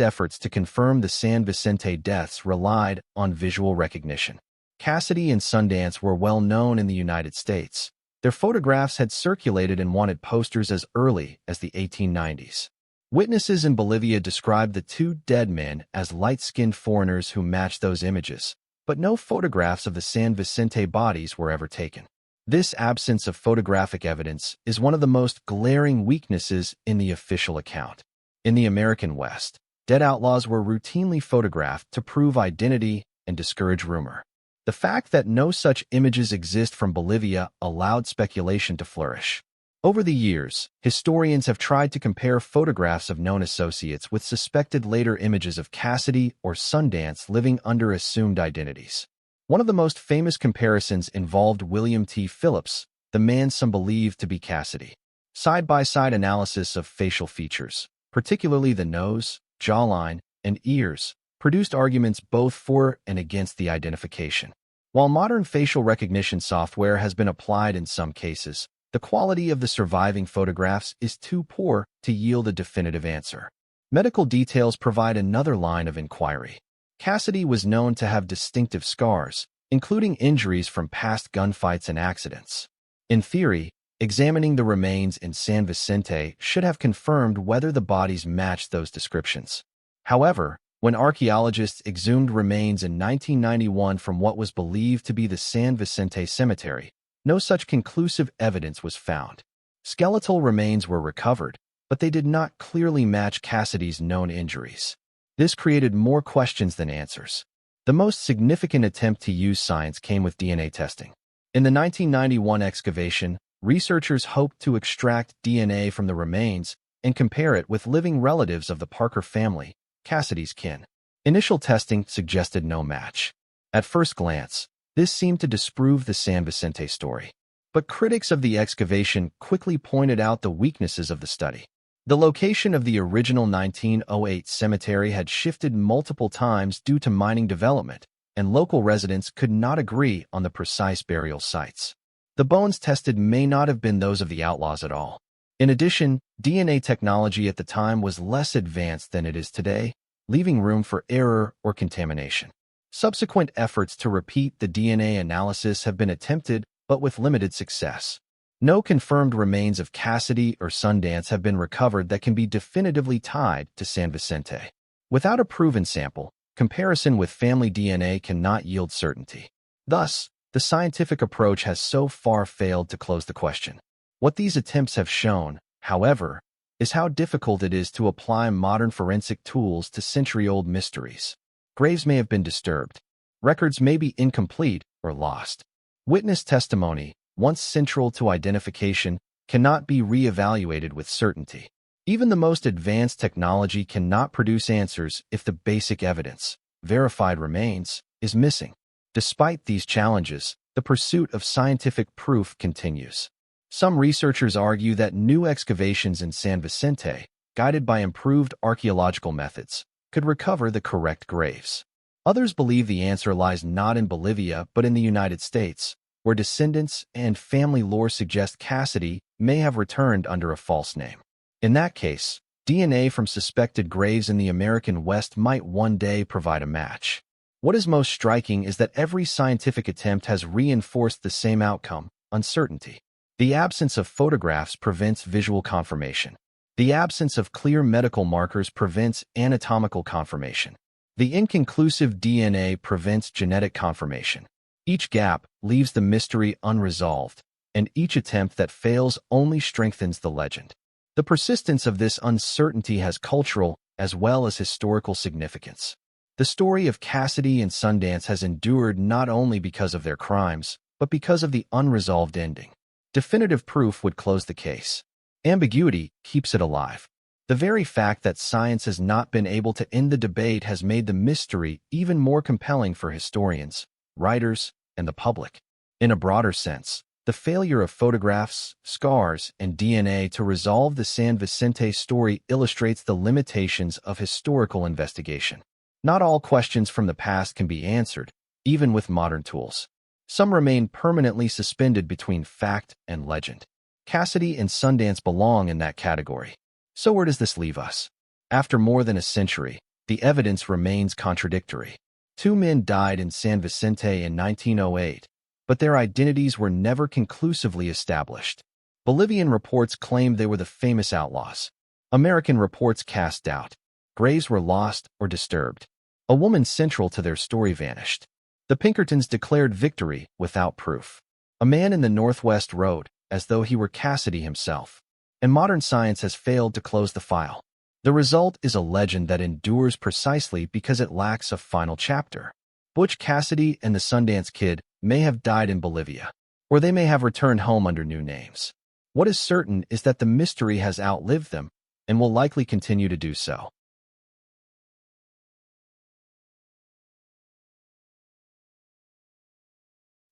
efforts to confirm the San Vicente deaths relied on visual recognition. Cassidy and Sundance were well known in the United States. Their photographs had circulated in wanted posters as early as the 1890s. Witnesses in Bolivia described the two dead men as light-skinned foreigners who matched those images, but no photographs of the San Vicente bodies were ever taken. This absence of photographic evidence is one of the most glaring weaknesses in the official account. In the American West, dead outlaws were routinely photographed to prove identity and discourage rumor. The fact that no such images exist from Bolivia allowed speculation to flourish. Over the years, historians have tried to compare photographs of known associates with suspected later images of Cassidy or Sundance living under assumed identities. One of the most famous comparisons involved William T. Phillips, the man some believe to be Cassidy. Side-by-side analysis of facial features, particularly the nose, jawline, and ears, produced arguments both for and against the identification. While modern facial recognition software has been applied in some cases, the quality of the surviving photographs is too poor to yield a definitive answer. Medical details provide another line of inquiry. Cassidy was known to have distinctive scars, including injuries from past gunfights and accidents. In theory, examining the remains in San Vicente should have confirmed whether the bodies matched those descriptions. However, when archaeologists exhumed remains in 1991 from what was believed to be the San Vicente cemetery, no such conclusive evidence was found. Skeletal remains were recovered, but they did not clearly match Cassidy's known injuries. This created more questions than answers. The most significant attempt to use science came with DNA testing. In the 1991 excavation, researchers hoped to extract DNA from the remains and compare it with living relatives of the Parker family, Cassidy's kin. Initial testing suggested no match. At first glance, this seemed to disprove the San Vicente story. But critics of the excavation quickly pointed out the weaknesses of the study. The location of the original 1908 cemetery had shifted multiple times due to mining development, and local residents could not agree on the precise burial sites. The bones tested may not have been those of the outlaws at all. In addition, DNA technology at the time was less advanced than it is today, leaving room for error or contamination. Subsequent efforts to repeat the DNA analysis have been attempted, but with limited success. No confirmed remains of Cassidy or Sundance have been recovered that can be definitively tied to San Vicente. Without a proven sample, comparison with family DNA cannot yield certainty. Thus, the scientific approach has so far failed to close the question. What these attempts have shown, however, is how difficult it is to apply modern forensic tools to century-old mysteries. Graves may have been disturbed. Records may be incomplete or lost. Witness testimony, once central to identification, cannot be re-evaluated with certainty. Even the most advanced technology cannot produce answers if the basic evidence, verified remains, is missing. Despite these challenges, the pursuit of scientific proof continues. Some researchers argue that new excavations in San Vicente, guided by improved archaeological methods, could recover the correct graves. Others believe the answer lies not in Bolivia but in the United States, where descendants and family lore suggest Cassidy may have returned under a false name. In that case, DNA from suspected graves in the American West might one day provide a match. What is most striking is that every scientific attempt has reinforced the same outcome: uncertainty. The absence of photographs prevents visual confirmation. The absence of clear medical markers prevents anatomical confirmation. The inconclusive DNA prevents genetic confirmation. Each gap leaves the mystery unresolved, and each attempt that fails only strengthens the legend. The persistence of this uncertainty has cultural as well as historical significance. The story of Cassidy and Sundance has endured not only because of their crimes, but because of the unresolved ending. Definitive proof would close the case. Ambiguity keeps it alive. The very fact that science has not been able to end the debate has made the mystery even more compelling for historians, writers, and the public. In a broader sense, the failure of photographs, scars, and DNA to resolve the San Vicente story illustrates the limitations of historical investigation. Not all questions from the past can be answered, even with modern tools. Some remain permanently suspended between fact and legend. Cassidy and Sundance belong in that category. So where does this leave us? After more than a century, the evidence remains contradictory. Two men died in San Vicente in 1908, but their identities were never conclusively established. Bolivian reports claimed they were the famous Outlaws. American reports cast doubt. Graves were lost or disturbed. A woman central to their story vanished. The Pinkertons declared victory without proof. A man in the Northwest wrote, as though he were Cassidy himself. And modern science has failed to close the file. The result is a legend that endures precisely because it lacks a final chapter. Butch Cassidy and the Sundance Kid may have died in Bolivia, or they may have returned home under new names. What is certain is that the mystery has outlived them and will likely continue to do so.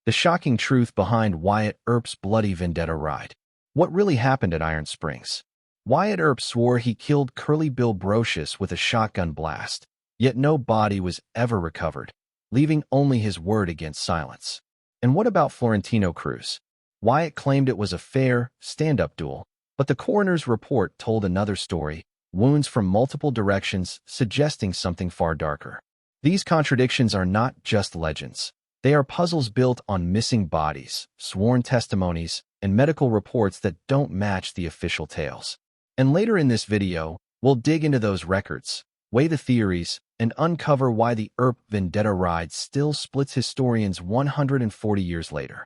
The shocking truth behind Wyatt Earp's bloody Vendetta ride. What really happened at Iron Springs? Wyatt Earp swore he killed Curly Bill Brocious with a shotgun blast, yet no body was ever recovered, leaving only his word against silence. And what about Florentino Cruz? Wyatt claimed it was a fair, stand-up duel, but the coroner's report told another story, wounds from multiple directions suggesting something far darker. These contradictions are not just legends. They are puzzles built on missing bodies, sworn testimonies, and medical reports that don't match the official tales. And later in this video, we'll dig into those records, weigh the theories, and uncover why the Earp Vendetta ride still splits historians 140 years later.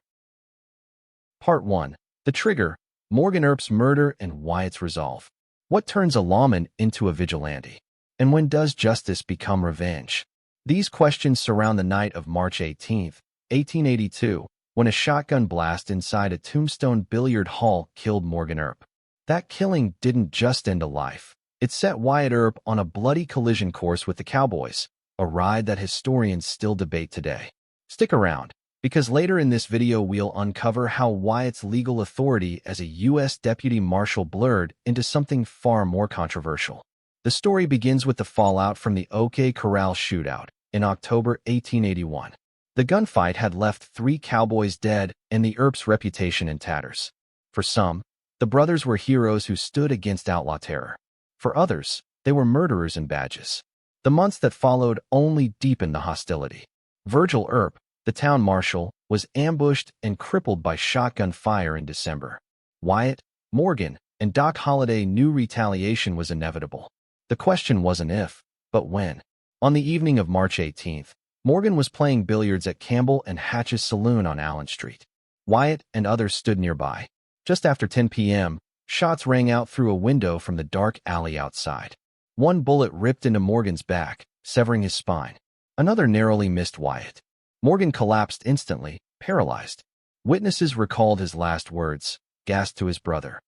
Part 1. The Trigger, Morgan Earp's murder and Wyatt's resolve. What turns a lawman into a vigilante? And when does justice become revenge? These questions surround the night of March 18, 1882, when a shotgun blast inside a Tombstone billiard hall killed Morgan Earp. That killing didn't just end a life. It set Wyatt Earp on a bloody collision course with the Cowboys, a ride that historians still debate today. Stick around, because later in this video we'll uncover how Wyatt's legal authority as a U.S. Deputy Marshal blurred into something far more controversial. The story begins with the fallout from the OK Corral shootout in October 1881. The gunfight had left 3 cowboys dead and the Earps' reputation in tatters. For some, the brothers were heroes who stood against outlaw terror. For others, they were murderers in badges. The months that followed only deepened the hostility. Virgil Earp, the town marshal, was ambushed and crippled by shotgun fire in December. Wyatt, Morgan, and Doc Holliday knew retaliation was inevitable. The question wasn't if, but when. On the evening of March 18th, Morgan was playing billiards at Campbell and Hatch's saloon on Allen Street. Wyatt and others stood nearby. Just after 10 p.m., shots rang out through a window from the dark alley outside. One bullet ripped into Morgan's back, severing his spine. Another narrowly missed Wyatt. Morgan collapsed instantly, paralyzed. Witnesses recalled his last words, gasped to his brother.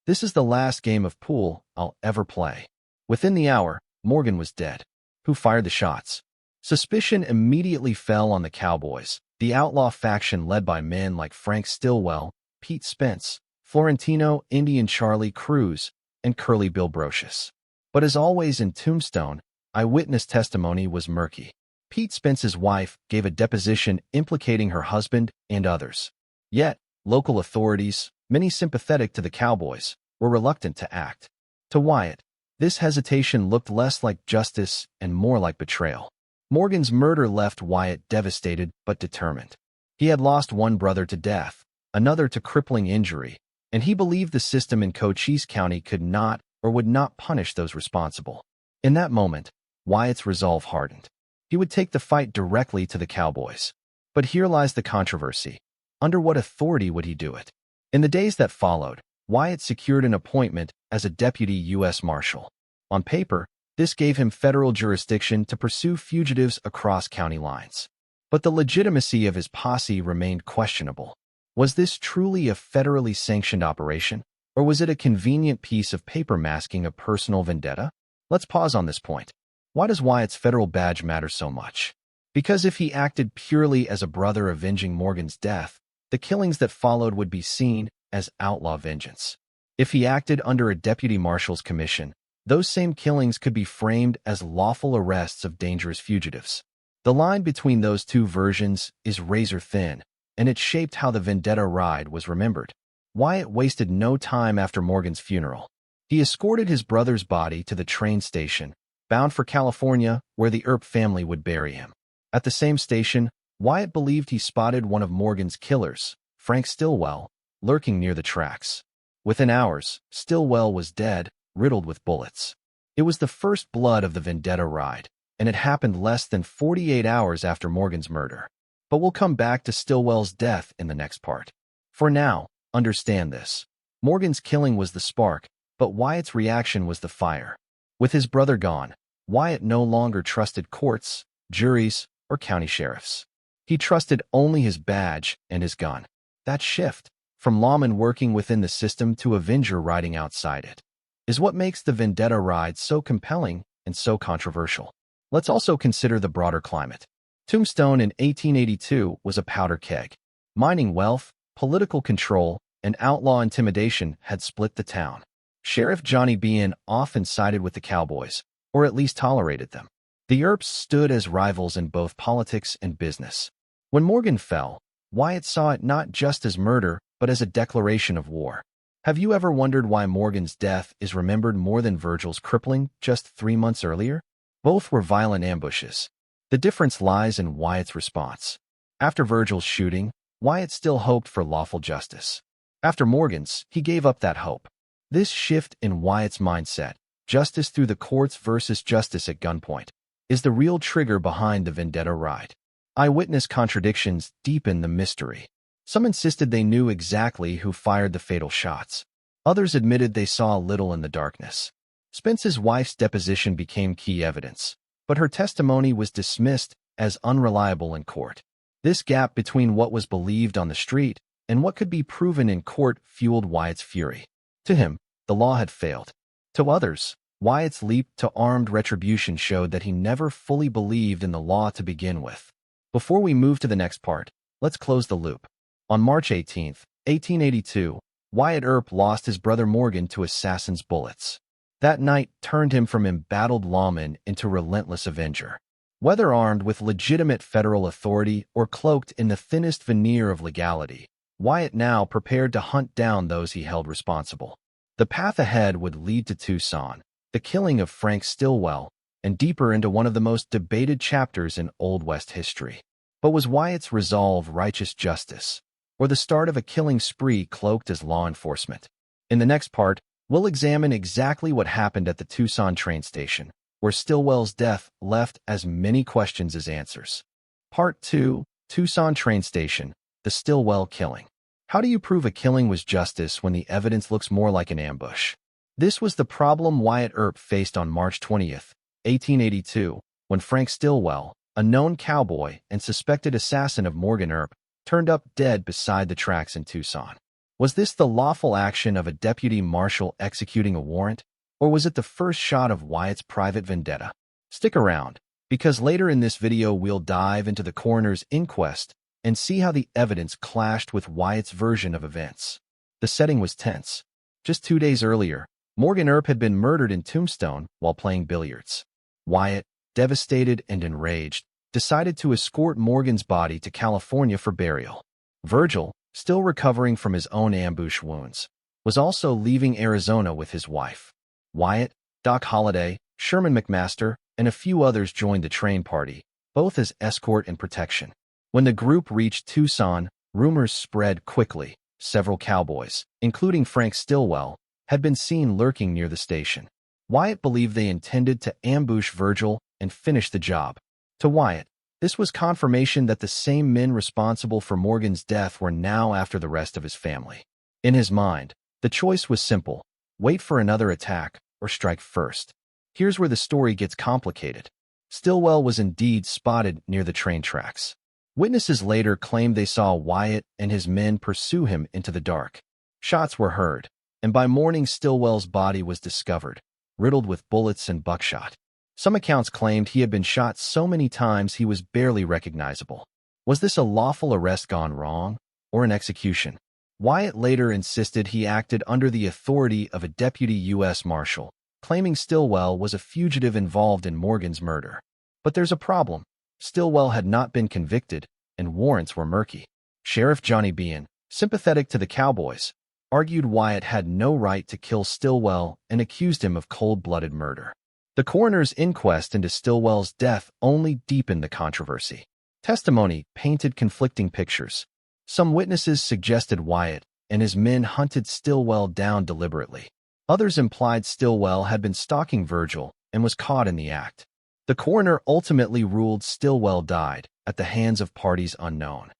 "This is the last game of pool I'll ever play." Within the hour, Morgan was dead. Who fired the shots? Suspicion immediately fell on the Cowboys, the outlaw faction led by men like Frank Stillwell, Pete Spence, Florentino Indian Charlie Cruz, and Curly Bill Brocious. But as always in Tombstone, eyewitness testimony was murky. Pete Spence's wife gave a deposition implicating her husband and others. Yet, local authorities, many sympathetic to the Cowboys, were reluctant to act. To Wyatt, this hesitation looked less like justice and more like betrayal. Morgan's murder left Wyatt devastated but determined. He had lost one brother to death, another to crippling injury, and he believed the system in Cochise County could not or would not punish those responsible. In that moment, Wyatt's resolve hardened. He would take the fight directly to the Cowboys. But here lies the controversy. Under what authority would he do it? In the days that followed, Wyatt secured an appointment as a deputy U.S. Marshal. On paper, this gave him federal jurisdiction to pursue fugitives across county lines. But the legitimacy of his posse remained questionable. Was this truly a federally sanctioned operation, or was it a convenient piece of paper masking a personal vendetta? Let's pause on this point. Why does Wyatt's federal badge matter so much? Because if he acted purely as a brother avenging Morgan's death, the killings that followed would be seen as outlaw vengeance. If he acted under a deputy marshal's commission, those same killings could be framed as lawful arrests of dangerous fugitives. The line between those two versions is razor thin, and it shaped how the Vendetta ride was remembered. Wyatt wasted no time after Morgan's funeral. He escorted his brother's body to the train station, bound for California, where the Earp family would bury him. At the same station, Wyatt believed he spotted one of Morgan's killers, Frank Stillwell, lurking near the tracks. Within hours, Stillwell was dead, riddled with bullets. It was the first blood of the Vendetta ride, and it happened less than 48 hours after Morgan's murder. But we'll come back to Stillwell's death in the next part. For now, understand this. Morgan's killing was the spark, but Wyatt's reaction was the fire. With his brother gone, Wyatt no longer trusted courts, juries, or county sheriffs. He trusted only his badge and his gun. That shift, from lawman working within the system to avenger riding outside it, is what makes the Vendetta ride so compelling and so controversial. Let's also consider the broader climate. Tombstone in 1882 was a powder keg. Mining wealth, political control, and outlaw intimidation had split the town. Sheriff Johnny Bean often sided with the cowboys, or at least tolerated them. The Earps stood as rivals in both politics and business. When Morgan fell, Wyatt saw it not just as murder, but as a declaration of war. Have you ever wondered why Morgan's death is remembered more than Virgil's crippling just 3 months earlier? Both were violent ambushes. The difference lies in Wyatt's response. After Virgil's shooting, Wyatt still hoped for lawful justice. After Morgan's, he gave up that hope. This shift in Wyatt's mindset, justice through the courts versus justice at gunpoint, is the real trigger behind the Vendetta ride. Eyewitness contradictions deepen the mystery. Some insisted they knew exactly who fired the fatal shots. Others admitted they saw little in the darkness. Spence's wife's deposition became key evidence, but her testimony was dismissed as unreliable in court. This gap between what was believed on the street and what could be proven in court fueled Wyatt's fury. To him, the law had failed. To others, Wyatt's leap to armed retribution showed that he never fully believed in the law to begin with. Before we move to the next part, let's close the loop. On March 18, 1882, Wyatt Earp lost his brother Morgan to assassin's bullets. That night turned him from embattled lawman into relentless avenger. Whether armed with legitimate federal authority or cloaked in the thinnest veneer of legality, Wyatt now prepared to hunt down those he held responsible. The path ahead would lead to Tucson, the killing of Frank Stillwell, and deeper into one of the most debated chapters in Old West history. But was Wyatt's resolve righteous justice, or the start of a killing spree cloaked as law enforcement? In the next part, we'll examine exactly what happened at the Tucson train station, where Stillwell's death left as many questions as answers. Part 2, Tucson train station, the Stillwell killing. How do you prove a killing was justice when the evidence looks more like an ambush? This was the problem Wyatt Earp faced on March 20, 1882, when Frank Stillwell, a known cowboy and suspected assassin of Morgan Earp, turned up dead beside the tracks in Tucson. Was this the lawful action of a deputy marshal executing a warrant, or was it the first shot of Wyatt's private vendetta? Stick around, because later in this video we'll dive into the coroner's inquest and see how the evidence clashed with Wyatt's version of events. The setting was tense. Just 2 days earlier, Morgan Earp had been murdered in Tombstone while playing billiards. Wyatt, devastated and enraged, decided to escort Morgan's body to California for burial. Virgil, still recovering from his own ambush wounds, was also leaving Arizona with his wife. Wyatt, Doc Holliday, Sherman McMaster, and a few others joined the train party, both as escort and protection. When the group reached Tucson, rumors spread quickly. Several cowboys, including Frank Stillwell, had been seen lurking near the station. Wyatt believed they intended to ambush Virgil and finish the job. To Wyatt, this was confirmation that the same men responsible for Morgan's death were now after the rest of his family. In his mind, the choice was simple: wait for another attack or strike first. Here's where the story gets complicated. Stillwell was indeed spotted near the train tracks. Witnesses later claimed they saw Wyatt and his men pursue him into the dark. Shots were heard, and by morning Stillwell's body was discovered, riddled with bullets and buckshot. Some accounts claimed he had been shot so many times he was barely recognizable. Was this a lawful arrest gone wrong, or an execution? Wyatt later insisted he acted under the authority of a deputy U.S. Marshal, claiming Stillwell was a fugitive involved in Morgan's murder. But there's a problem. Stillwell had not been convicted, and warrants were murky. Sheriff Johnny Bean, sympathetic to the cowboys, argued Wyatt had no right to kill Stillwell and accused him of cold-blooded murder. The coroner's inquest into Stillwell's death only deepened the controversy. Testimony painted conflicting pictures. Some witnesses suggested Wyatt and his men hunted Stillwell down deliberately. Others implied Stillwell had been stalking Virgil and was caught in the act. The coroner ultimately ruled Stillwell died at the hands of parties unknown.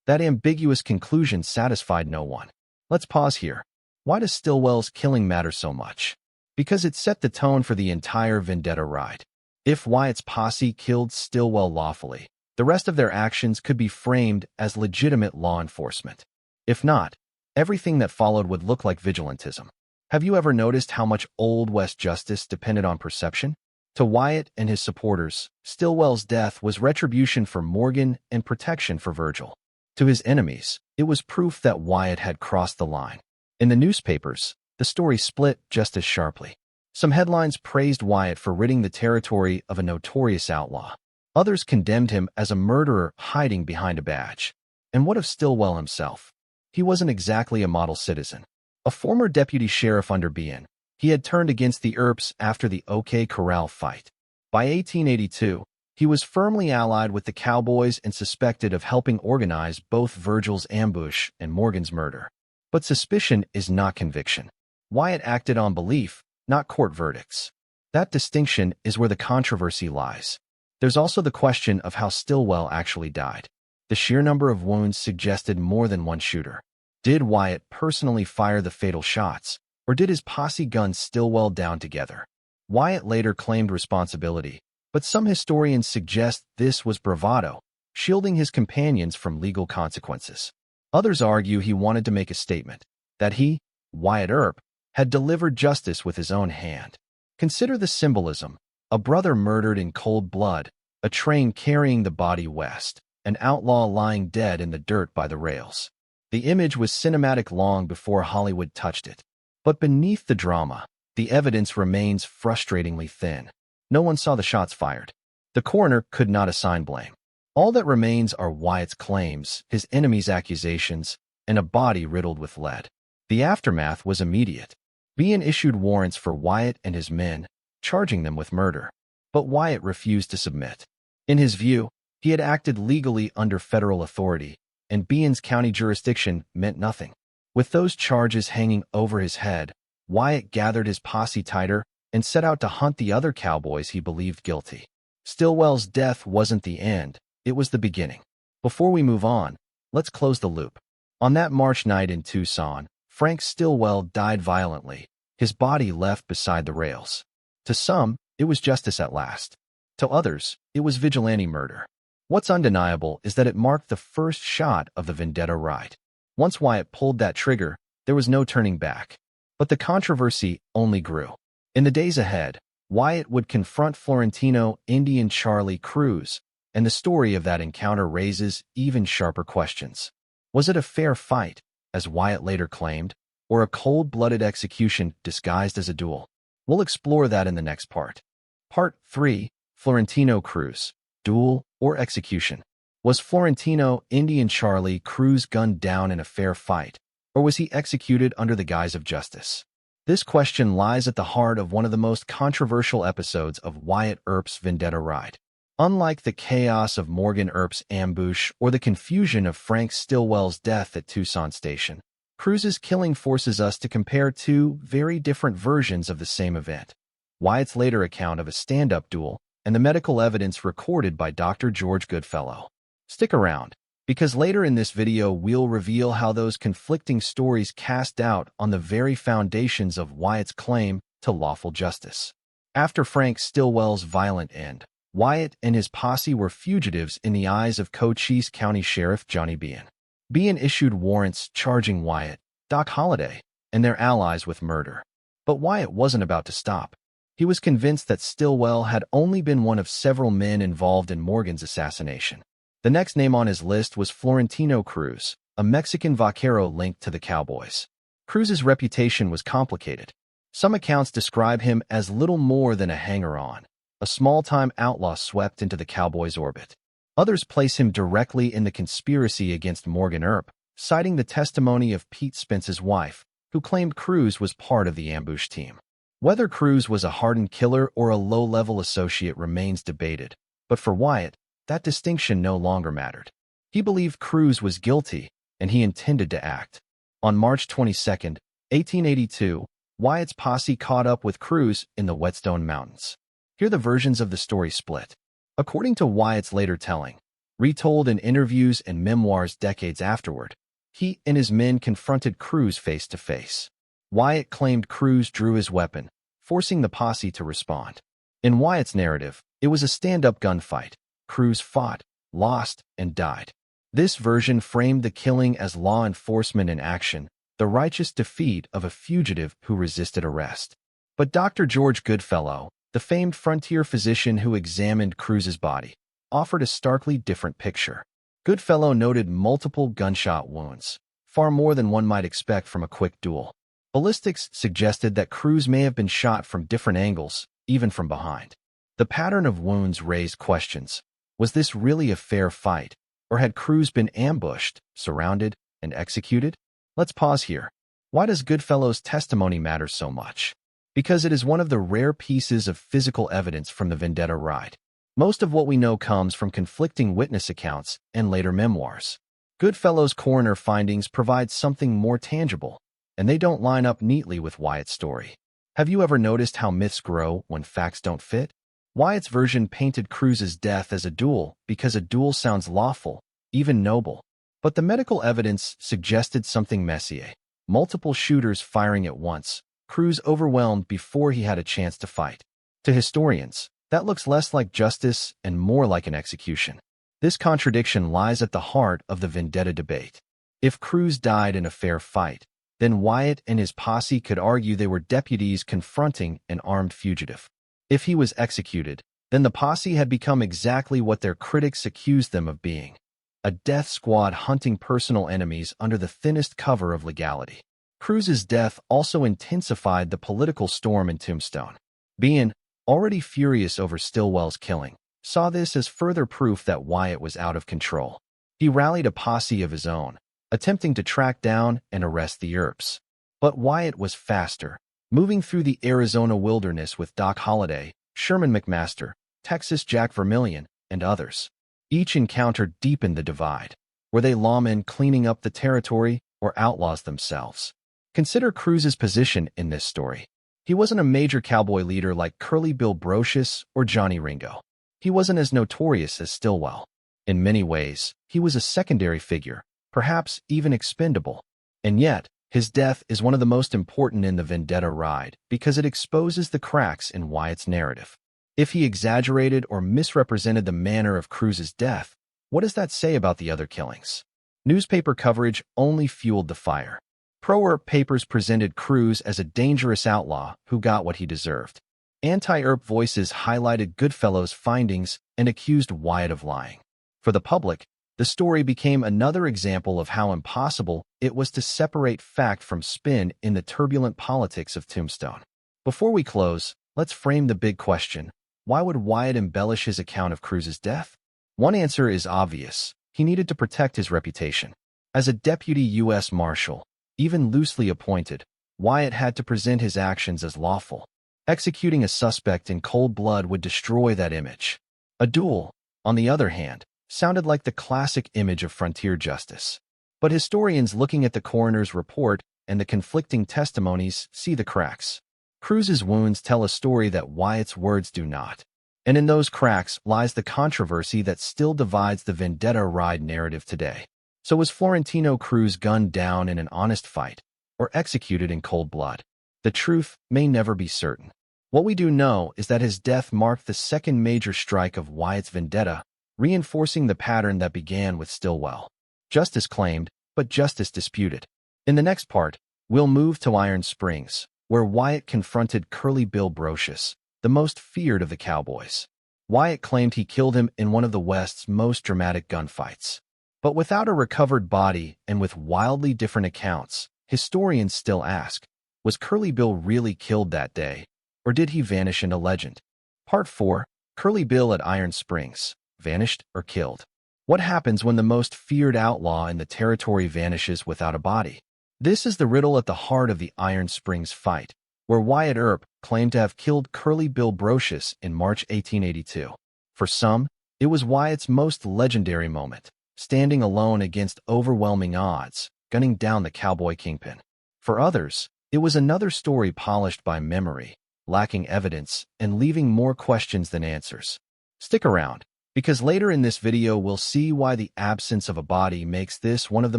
That ambiguous conclusion satisfied no one. Let's pause here. Why does Stillwell's killing matter so much? Because it set the tone for the entire Vendetta ride. If Wyatt's posse killed Stillwell lawfully, the rest of their actions could be framed as legitimate law enforcement. If not, everything that followed would look like vigilantism. Have you ever noticed how much Old West justice depended on perception? To Wyatt and his supporters, Stillwell's death was retribution for Morgan and protection for Virgil. To his enemies, it was proof that Wyatt had crossed the line. In the newspapers, the story split just as sharply. Some headlines praised Wyatt for ridding the territory of a notorious outlaw. Others condemned him as a murderer hiding behind a badge. And what of Stillwell himself? He wasn't exactly a model citizen. A former deputy sheriff under Bean, he had turned against the Earps after the OK Corral fight. By 1882, he was firmly allied with the cowboys and suspected of helping organize both Virgil's ambush and Morgan's murder. But suspicion is not conviction. Wyatt acted on belief, not court verdicts. That distinction is where the controversy lies. There's also the question of how Stillwell actually died. The sheer number of wounds suggested more than one shooter. Did Wyatt personally fire the fatal shots, or did his posse gun Stillwell down together? Wyatt later claimed responsibility, but some historians suggest this was bravado, shielding his companions from legal consequences. Others argue he wanted to make a statement, that he, Wyatt Earp, had delivered justice with his own hand. Consider the symbolism: a brother murdered in cold blood, a train carrying the body west, an outlaw lying dead in the dirt by the rails. The image was cinematic long before Hollywood touched it. But beneath the drama, the evidence remains frustratingly thin. No one saw the shots fired. The coroner could not assign blame. All that remains are Wyatt's claims, his enemies' accusations, and a body riddled with lead. The aftermath was immediate. Bean issued warrants for Wyatt and his men, charging them with murder. But Wyatt refused to submit. In his view, he had acted legally under federal authority, and Bean's county jurisdiction meant nothing. With those charges hanging over his head, Wyatt gathered his posse tighter and set out to hunt the other cowboys he believed guilty. Stillwell's death wasn't the end, it was the beginning. Before we move on, let's close the loop. On that March night in Tucson, Frank Stillwell died violently, his body left beside the rails. To some, it was justice at last. To others, it was vigilante murder. What's undeniable is that it marked the first shot of the Vendetta ride. Once Wyatt pulled that trigger, there was no turning back. But the controversy only grew. In the days ahead, Wyatt would confront Florentino Indian Charlie Cruz, and the story of that encounter raises even sharper questions. Was it a fair fight, as Wyatt later claimed, or a cold-blooded execution disguised as a duel? We'll explore that in the next part. Part 3, Florentino Cruz, Duel or Execution. Was Florentino Indian Charlie Cruz gunned down in a fair fight, or was he executed under the guise of justice? This question lies at the heart of one of the most controversial episodes of Wyatt Earp's Vendetta ride. Unlike the chaos of Morgan Earp's ambush or the confusion of Frank Stillwell's death at Tucson Station, Cruz's killing forces us to compare two very different versions of the same event. Wyatt's later account of a stand-up duel and the medical evidence recorded by Dr. George Goodfellow. Stick around, because later in this video we'll reveal how those conflicting stories cast doubt on the very foundations of Wyatt's claim to lawful justice. After Frank Stillwell's violent end, Wyatt and his posse were fugitives in the eyes of Cochise County Sheriff Johnny Bean. Bean issued warrants charging Wyatt, Doc Holliday, and their allies with murder. But Wyatt wasn't about to stop. He was convinced that Stillwell had only been one of several men involved in Morgan's assassination. The next name on his list was Florentino Cruz, a Mexican vaquero linked to the cowboys. Cruz's reputation was complicated. Some accounts describe him as little more than a hanger-on, a small-time outlaw swept into the cowboys' orbit. Others place him directly in the conspiracy against Morgan Earp, citing the testimony of Pete Spence's wife, who claimed Cruz was part of the ambush team. Whether Cruz was a hardened killer or a low-level associate remains debated, but for Wyatt, that distinction no longer mattered. He believed Cruz was guilty, and he intended to act. On March 22, 1882, Wyatt's posse caught up with Cruz in the Whetstone Mountains. Here the versions of the story split. According to Wyatt's later telling, retold in interviews and memoirs decades afterward, he and his men confronted Cruz face to face. Wyatt claimed Cruz drew his weapon, forcing the posse to respond. In Wyatt's narrative, it was a stand-up gunfight. Cruz fought, lost, and died. This version framed the killing as law enforcement in action, the righteous defeat of a fugitive who resisted arrest. But Dr. George Goodfellow, the famed frontier physician who examined Cruz's body, offered a starkly different picture. Goodfellow noted multiple gunshot wounds, far more than one might expect from a quick duel. Ballistics suggested that Cruz may have been shot from different angles, even from behind. The pattern of wounds raised questions. Was this really a fair fight, or had Cruz been ambushed, surrounded, and executed? Let's pause here. Why does Goodfellow's testimony matter so much? Because it is one of the rare pieces of physical evidence from the Vendetta ride. Most of what we know comes from conflicting witness accounts and later memoirs. Goodfellow's coroner findings provide something more tangible, and they don't line up neatly with Wyatt's story. Have you ever noticed how myths grow when facts don't fit? Wyatt's version painted Cruz's death as a duel because a duel sounds lawful, even noble. But the medical evidence suggested something messier. Multiple shooters firing at once, Cruz overwhelmed before he had a chance to fight. To historians, that looks less like justice and more like an execution. This contradiction lies at the heart of the Vendetta debate. If Cruz died in a fair fight, then Wyatt and his posse could argue they were deputies confronting an armed fugitive. If he was executed, then the posse had become exactly what their critics accused them of being: a death squad hunting personal enemies under the thinnest cover of legality. Cruz's death also intensified the political storm in Tombstone. Bean, already furious over Stillwell's killing, saw this as further proof that Wyatt was out of control. He rallied a posse of his own, attempting to track down and arrest the Earps. But Wyatt was faster, moving through the Arizona wilderness with Doc Holliday, Sherman McMaster, Texas Jack Vermillion, and others. Each encounter deepened the divide. Were they lawmen cleaning up the territory or outlaws themselves? Consider Cruz's position in this story. He wasn't a major cowboy leader like Curly Bill Brocious or Johnny Ringo. He wasn't as notorious as Stillwell. In many ways, he was a secondary figure, perhaps even expendable. And yet, his death is one of the most important in the Vendetta ride because it exposes the cracks in Wyatt's narrative. If he exaggerated or misrepresented the manner of Cruz's death, what does that say about the other killings? Newspaper coverage only fueled the fire. Pro-Earp papers presented Cruz as a dangerous outlaw who got what he deserved. Anti-Earp voices highlighted Goodfellow's findings and accused Wyatt of lying. For the public, the story became another example of how impossible it was to separate fact from spin in the turbulent politics of Tombstone. Before we close, let's frame the big question. Why would Wyatt embellish his account of Cruz's death? One answer is obvious. He needed to protect his reputation. As a deputy U.S. Marshal, even loosely appointed, Wyatt had to present his actions as lawful. Executing a suspect in cold blood would destroy that image. A duel, on the other hand, sounded like the classic image of frontier justice. But historians looking at the coroner's report and the conflicting testimonies see the cracks. Cruz's wounds tell a story that Wyatt's words do not. And in those cracks lies the controversy that still divides the Vendetta ride narrative today. So was Florentino Cruz gunned down in an honest fight, or executed in cold blood? The truth may never be certain. What we do know is that his death marked the second major strike of Wyatt's Vendetta, reinforcing the pattern that began with Stillwell. Justice claimed, but justice disputed. In the next part, we'll move to Iron Springs, where Wyatt confronted Curly Bill Brocious, the most feared of the cowboys. Wyatt claimed he killed him in one of the West's most dramatic gunfights. But without a recovered body and with wildly different accounts, historians still ask, was Curly Bill really killed that day, or did he vanish into legend? Part 4, Curly Bill at Iron Springs, vanished or killed. What happens when the most feared outlaw in the territory vanishes without a body? This is the riddle at the heart of the Iron Springs fight, where Wyatt Earp claimed to have killed Curly Bill Brocious in March 1882. For some, it was Wyatt's most legendary moment, standing alone against overwhelming odds, gunning down the cowboy kingpin. For others, it was another story polished by memory, lacking evidence, and leaving more questions than answers. Stick around, because later in this video we'll see why the absence of a body makes this one of the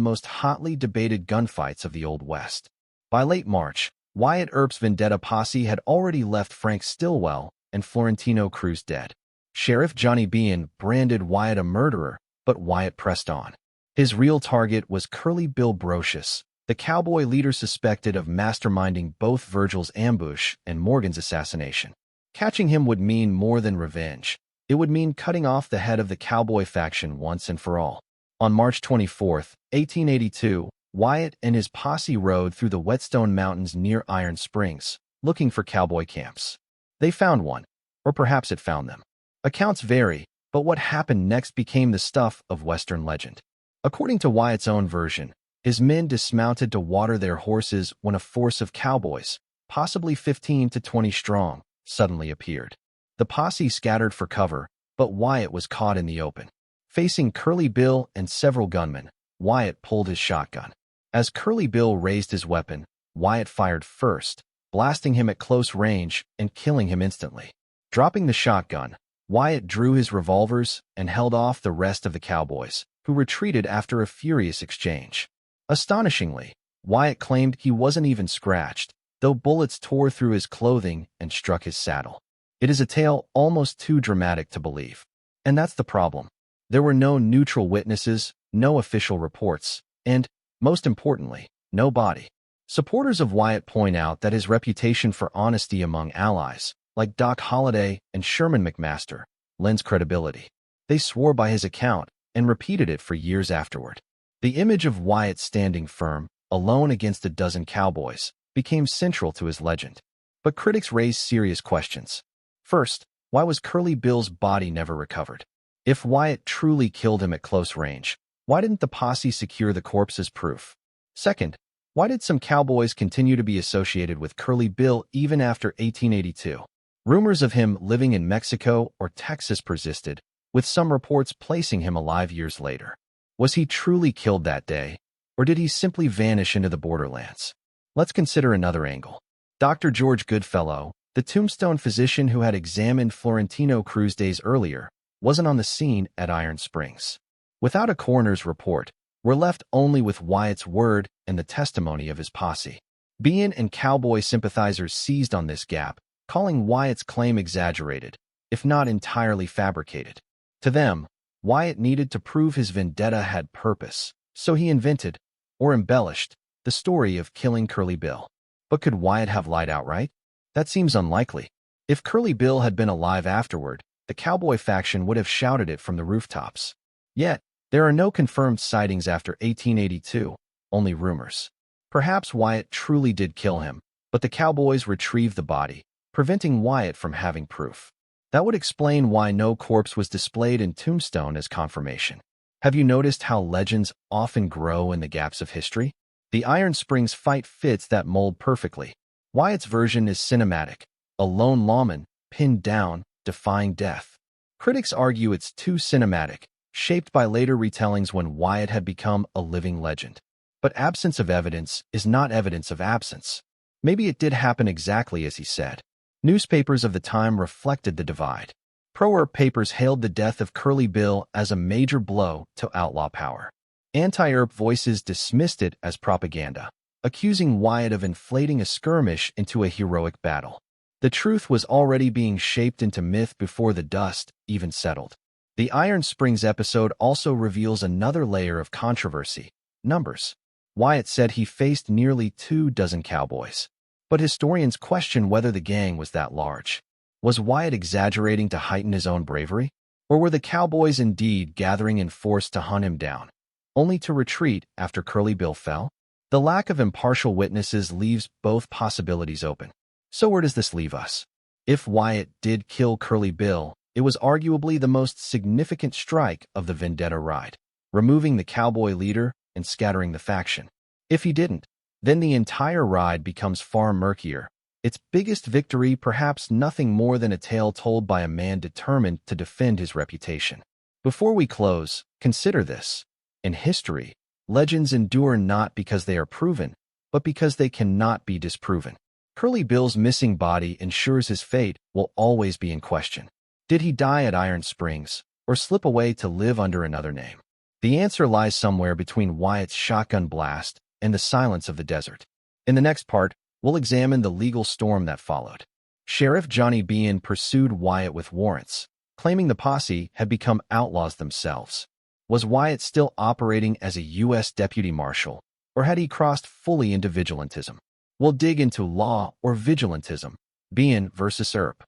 most hotly debated gunfights of the Old West. By late March, Wyatt Earp's Vendetta posse had already left Frank Stillwell and Florentino Cruz dead. Sheriff Johnny Bean branded Wyatt a murderer, but Wyatt pressed on. His real target was Curly Bill Brocious, the cowboy leader suspected of masterminding both Virgil's ambush and Morgan's assassination. Catching him would mean more than revenge. It would mean cutting off the head of the cowboy faction once and for all. On March 24, 1882, Wyatt and his posse rode through the Whetstone Mountains near Iron Springs, looking for cowboy camps. They found one, or perhaps it found them. Accounts vary, but what happened next became the stuff of Western legend. According to Wyatt's own version, his men dismounted to water their horses when a force of cowboys, possibly 15 to 20 strong, suddenly appeared. The posse scattered for cover, but Wyatt was caught in the open. Facing Curly Bill and several gunmen, Wyatt pulled his shotgun. As Curly Bill raised his weapon, Wyatt fired first, blasting him at close range and killing him instantly. Dropping the shotgun, Wyatt drew his revolvers and held off the rest of the cowboys, who retreated after a furious exchange. Astonishingly, Wyatt claimed he wasn't even scratched, though bullets tore through his clothing and struck his saddle. It is a tale almost too dramatic to believe. And that's the problem. There were no neutral witnesses, no official reports, and, most importantly, no body. Supporters of Wyatt point out that his reputation for honesty among allies, like Doc Holliday and Sherman McMaster, lends credibility. They swore by his account and repeated it for years afterward. The image of Wyatt standing firm, alone against a dozen cowboys, became central to his legend. But critics raised serious questions. First, why was Curly Bill's body never recovered? If Wyatt truly killed him at close range, why didn't the posse secure the corpse as proof? Second, why did some cowboys continue to be associated with Curly Bill even after 1882? Rumors of him living in Mexico or Texas persisted, with some reports placing him alive years later. Was he truly killed that day, or did he simply vanish into the borderlands? Let's consider another angle. Dr. George Goodfellow, the tombstone physician who had examined Florentino Cruz days earlier, wasn't on the scene at Iron Springs. Without a coroner's report, we're left only with Wyatt's word and the testimony of his posse. Bean and cowboy sympathizers seized on this gap, calling Wyatt's claim exaggerated, if not entirely fabricated. To them, Wyatt needed to prove his vendetta had purpose, so he invented, or embellished, the story of killing Curly Bill. But could Wyatt have lied outright? That seems unlikely. If Curly Bill had been alive afterward, the cowboy faction would have shouted it from the rooftops. Yet, there are no confirmed sightings after 1882, only rumors. Perhaps Wyatt truly did kill him, but the cowboys retrieved the body, preventing Wyatt from having proof. That would explain why no corpse was displayed in Tombstone as confirmation. Have you noticed how legends often grow in the gaps of history? The Iron Springs fight fits that mold perfectly. Wyatt's version is cinematic, a lone lawman, pinned down, defying death. Critics argue it's too cinematic, shaped by later retellings when Wyatt had become a living legend. But absence of evidence is not evidence of absence. Maybe it did happen exactly as he said. Newspapers of the time reflected the divide. Pro-Earp papers hailed the death of Curly Bill as a major blow to outlaw power. Anti-Earp voices dismissed it as propaganda, accusing Wyatt of inflating a skirmish into a heroic battle. The truth was already being shaped into myth before the dust even settled. The Iron Springs episode also reveals another layer of controversy: numbers. Wyatt said he faced nearly 24 cowboys. But historians question whether the gang was that large. Was Wyatt exaggerating to heighten his own bravery? Or were the cowboys indeed gathering in force to hunt him down, only to retreat after Curly Bill fell? The lack of impartial witnesses leaves both possibilities open. So where does this leave us? If Wyatt did kill Curly Bill, it was arguably the most significant strike of the Vendetta ride, removing the cowboy leader and scattering the faction. If he didn't, Then the entire ride becomes far murkier. Its biggest victory perhaps nothing more than a tale told by a man determined to defend his reputation. Before we close, consider this. In history, legends endure not because they are proven, but because they cannot be disproven. Curly Bill's missing body ensures his fate will always be in question. Did he die at Iron Springs, or slip away to live under another name? The answer lies somewhere between Wyatt's shotgun blast and the silence of the desert. In the next part, we'll examine the legal storm that followed. Sheriff Johnny Bean pursued Wyatt with warrants, claiming the posse had become outlaws themselves. Was Wyatt still operating as a U.S. deputy marshal, or had he crossed fully into vigilantism? We'll dig into law or vigilantism, Bean versus Earp.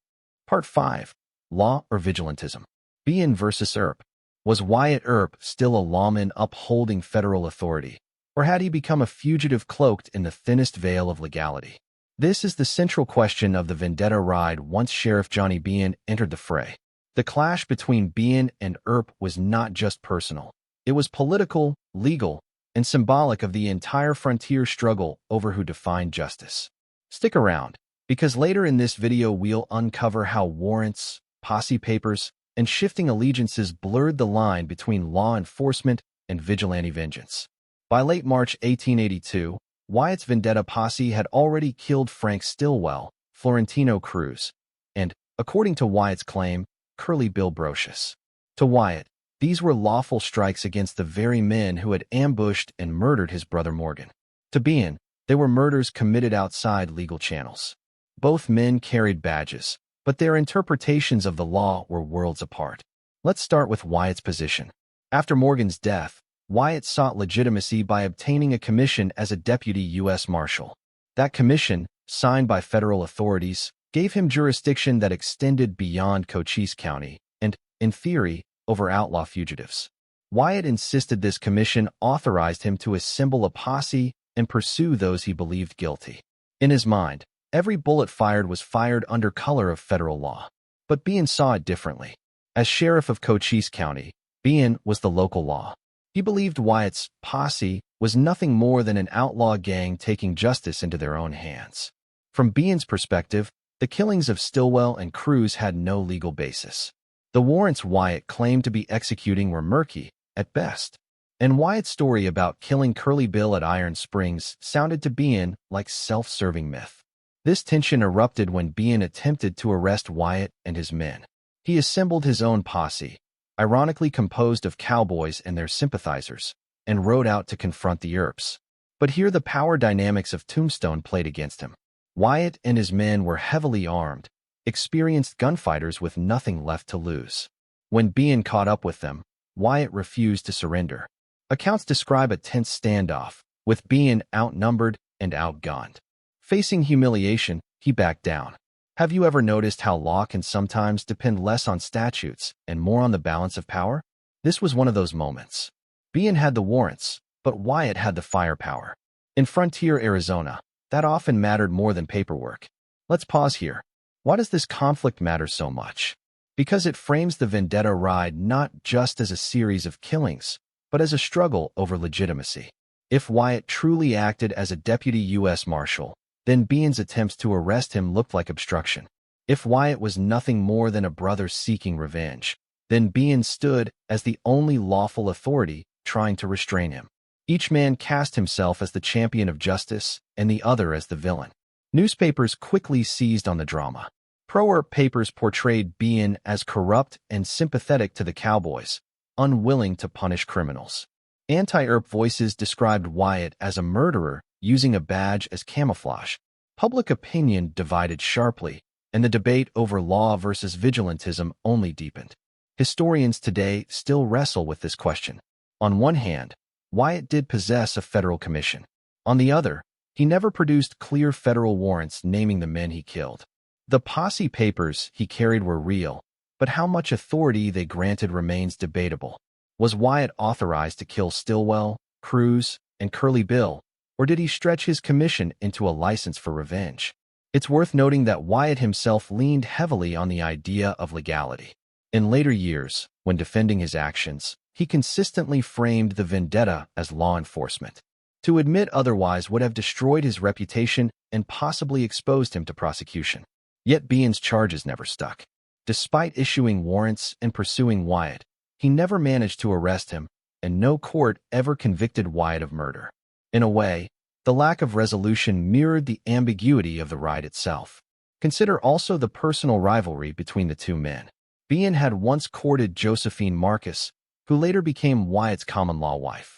Part 5. Law or vigilantism. Bean versus Earp. Was Wyatt Earp still a lawman upholding federal authority, or had he become a fugitive cloaked in the thinnest veil of legality? This is the central question of the Vendetta ride once Sheriff Johnny Bean entered the fray. The clash between Bean and Earp was not just personal. It was political, legal, and symbolic of the entire frontier struggle over who defined justice. Stick around, because later in this video we'll uncover how warrants, posse papers, and shifting allegiances blurred the line between law enforcement and vigilante vengeance. By late March 1882, Wyatt's Vendetta posse had already killed Frank Stillwell, Florentino Cruz, and, according to Wyatt's claim, Curly Bill Brocious. To Wyatt, these were lawful strikes against the very men who had ambushed and murdered his brother Morgan. To Bean, they were murders committed outside legal channels. Both men carried badges, but their interpretations of the law were worlds apart. Let's start with Wyatt's position. After Morgan's death, Wyatt sought legitimacy by obtaining a commission as a deputy U.S. Marshal. That commission, signed by federal authorities, gave him jurisdiction that extended beyond Cochise County and, in theory, over outlaw fugitives. Wyatt insisted this commission authorized him to assemble a posse and pursue those he believed guilty. In his mind, every bullet fired was fired under color of federal law. But Bean saw it differently. As sheriff of Cochise County, Bean was the local law. He believed Wyatt's posse was nothing more than an outlaw gang taking justice into their own hands. From Bean's perspective, the killings of Stillwell and Cruz had no legal basis. The warrants Wyatt claimed to be executing were murky, at best. And Wyatt's story about killing Curly Bill at Iron Springs sounded to Bean like self-serving myth. This tension erupted when Bean attempted to arrest Wyatt and his men. He assembled his own posse, ironically composed of cowboys and their sympathizers, and rode out to confront the Earps. But here the power dynamics of Tombstone played against him. Wyatt and his men were heavily armed, experienced gunfighters with nothing left to lose. When Bean caught up with them, Wyatt refused to surrender. Accounts describe a tense standoff, with Bean outnumbered and outgunned. Facing humiliation, he backed down. Have you ever noticed how law can sometimes depend less on statutes and more on the balance of power? This was one of those moments. Bean had the warrants, but Wyatt had the firepower. In frontier Arizona, that often mattered more than paperwork. Let's pause here. Why does this conflict matter so much? Because it frames the Vendetta ride not just as a series of killings, but as a struggle over legitimacy. If Wyatt truly acted as a deputy U.S. Marshal, then Bean's attempts to arrest him looked like obstruction. If Wyatt was nothing more than a brother seeking revenge, then Bean stood as the only lawful authority trying to restrain him. Each man cast himself as the champion of justice and the other as the villain. Newspapers quickly seized on the drama. Pro-Earp papers portrayed Bean as corrupt and sympathetic to the cowboys, unwilling to punish criminals. Anti-Earp voices described Wyatt as a murderer using a badge as camouflage. Public opinion divided sharply, and the debate over law versus vigilantism only deepened. Historians today still wrestle with this question. On one hand, Wyatt did possess a federal commission. On the other, he never produced clear federal warrants naming the men he killed. The posse papers he carried were real, but how much authority they granted remains debatable. Was Wyatt authorized to kill Stillwell, Cruz, and Curly Bill, or did he stretch his commission into a license for revenge? It's worth noting that Wyatt himself leaned heavily on the idea of legality. In later years, when defending his actions, he consistently framed the vendetta as law enforcement. To admit otherwise would have destroyed his reputation and possibly exposed him to prosecution. Yet Bean's charges never stuck. Despite issuing warrants and pursuing Wyatt, he never managed to arrest him, and no court ever convicted Wyatt of murder. In a way, the lack of resolution mirrored the ambiguity of the ride itself. Consider also the personal rivalry between the two men. Bean had once courted Josephine Marcus, who later became Wyatt's common-law wife.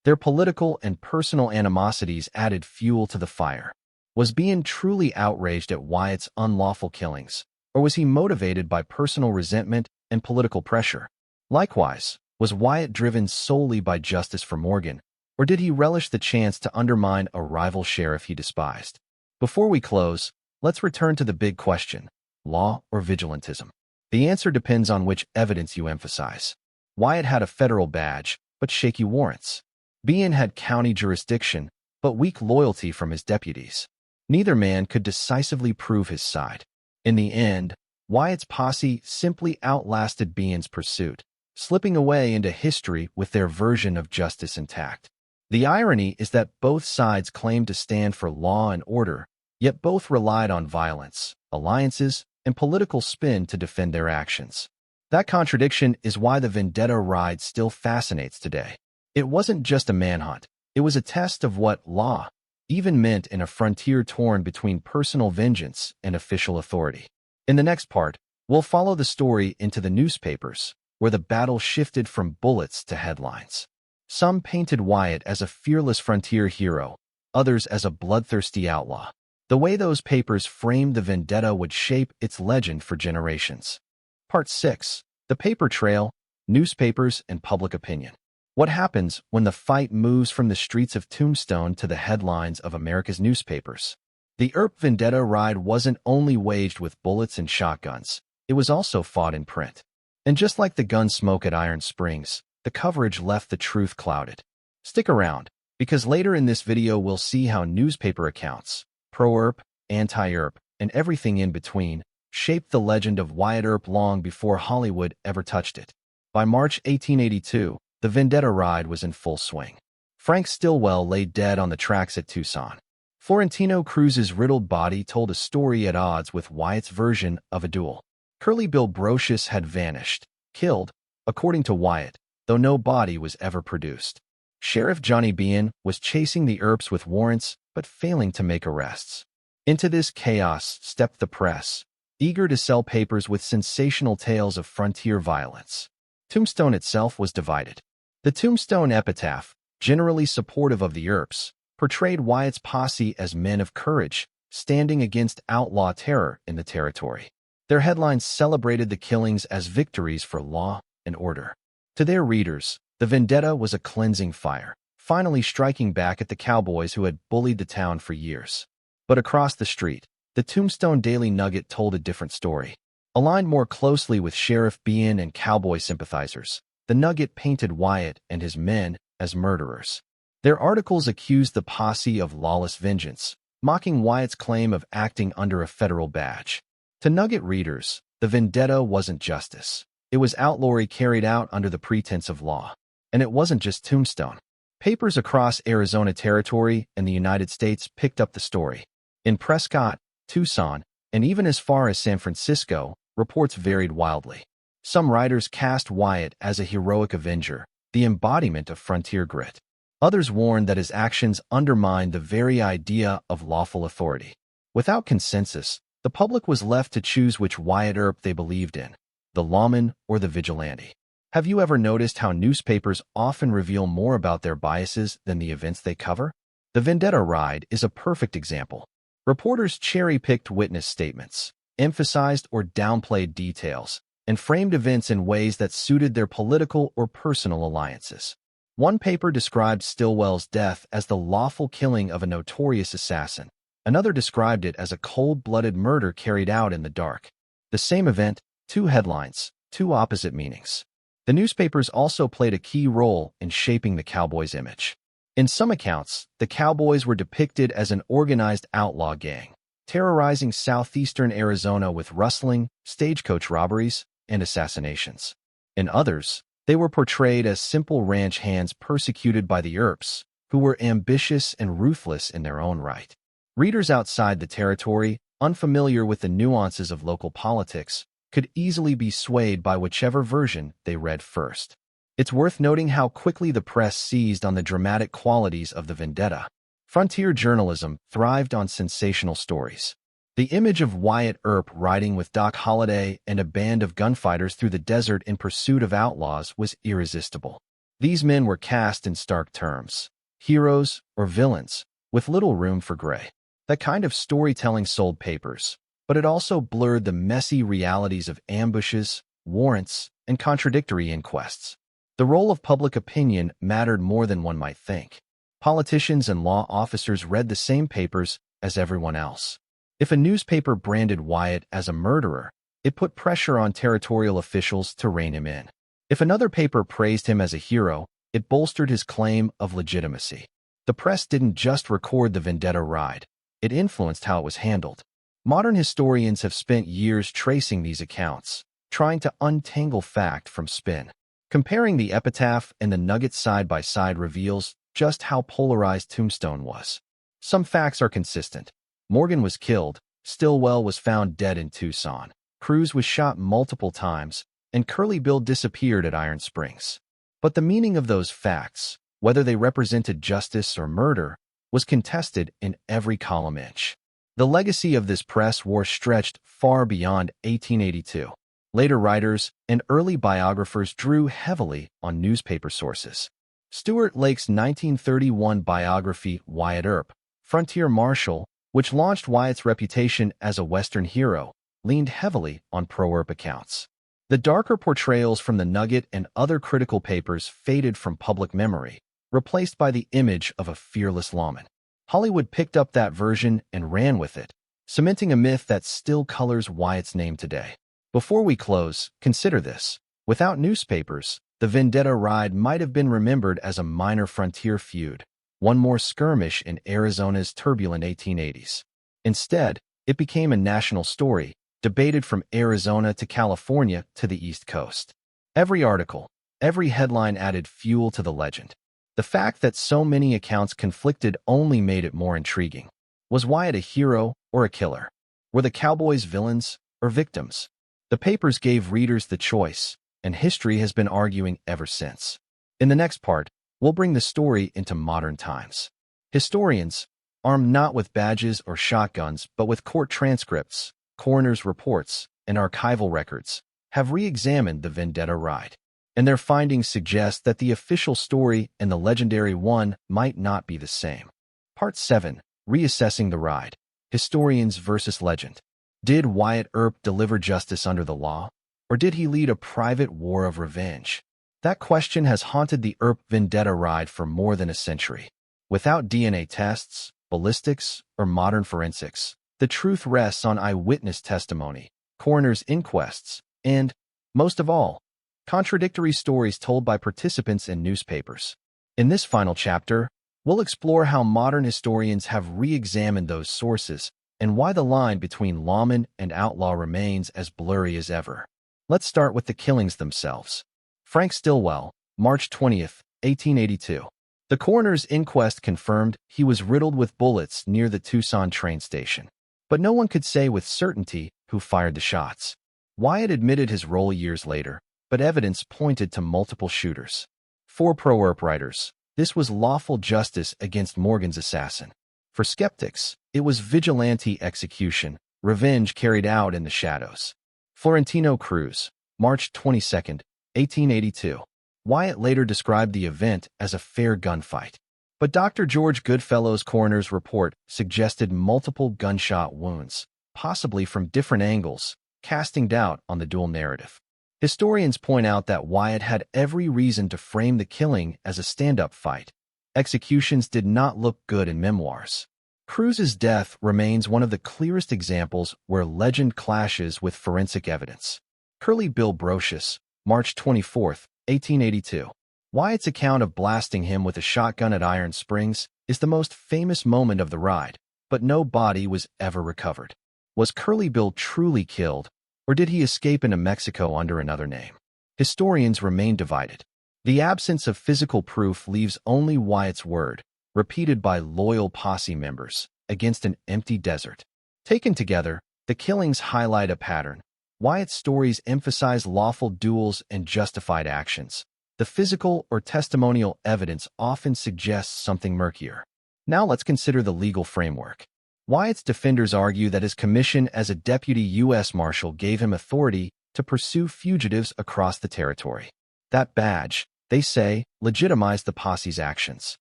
Their political and personal animosities added fuel to the fire. Was Bean truly outraged at Wyatt's unlawful killings, or was he motivated by personal resentment and political pressure? Likewise, was Wyatt driven solely by justice for Morgan, or did he relish the chance to undermine a rival sheriff he despised? Before we close, let's return to the big question: law or vigilantism? The answer depends on which evidence you emphasize. Wyatt had a federal badge, but shaky warrants. Bean had county jurisdiction, but weak loyalty from his deputies. Neither man could decisively prove his side. In the end, Wyatt's posse simply outlasted Bean's pursuit, slipping away into history with their version of justice intact. The irony is that both sides claimed to stand for law and order, yet both relied on violence, alliances, and political spin to defend their actions. That contradiction is why the Vendetta ride still fascinates today. It wasn't just a manhunt. It was a test of what law even meant in a frontier torn between personal vengeance and official authority. In the next part, we'll follow the story into the newspapers, where the battle shifted from bullets to headlines. Some painted Wyatt as a fearless frontier hero, others as a bloodthirsty outlaw. The way those papers framed the Vendetta would shape its legend for generations. Part 6. The Paper Trail, Newspapers and Public Opinion. What happens when the fight moves from the streets of Tombstone to the headlines of America's newspapers? The Earp Vendetta ride wasn't only waged with bullets and shotguns, it was also fought in print. And just like the gun smoke at Iron Springs, the coverage left the truth clouded. Stick around, because later in this video we'll see how newspaper accounts, pro-Earp, anti-Earp, and everything in between, shaped the legend of Wyatt Earp long before Hollywood ever touched it. By March 1882, the Vendetta ride was in full swing. Frank Stillwell lay dead on the tracks at Tucson. Florentino Cruz's riddled body told a story at odds with Wyatt's version of a duel. Curly Bill Brocious had vanished, killed, according to Wyatt, though no body was ever produced. Sheriff Johnny Bean was chasing the Earps with warrants, but failing to make arrests. Into this chaos stepped the press, eager to sell papers with sensational tales of frontier violence. Tombstone itself was divided. The Tombstone epitaph, generally supportive of the Earps, portrayed Wyatt's posse as men of courage, standing against outlaw terror in the territory. Their headlines celebrated the killings as victories for law and order. To their readers, the Vendetta was a cleansing fire, finally striking back at the cowboys who had bullied the town for years. But across the street, the Tombstone Daily Nugget told a different story. Aligned more closely with Sheriff Bean and cowboy sympathizers, the Nugget painted Wyatt and his men as murderers. Their articles accused the posse of lawless vengeance, mocking Wyatt's claim of acting under a federal badge. To Nugget readers, the Vendetta wasn't justice. It was outlawry carried out under the pretense of law. And it wasn't just Tombstone. Papers across Arizona Territory and the United States picked up the story. In Prescott, Tucson, and even as far as San Francisco, reports varied wildly. Some writers cast Wyatt as a heroic avenger, the embodiment of frontier grit. Others warned that his actions undermined the very idea of lawful authority. Without consensus, the public was left to choose which Wyatt Earp they believed in, the lawman or the vigilante. Have you ever noticed how newspapers often reveal more about their biases than the events they cover? The Vendetta ride is a perfect example. Reporters cherry-picked witness statements, emphasized or downplayed details, and framed events in ways that suited their political or personal alliances. One paper described Stillwell's death as the lawful killing of a notorious assassin. Another described it as a cold-blooded murder carried out in the dark. The same event, two headlines, two opposite meanings. The newspapers also played a key role in shaping the cowboys' image. In some accounts, the cowboys were depicted as an organized outlaw gang, terrorizing southeastern Arizona with rustling, stagecoach robberies, and assassinations. In others, they were portrayed as simple ranch hands persecuted by the Earps, who were ambitious and ruthless in their own right. Readers outside the territory, unfamiliar with the nuances of local politics, could easily be swayed by whichever version they read first. It's worth noting how quickly the press seized on the dramatic qualities of the Vendetta. Frontier journalism thrived on sensational stories. The image of Wyatt Earp riding with Doc Holliday and a band of gunfighters through the desert in pursuit of outlaws was irresistible. These men were cast in stark terms, heroes or villains, with little room for gray. That kind of storytelling sold papers, but it also blurred the messy realities of ambushes, warrants, and contradictory inquests. The role of public opinion mattered more than one might think. Politicians and law officers read the same papers as everyone else. If a newspaper branded Wyatt as a murderer, it put pressure on territorial officials to rein him in. If another paper praised him as a hero, it bolstered his claim of legitimacy. The press didn't just record the Vendetta ride, it influenced how it was handled. Modern historians have spent years tracing these accounts, trying to untangle fact from spin. Comparing the epitaph and the nugget side by side reveals just how polarized Tombstone was. Some facts are consistent. Morgan was killed, Stillwell was found dead in Tucson, Cruz was shot multiple times, and Curly Bill disappeared at Iron Springs. But the meaning of those facts, whether they represented justice or murder, was contested in every column inch. The legacy of this press war stretched far beyond 1882. Later writers and early biographers drew heavily on newspaper sources. Stuart Lake's 1931 biography, Wyatt Earp, Frontier Marshal, which launched Wyatt's reputation as a Western hero, leaned heavily on pro-Earp accounts. The darker portrayals from the Nugget and other critical papers faded from public memory, replaced by the image of a fearless lawman. Hollywood picked up that version and ran with it, cementing a myth that still colors Wyatt's name today. Before we close, consider this. Without newspapers, the Vendetta ride might have been remembered as a minor frontier feud, one more skirmish in Arizona's turbulent 1880s. Instead, it became a national story, debated from Arizona to California to the East Coast. Every article, every headline added fuel to the legend. The fact that so many accounts conflicted only made it more intriguing. Was Wyatt a hero or a killer? Were the cowboys villains or victims? The papers gave readers the choice, and history has been arguing ever since. In the next part, we'll bring the story into modern times. Historians, armed not with badges or shotguns but with court transcripts, coroner's reports, and archival records, have re-examined the Vendetta ride. And their findings suggest that the official story and the legendary one might not be the same. Part 7. Reassessing the ride. Historians versus legend. Did Wyatt Earp deliver justice under the law, or did he lead a private war of revenge? That question has haunted the Earp Vendetta ride for more than a century. Without DNA tests, ballistics, or modern forensics, the truth rests on eyewitness testimony, coroner's inquests, and, most of all, contradictory stories told by participants in newspapers. In this final chapter, we'll explore how modern historians have re-examined those sources and why the line between lawman and outlaw remains as blurry as ever. Let's start with the killings themselves. Frank Stillwell, March 20, 1882. The coroner's inquest confirmed he was riddled with bullets near the Tucson train station. But no one could say with certainty who fired the shots. Wyatt admitted his role years later, but evidence pointed to multiple shooters. For pro-Earp writers, this was lawful justice against Morgan's assassin. For skeptics, it was vigilante execution, revenge carried out in the shadows. Florentino Cruz, March 22, 1882. Wyatt later described the event as a fair gunfight. But Dr. George Goodfellow's coroner's report suggested multiple gunshot wounds, possibly from different angles, casting doubt on the dual narrative. Historians point out that Wyatt had every reason to frame the killing as a stand-up fight. Executions did not look good in memoirs. Cruz's death remains one of the clearest examples where legend clashes with forensic evidence. Curly Bill Brocious, March 24, 1882. Wyatt's account of blasting him with a shotgun at Iron Springs is the most famous moment of the ride, but no body was ever recovered. Was Curly Bill truly killed, or did he escape into Mexico under another name? Historians remain divided. The absence of physical proof leaves only Wyatt's word, repeated by loyal posse members, against an empty desert. Taken together, the killings highlight a pattern. Wyatt's stories emphasize lawful duels and justified actions. The physical or testimonial evidence often suggests something murkier. Now let's consider the legal framework. Wyatt's defenders argue that his commission as a deputy U.S. Marshal gave him authority to pursue fugitives across the territory. That badge, they say, legitimized the posse's actions.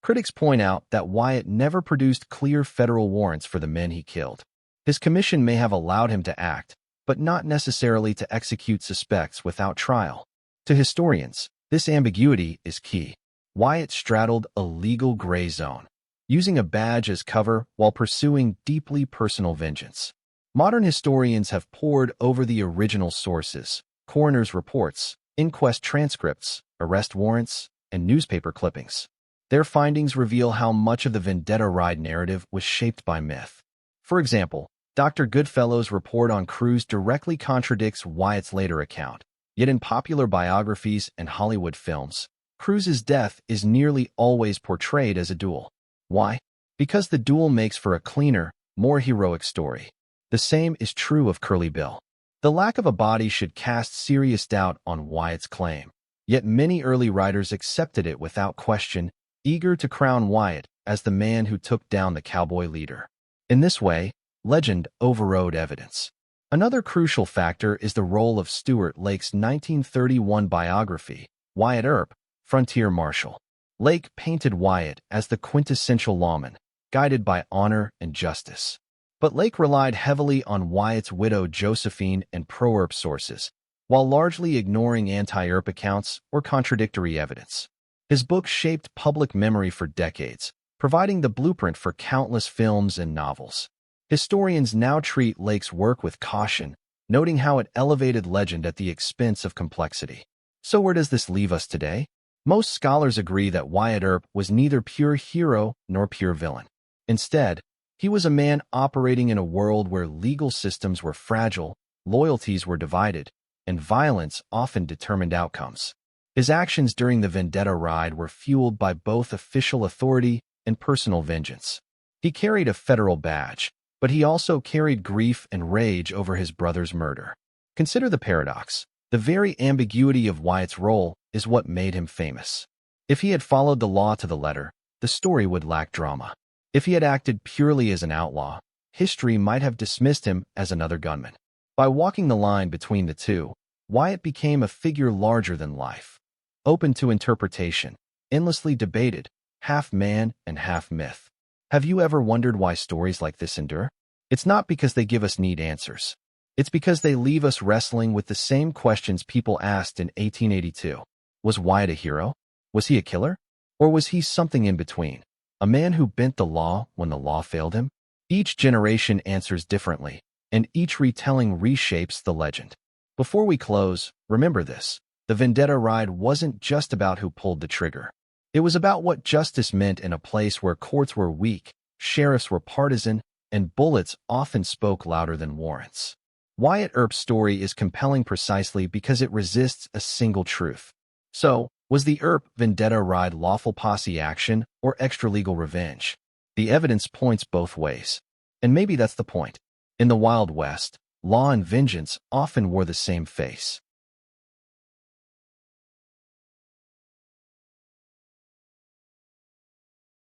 Critics point out that Wyatt never produced clear federal warrants for the men he killed. His commission may have allowed him to act, but not necessarily to execute suspects without trial. To historians, this ambiguity is key. Wyatt straddled a legal gray zone, using a badge as cover while pursuing deeply personal vengeance. Modern historians have pored over the original sources, coroner's reports, inquest transcripts, arrest warrants, and newspaper clippings. Their findings reveal how much of the Vendetta ride narrative was shaped by myth. For example, Dr. Goodfellow's report on Cruz directly contradicts Wyatt's later account. Yet in popular biographies and Hollywood films, Cruz's death is nearly always portrayed as a duel. Why? Because the duel makes for a cleaner, more heroic story. The same is true of Curly Bill. The lack of a body should cast serious doubt on Wyatt's claim. Yet many early writers accepted it without question, eager to crown Wyatt as the man who took down the cowboy leader. In this way, legend overrode evidence. Another crucial factor is the role of Stuart Lake's 1931 biography, Wyatt Earp, Frontier Marshal. Lake painted Wyatt as the quintessential lawman, guided by honor and justice. But Lake relied heavily on Wyatt's widow Josephine and pro-Earp sources, while largely ignoring anti-Earp accounts or contradictory evidence. His book shaped public memory for decades, providing the blueprint for countless films and novels. Historians now treat Lake's work with caution, noting how it elevated legend at the expense of complexity. So where does this leave us today? Most scholars agree that Wyatt Earp was neither pure hero nor pure villain. Instead, he was a man operating in a world where legal systems were fragile, loyalties were divided, and violence often determined outcomes. His actions during the Vendetta ride were fueled by both official authority and personal vengeance. He carried a federal badge, but he also carried grief and rage over his brother's murder. Consider the paradox. The very ambiguity of Wyatt's role is what made him famous. If he had followed the law to the letter, the story would lack drama. If he had acted purely as an outlaw, history might have dismissed him as another gunman. By walking the line between the two, Wyatt became a figure larger than life, open to interpretation, endlessly debated, half man and half myth. Have you ever wondered why stories like this endure? It's not because they give us neat answers. It's because they leave us wrestling with the same questions people asked in 1882. Was Wyatt a hero? Was he a killer? Or was he something in between? A man who bent the law when the law failed him? Each generation answers differently, and each retelling reshapes the legend. Before we close, remember this. The Vendetta ride wasn't just about who pulled the trigger. It was about what justice meant in a place where courts were weak, sheriffs were partisan, and bullets often spoke louder than warrants. Wyatt Earp's story is compelling precisely because it resists a single truth. So, was the Earp Vendetta ride lawful posse action or extra-legal revenge? The evidence points both ways. And maybe that's the point. In the Wild West, law and vengeance often wore the same face.